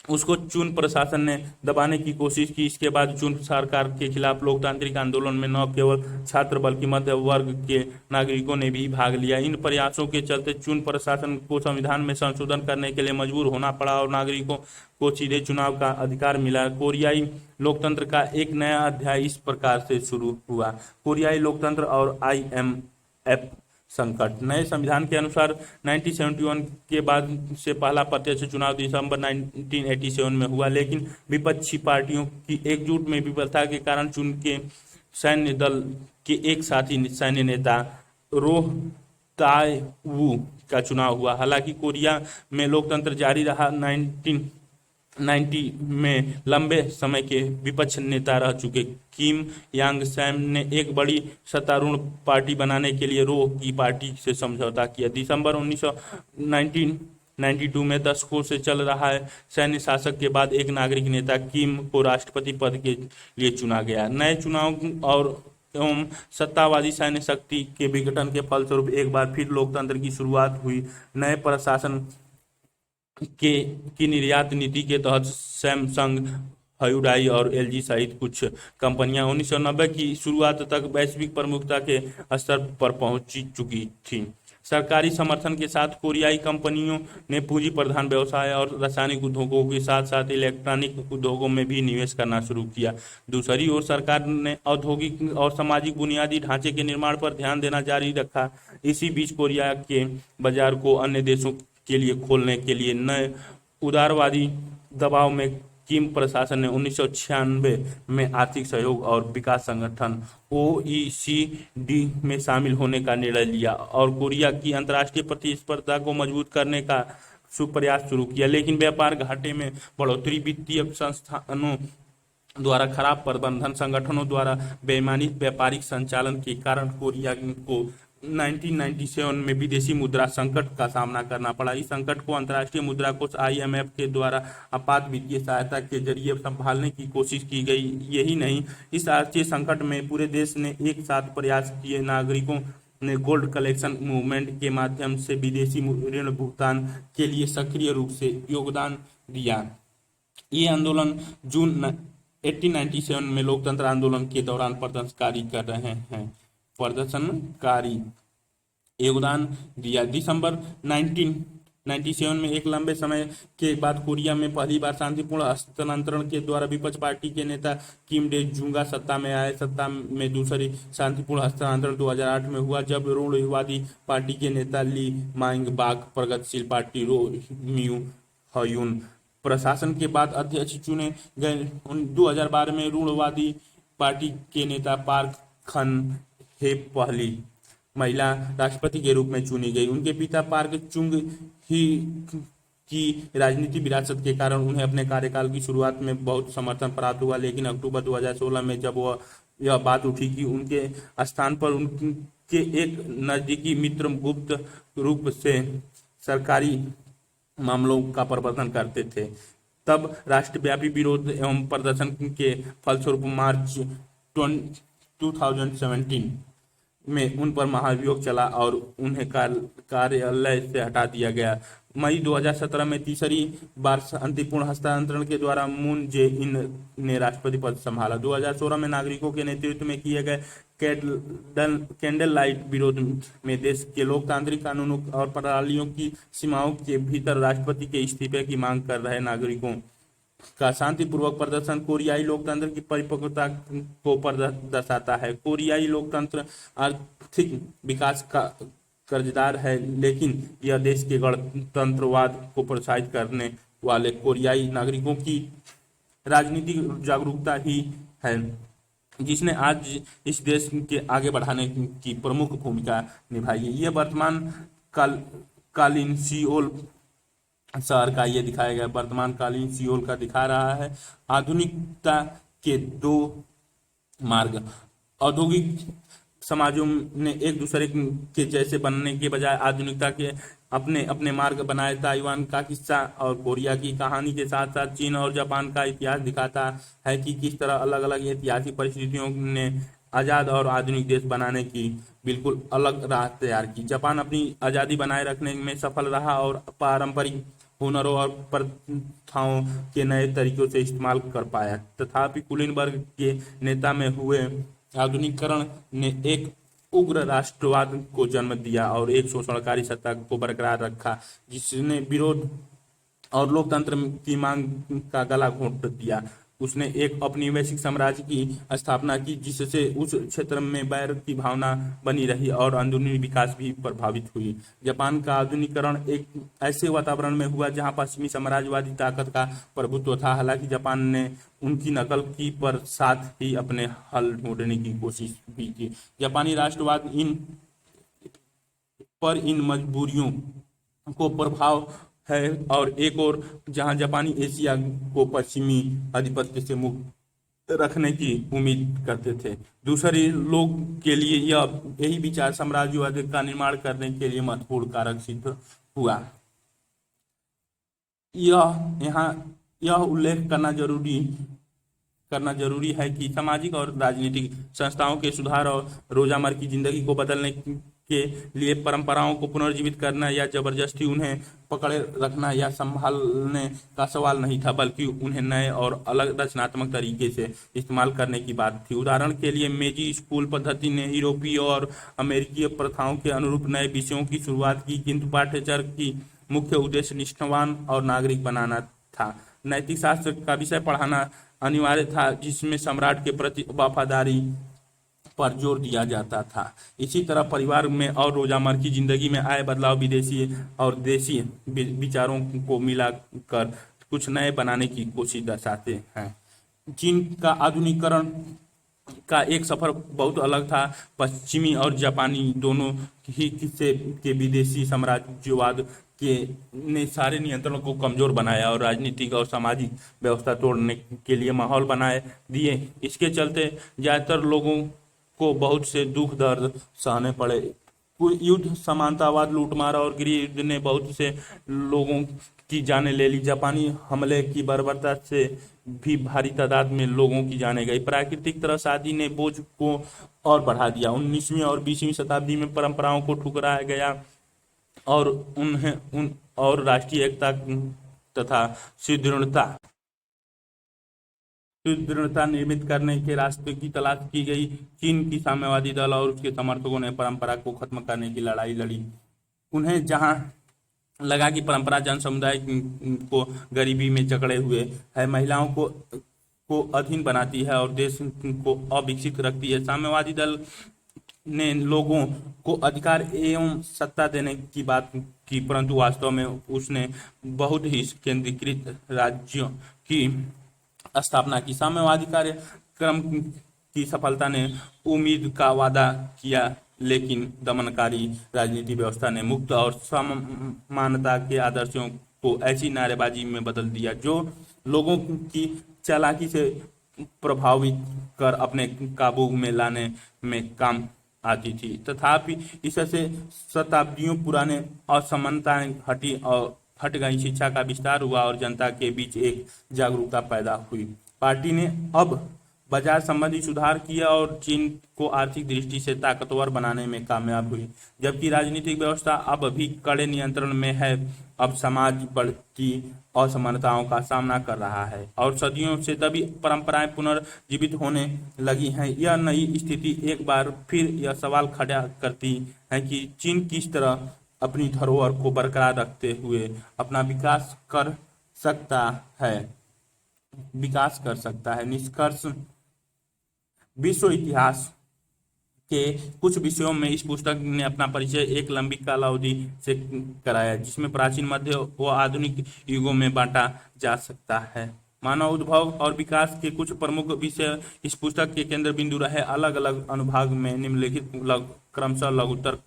उसको चुन प्रशासन ने दबाने की कोशिश की। इसके बाद चुन सरकार के खिलाफ लोकतांत्रिक आंदोलन में न केवल छात्र बल्कि मध्य वर्ग के नागरिकों ने भी भाग लिया। इन प्रयासों के चलते चुन प्रशासन को संविधान में संशोधन करने के लिए मजबूर होना पड़ा और नागरिकों को सीधे चुनाव का अधिकार मिला। कोरियाई लोकतंत्र का एक नया अध्याय इस प्रकार से शुरू हुआ। कोरियाई लोकतंत्र और IMF संकट। नए संविधान के अनुसार 1971 के बाद से पहला प्रत्यक्ष चुनाव दिसंबर 1987 में हुआ, लेकिन विपक्षी पार्टियों की एकजुट में विफलता के कारण चुन के सैन्य दल के एक साथी सैन्य नेता रोह ताए-वू का चुनाव हुआ। हालांकि कोरिया में लोकतंत्र जारी रहा। 1990 में लंबे समय के विपक्ष नेता रह चुके किम यांग सैम ने एक बड़ी सत्तारूढ़ पार्टी बनाने के लिए रोह की पार्टी से समझौता किया। दिसंबर 1992 में दशकों से चल रहा है सैन्य शासक के बाद एक नागरिक नेता किम को राष्ट्रपति पद के लिए चुना गया। नए चुनाव और एवं सत्तावादी सैन्य शक्ति के विघटन के फलस्वरूप एक बार फिर लोकतंत्र की शुरुआत हुई। नए प्रशासन की निर्यात नीति के तहत सैमसंग, ह्यूंडई और LG सहित कुछ कंपनियां 1990 की शुरुआत तक वैश्विक प्रमुखता के स्तर पर पहुंच चुकी थीं। सरकारी समर्थन के साथ कोरियाई कंपनियों ने पूंजी प्रधान व्यवसाय और रासायनिक उद्योगों के साथ साथ इलेक्ट्रॉनिक उद्योगों में भी निवेश करना शुरू किया। दूसरी ओर सरकार ने औद्योगिक और सामाजिक बुनियादी ढांचे के निर्माण पर ध्यान देना जारी रखा। इसी बीच कोरिया के बाजार को अन्य देशों के लिए खोलने के लिए नए उदारवादी दबाव में किम प्रशासन ने 1996 में आर्थिक सहयोग और विकास संगठन OECD में शामिल होने का निर्णय लिया और कोरिया की अंतर्राष्ट्रीय प्रतिस्पर्धा को मजबूत करने का प्रयास शुरू किया। लेकिन व्यापार घाटे में बढ़ोतरी, वित्तीय संस्थानों द्वारा खराब प्रबंधन, संगठनों द्वारा बेईमानी व्यापारिक संचालन के कारण कोरिया को 1997 में विदेशी मुद्रा संकट का सामना करना पड़ा। इस संकट को अंतर्राष्ट्रीय मुद्रा कोष IMF के द्वारा आपात वित्तीय सहायता के जरिए संभालने की कोशिश की गई। यही नहीं, इस आर्थिक संकट में पूरे देश ने एक साथ प्रयास किए। नागरिकों ने गोल्ड कलेक्शन मूवमेंट के माध्यम से विदेशी ऋण भुगतान के लिए सक्रिय रूप से योगदान दिया। ये आंदोलन जून 1897 में लोकतंत्र आंदोलन के दौरान प्रदर्शनकारी योगदान दिया। दिसंबर 1997 में एक लंबे समय के बाद कोरिया में पहली बार शांतिपूर्ण हस्तांतरण के द्वारा विपक्ष पार्टी के नेता किम डे जुंगा सत्ता में आए। सत्ता में दूसरी शांतिपूर्ण हस्तांतरण 2008 में हुआ, जब रूढ़िवादी पार्टी के नेता ली माइंग बाक प्रगतिशील पार्टी रो म्यू हयून प्रशासन के बाद अध्यक्ष चुने गए। 2012 में रूढ़िवादी पार्टी के नेता पार्क खन हे पहली महिला राष्ट्रपति के रूप में चुनी गई। उनके पिता पार्क चुंग ही की राजनीति विरासत के कारण उन्हें अपने कार्यकाल की शुरुआत में बहुत समर्थन प्राप्त हुआ, लेकिन अक्टूबर 2016 में जब वह यह बात उठी कि उनके स्थान पर उनके एक नजदीकी मित्र गुप्त रूप से सरकारी मामलों का प्रबंधन करते थे, तब राष्ट्रव्यापी विरोध एवं प्रदर्शन के फलस्वरूप मार्च 2017 में उन पर महाभियोग चला और उन्हें कार्यालय से हटा दिया गया। मई 2017 में तीसरी बार शांतिपूर्ण हस्तांतरण के द्वारा मून जे इन ने राष्ट्रपति पद संभाला। 2016 में नागरिकों के नेतृत्व में किए गए कैंडल लाइट विरोध में देश के लोकतांत्रिक कानूनों और प्रणालियों की सीमाओं के भीतर राष्ट्रपति के इस्तीफे की मांग कर रहे नागरिकों का शांतिपूर्वक प्रदर्शन कोरियाई लोकतंत्र की परिपक्वता को दर्शाता है। कोरियाई लोकतंत्र आर्थिक विकास का कर्जदार है, लेकिन यह देश के गणतंत्रवाद को प्रोत्साहित करने वाले कोरियाई नागरिकों की राजनीतिक जागरूकता ही है जिसने आज इस देश के आगे बढ़ाने की प्रमुख भूमिका निभाई है। यह वर्तमान कालीन सियोल शहर का ये दिखाया गया वर्तमान कालीन सियोल का दिखा रहा है। आधुनिकता के दो मार्ग। औद्योगिक समाजों ने एक दूसरे के जैसे बनने के बजाय आधुनिकता के अपने अपने मार्ग बनाए। ताइवान का किस्सा और कोरिया की कहानी के साथ साथ चीन और जापान का इतिहास दिखाता है कि किस तरह अलग अलग ऐतिहासिक परिस्थितियों ने आज़ाद और आधुनिक देश बनाने की बिल्कुल अलग राह तैयार की। जापान अपनी आज़ादी बनाए रखने में सफल रहा और पारंपरिक हुनरों और प्रथाओं के नए तरीकों से इस्तेमाल कर पाया। तथापि कुलीन वर्ग के नेता में हुए आधुनिकीकरण ने एक उग्र राष्ट्रवाद को जन्म दिया और एक शोषणकारी सत्ता को बरकरार रखा, जिसने विरोध और लोकतंत्र की मांग का गला घोंट दिया। उसने एक औपनिवेशिक साम्राज्य की स्थापना की, जिससे उस क्षेत्र में वैर की भावना बनी रही और अंदरूनी विकास भी प्रभावित हुई। जापान का आधुनिकीकरण एक ऐसे वातावरण में हुआ जहां पश्चिमी साम्राज्यवादी ताकत का प्रभुत्व था। हालांकि जापान ने उनकी नकल की पर साथ ही अपने हल ढूंढने की कोशिश भी की। जापानी राष्ट्रवाद इन मजबूरियों को प्रभाव है और एक और जहां जापानी एशिया को पश्चिमी आधिपत्य से मुक्त रखने की उम्मीद करते थे, दूसरे लोग के लिए यही विचार साम्राज्यवाद का निर्माण करने के लिए महत्वपूर्ण कारक सिद्ध हुआ। यह उल्लेख करना जरूरी है कि सामाजिक और राजनीतिक संस्थाओं के सुधार और रोजमर्रा की जिंदगी को बदलने के लिए परंपराओं को पुनर्जीवित करना या जबरदस्ती उन्हें पकड़े रखना या संभालने का सवाल नहीं था, बल्कि उन्हें नए और अलग रचनात्मक तरीके से इस्तेमाल करने की बात थी। उदाहरण के लिए मेजी स्कूल पद्धति ने यूरोपीय और अमेरिकी प्रथाओं के अनुरूप नए विषयों की शुरुआत की, किंतु पाठ्यचर्या की मुख्य उद्देश्य निष्ठावान और नागरिक बनाना था। नैतिक शास्त्र का विषय पढ़ाना अनिवार्य था, जिसमें सम्राट के प्रति वफादारी पर जोर दिया जाता था। इसी तरह परिवार में और रोजमर्रा की जिंदगी में आए बदलाव विदेशी और देसी विचारों को मिलाकर कुछ नए बनाने की कोशिश दर्शाते हैं। चीन का आधुनिकीकरण का एक सफर बहुत अलग था। पश्चिमी और जापानी दोनों ही किस्से के विदेशी साम्राज्यवाद ने सारे नियंत्रण को कमजोर बनाया और राजनीतिक और सामाजिक व्यवस्था तोड़ने के लिए माहौल बनाए दिए। इसके चलते ज्यादातर लोगों को बहुत से दुख दर्द सहने पड़े। युद्ध, समानतावाद, लूटमार और गृह युद्ध ने बहुत से लोगों की जानें ले ली। जापानी हमले की बर्बरता से भी भारी तादाद में लोगों की जानें गई। प्राकृतिक त्रासदी ने बोझ को और बढ़ा दिया। 19वीं और 20वीं शताब्दी में परंपराओं को ठुकराया गया और और राष्ट्रीय एकता तथा सुदृढ़ता निर्मित करने के रास्ते की तलाश की गई। चीन की साम्यवादी दल और उसके समर्थकों ने परंपरा को खत्म करने की लड़ाई लड़ी। उन्हें जहां लगा कि परंपरा जन समुदाय को गरीबी में जकड़े हुए है, महिलाओं को अधीन बनाती है और देश को अविकसित रखती है, साम्यवादी दल ने लोगों को अधिकार एवं सत्ता देने की बात की, परंतु वास्तव में उसने बहुत ही केंद्रीकृत राज्यों की स्थापना की। साम्यवादी कार्यक्रम की सफलता ने उम्मीद का वादा किया लेकिन दमनकारी राजनीति व्यवस्था ने मुक्त और समानता के आदर्शों को ऐसी नारेबाजी में बदल दिया जो लोगों की चालाकी से प्रभावित कर अपने काबू में लाने में काम आती थी। तथापि इससे शताब्दियों पुराने असमानताएं हटी और हट गई, शिक्षा का विस्तार हुआ और जनता के बीच एक जागरूकता पैदा हुई। पार्टी ने अब बाजार संबंधी सुधार किया और चीन को आर्थिक दृष्टि से ताकतवर बनाने में कामयाब हुई। जबकि राजनीतिक व्यवस्था अब भी कड़े नियंत्रण में है, अब समाज बढ़ती असमानताओं का सामना कर रहा है और सदियों से दबी परंपराएं पुनर्जीवित होने लगी हैं। यह नई स्थिति एक बार फिर यह सवाल खड़ा करती है कि चीन किस तरह अपनी धरोहर को बरकरार रखते हुए अपना विकास कर सकता है। निष्कर्ष, विश्व इतिहास के कुछ विषयों में इस पुस्तक ने अपना परिचय एक लंबी कालावधि से कराया, जिसमें प्राचीन, मध्य व आधुनिक युगों में बांटा जा सकता है। मानव उद्भव और विकास के कुछ प्रमुख विषय इस पुस्तक के केंद्र बिंदु रहे। अलग अलग अनुभाग में निम्नलिखित क्रमशः लघुत्तर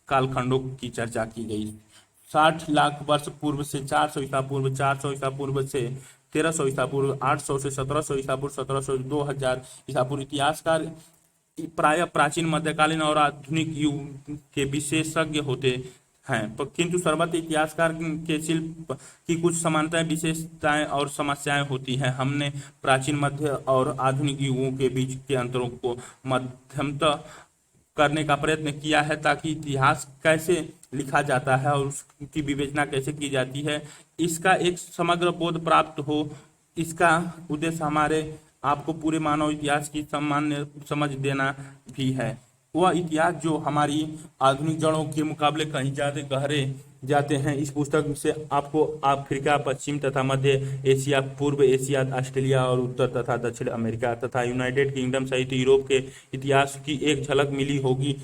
कालखंडों की चर्चा की गई। 60 लाख वर्ष पूर्व से 400 ईसा पूर्व, 400 ईसा पूर्व से 1300 ईसा पूर्व, 800 से 1700 ईसा पूर्व, 1700 से 2000 ईसा पूर्व। इतिहासकार प्रायः प्राचीन, मध्यकालीन और आधुनिक युग के विशेषज्ञ होते हैं, किंतु सर्वत्र इतिहासकार के शिल्प की कुछ समानताएं, विशेषताएं और समस्याएं होती हैं। हमने प्राचीन, मध्य और आधुनिक युगों के बीच के अंतरों को मध्यमतः करने का प्रयत्न किया है, ताकि इतिहास कैसे लिखा जाता है और उसकी विवेचना कैसे की जाती है, इसका एक समग्र बोध प्राप्त हो। इसका उद्देश्य हमारे आपको पूरे मानव इतिहास की सामान्य समझ देना भी है। वह इतिहास जो हमारी आधुनिक जड़ों के मुकाबले कहीं ज़्यादा गहरे जाते हैं। इस पुस्तक से आपको अफ्रीका, पश्चिम तथा मध्य एशिया, पूर्व एशिया, ऑस्ट्रेलिया और उत्तर तथा दक्षिण अमेरिका तथा यूनाइटेड किंगडम सहित यूरोप के इतिहास की एक झलक मिली होगी।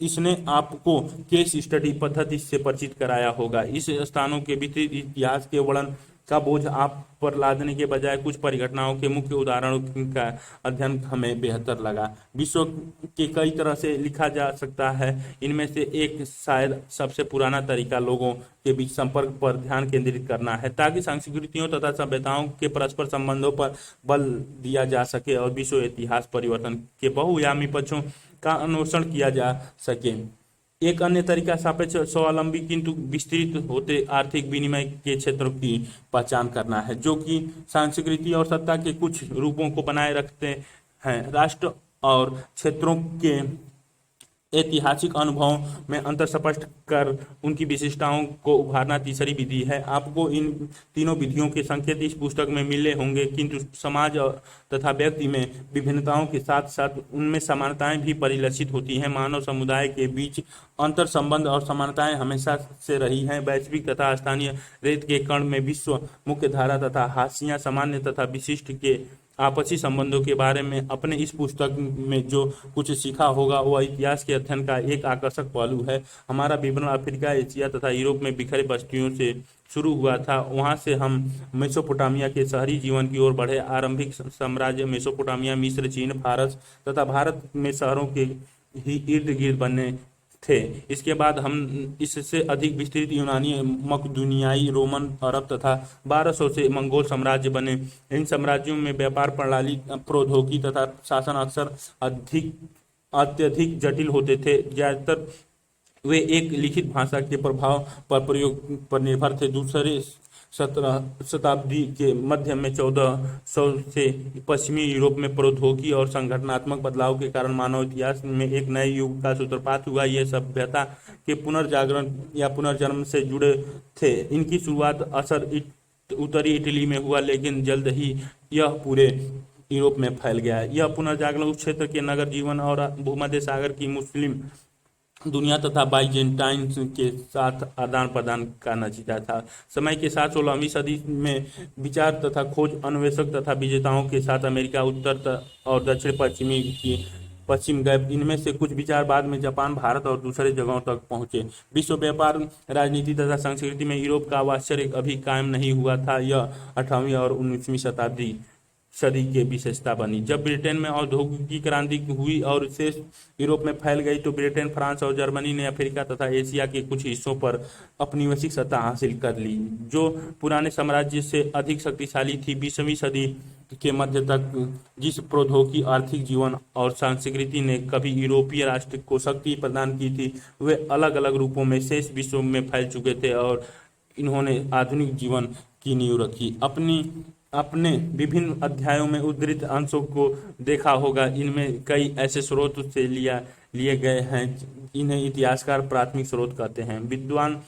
इसने आपको केस स्टडी पद्धति से परिचित कराया होगा। इस स्थानों के विस्तृत इतिहास के वर्णन का बोझ आप पर लादने के बजाय कुछ परिघटनाओं के मुख्य उदाहरणों का अध्ययन हमें बेहतर लगा। विश्व के कई तरह से लिखा जा सकता है। इनमें से एक, शायद सबसे पुराना तरीका, लोगों के बीच संपर्क पर ध्यान केंद्रित करना है, ताकि संस्कृतियों तथा सभ्यताओं के परस्पर संबंधों पर बल दिया जा सके और विश्व इतिहास परिवर्तन के बहुआयामी पक्षों का अन्वेषण किया जा सके। एक अन्य तरीका सापेक्ष, स्वावलंबी किंतु विस्तृत होते आर्थिक विनिमय के क्षेत्रों की पहचान करना है, जो कि संस्कृति और सत्ता के कुछ रूपों को बनाए रखते हैं। राष्ट्र और क्षेत्रों के ऐतिहासिक अनुभवों में अंतर स्पष्ट कर उनकी विशेषताओं को उभारना तीसरी विधि है। आपको इन तीनों विधियों के संकेत इस पुस्तक में मिले होंगे, किंतु समाज तथा व्यक्ति में विभिन्नताओं के साथ साथ उनमें समानताएं भी परिलक्षित होती हैं। मानव समुदाय के बीच अंतर संबंध और समानताएं हमेशा से रही हैं। वैश्विक तथा स्थानीय रेत के कण में विश्व मुख्य धारा तथा हाशिया, सामान्य तथा विशिष्ट के आपसी संबंधों के बारे में अपने इस पुस्तक में जो कुछ सीखा होगा, वह इतिहास के अध्ययन का एक आकर्षक पहलू है। हमारा विवरण अफ्रीका, एशिया तथा यूरोप में बिखरे बस्तियों से शुरू हुआ था। वहां से हम मेसोपोटामिया के शहरी जीवन की ओर बढ़े। आरंभिक साम्राज्य मेसोपोटामिया, मिस्र, चीन, फारस तथा भारत में शहरों के ही इर्द गिर्द बने थे। इसके बाद हम इससे अधिक विस्तृत यूनानी, मकदूनियाई, रोमन, अरब तथा 1200 से मंगोल साम्राज्य बने। इन साम्राज्यों में व्यापार प्रणाली, प्रौद्योगिकी तथा शासन अक्सर अत्यधिक जटिल होते थे। ज्यादातर वे एक लिखित भाषा के प्रभाव पर प्रयोग पर निर्भर थे। दूसरे 17 शताब्दी के मध्य में 1400 से पश्चिमी यूरोप में प्रौद्योगिकी और संगठनात्मक बदलाव के कारण मानव इतिहास में एक नए युग का सूत्रपात हुआ। यह सभ्यता के पुनर्जागरण या पुनर्जन्म से जुड़े थे। इनकी शुरुआत उत्तरी इटली में हुआ, लेकिन जल्द ही यह पूरे यूरोप में फैल गया। यह पुनर्जागरण उस क्षेत्र के नगर जीवन और भूमध्य सागर की मुस्लिम दुनिया तथा बाइजेंटाइन के साथ आदान प्रदान का नतीजा था। समय के साथ 16वीं सदी में विचार तथा खोज अन्वेषक तथा विजेताओं के साथ अमेरिका, उत्तर और दक्षिण पश्चिम गए। इनमें से कुछ विचार बाद में जापान, भारत और दूसरे जगहों तक पहुंचे। विश्व व्यापार, राजनीति तथा संस्कृति में यूरोप का आश्चर्य अभी कायम नहीं हुआ था। यह 18वीं और 19वीं शताब्दी सदी के विशेषता बनी। जब ब्रिटेन में औद्योगिक क्रांति हुई और शेष यूरोप में फैल गई तो ब्रिटेन, फ्रांस और जर्मनी ने अफ्रीका तथा एशिया के कुछ हिस्सों पर औपनिवेशिक सत्ता हासिल कर ली, जो पुराने साम्राज्य से अधिक शक्तिशाली थी। 20वीं सदी के मध्य तक जिस प्रौद्योगिकी, आर्थिक जीवन और संस्कृति ने कभी यूरोपीय राष्ट्र को शक्ति प्रदान की थी, वे अलग अलग रूपों में शेष विश्व में फैल चुके थे और इन्होंने आधुनिक जीवन की नींव रखी। अपने विभिन्न अध्यायों में उद्धृत अंशों को देखा होगा। इनमें कई ऐसे स्रोत से लिए गए हैं, इन्हें इतिहासकार प्राथमिक स्रोत कहते हैं। विद्वान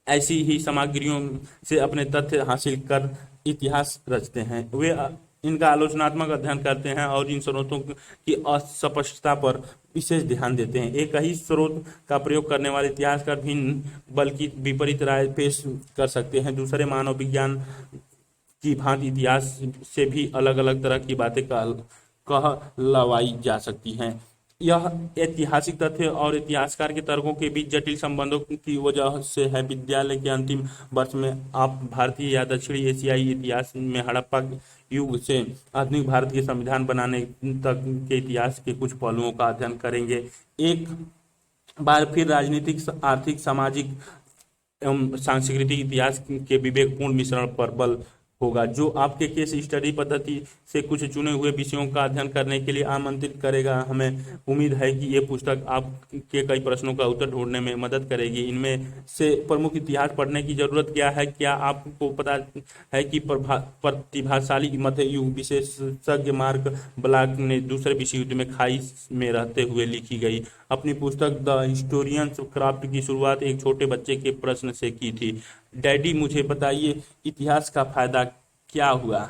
ऐसी ही सामग्रियों से अपने तथ्य हासिल कर इतिहास रचते हैं। वे इनका आलोचनात्मक अध्ययन करते हैं और इन स्रोतों की अस्पष्टता पर विशेष ध्यान देते हैं। एक ही स्रोत का प्रयोग करने वाले इतिहासकार भिन्न बल्कि विपरीत राय पेश कर सकते हैं। दूसरे मानव विज्ञान की भांति इतिहास से भी अलग अलग तरह की बातें कहलवाई जा सकती हैं। यह ऐतिहासिक तथ्य और इतिहासकार के तर्कों के बीच जटिल संबंधों की वजह से है। विद्यालय के अंतिम वर्ष में आप भारतीय या दक्षिणी एशियाई इतिहास में हड़प्पा युग से आधुनिक भारत के संविधान बनाने तक के इतिहास के कुछ पहलुओं का अध्ययन करेंगे। एक बार फिर राजनीतिक, आर्थिक, सामाजिक एवं सांस्कृतिक इतिहास के विवेकपूर्ण मिश्रण पर बल होगा, जो आपके केस स्टडी पद्धति से कुछ चुने हुए विषयों का अध्ययन करने के लिए आमंत्रित करेगा। हमें उम्मीद है कि ये पुस्तक आपके कई प्रश्नों का उत्तर ढूंढने में मदद करेगी। इनमें से प्रमुख इतिहास पढ़ने की जरूरत क्या है? क्या आपको पता है कि प्रतिभाशाली मध्य युग विशेषज्ञ मार्क ब्लॉक ने दूसरे विश्व युद्ध में खाई में रहते हुए लिखी गई अपनी पुस्तक द हिस्टोरियंस क्राफ्ट की शुरुआत एक छोटे बच्चे के प्रश्न से की थी, डैडी मुझे बताइए इतिहास का फायदा क्या हुआ?